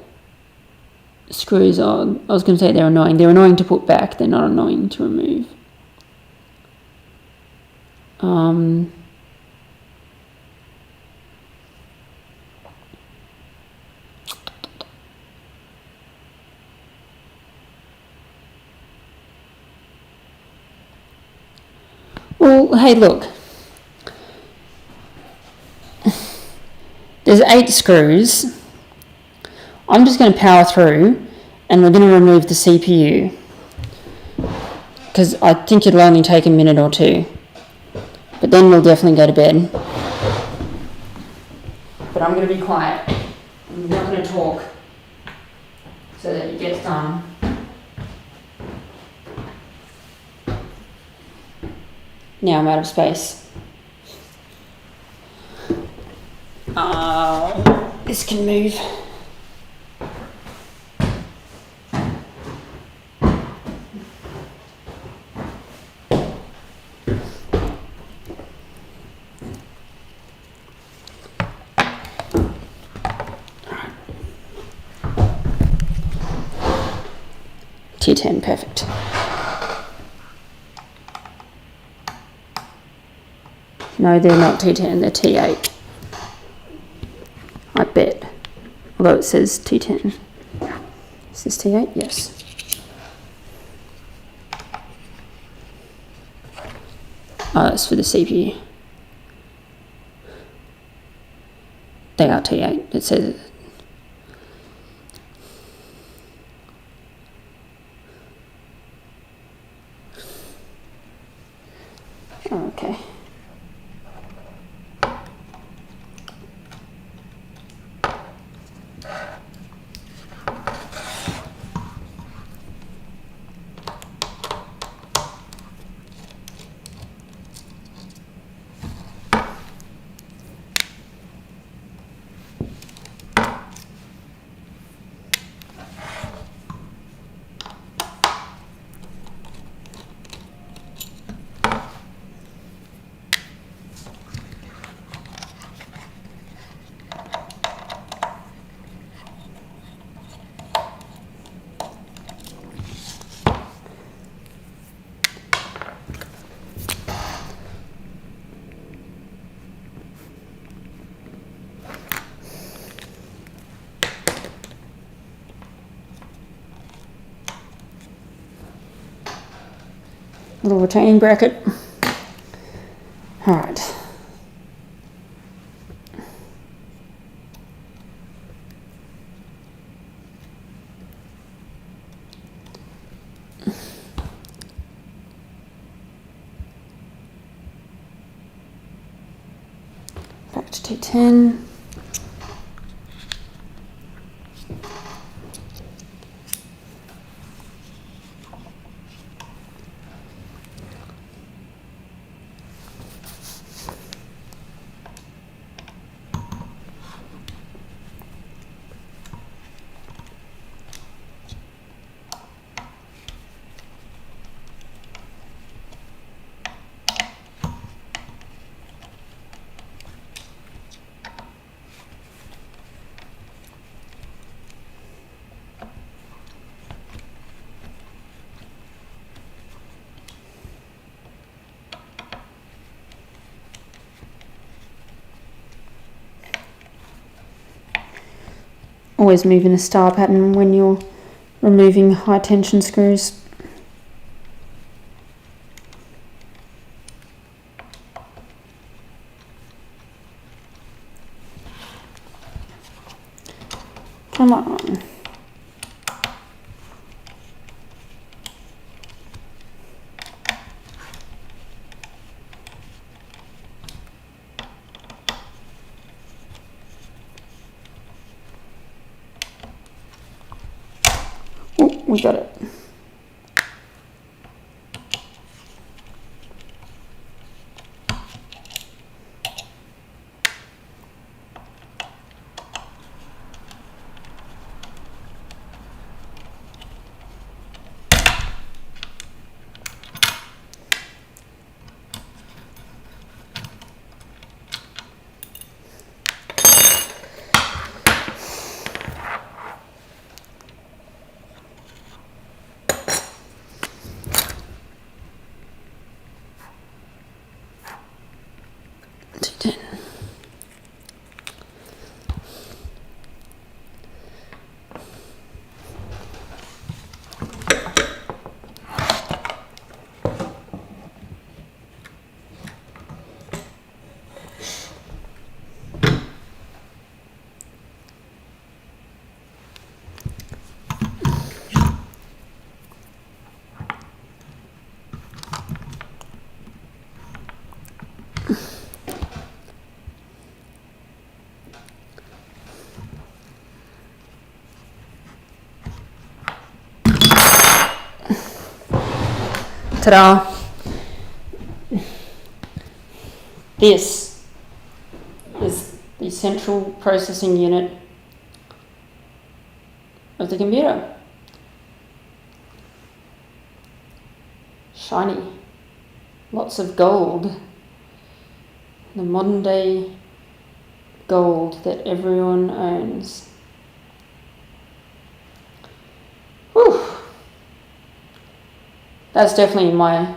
[SPEAKER 1] screws. I was going to say they're annoying. They're annoying to put back. They're not annoying to remove. Well, hey, look. There's 8 screws. I'm just going to power through, and we're going to remove the CPU, because I think it'll only take a minute or 2. But then we'll definitely go to bed. But I'm going to be quiet. I'm not going to talk so that it gets done. Now I'm out of space. This can move. T10, perfect. No, they're not T10, they're T8. I bet. Although it says T10. Is this T8? Yes. Oh, that's for the CPU. They are T8, it says it. Okay. Little retaining bracket. All right. to T10. Always move in a star pattern when you're removing high tension screws. Come on. Oh, we got it. Ta-da! This is the central processing unit of the computer. Shiny. Lots of gold. The modern day gold that everyone owns. Whew. That's definitely my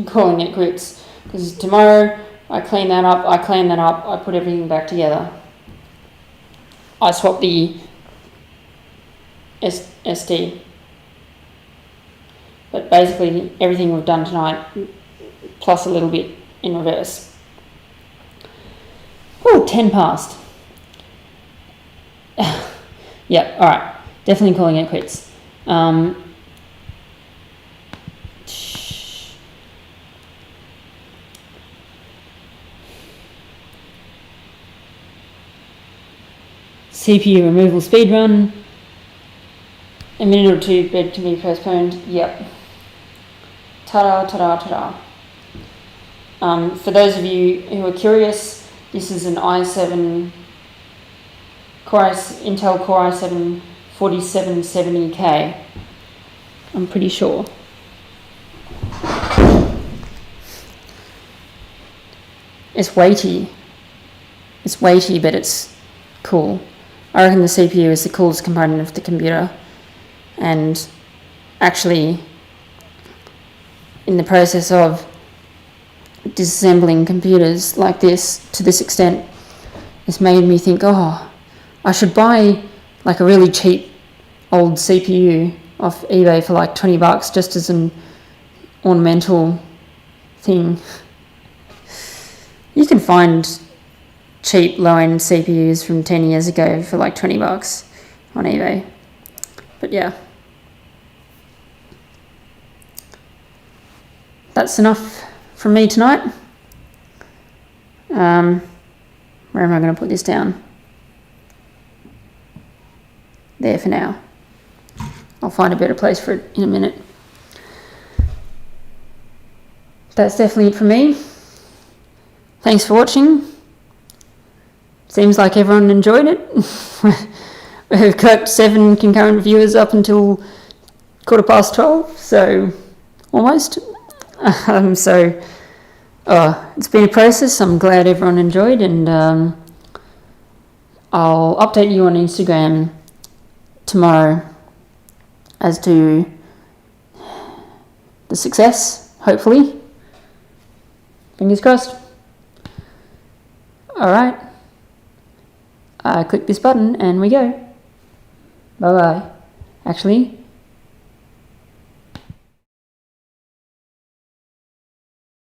[SPEAKER 1] calling it quits, because tomorrow I clean that up, I put everything back together. I swap the SD. But basically everything we've done tonight, plus a little bit in reverse. Oh, 10 past. Yep, alright. Definitely calling it quits. CPU removal speed run. A minute or two, bed to be postponed. Yep. Ta-da, ta-da, ta-da. For those of you who are curious, this is an i7 Intel Core i7 4770K. I'm pretty sure. It's weighty. It's weighty, but it's cool. I reckon the CPU is the coolest component of the computer, and actually in the process of disassembling computers like this to this extent, it's made me think, oh, I should buy like a really cheap old CPU off eBay for like $20 just as an ornamental thing. You can find cheap low-end CPUs from 10 years ago for like $20 on eBay. But yeah, that's enough from me tonight. Where am I going to put this down? There for now. I'll find a better place for it in a minute. That's definitely it for me. Thanks for watching. Seems like everyone enjoyed it. We've got 7 concurrent viewers up until 12:15, so almost. It's been a process. I'm glad everyone enjoyed, and I'll update you on Instagram tomorrow as to the success, hopefully. Fingers crossed. Alright. I click this button and we go. Bye bye. Actually,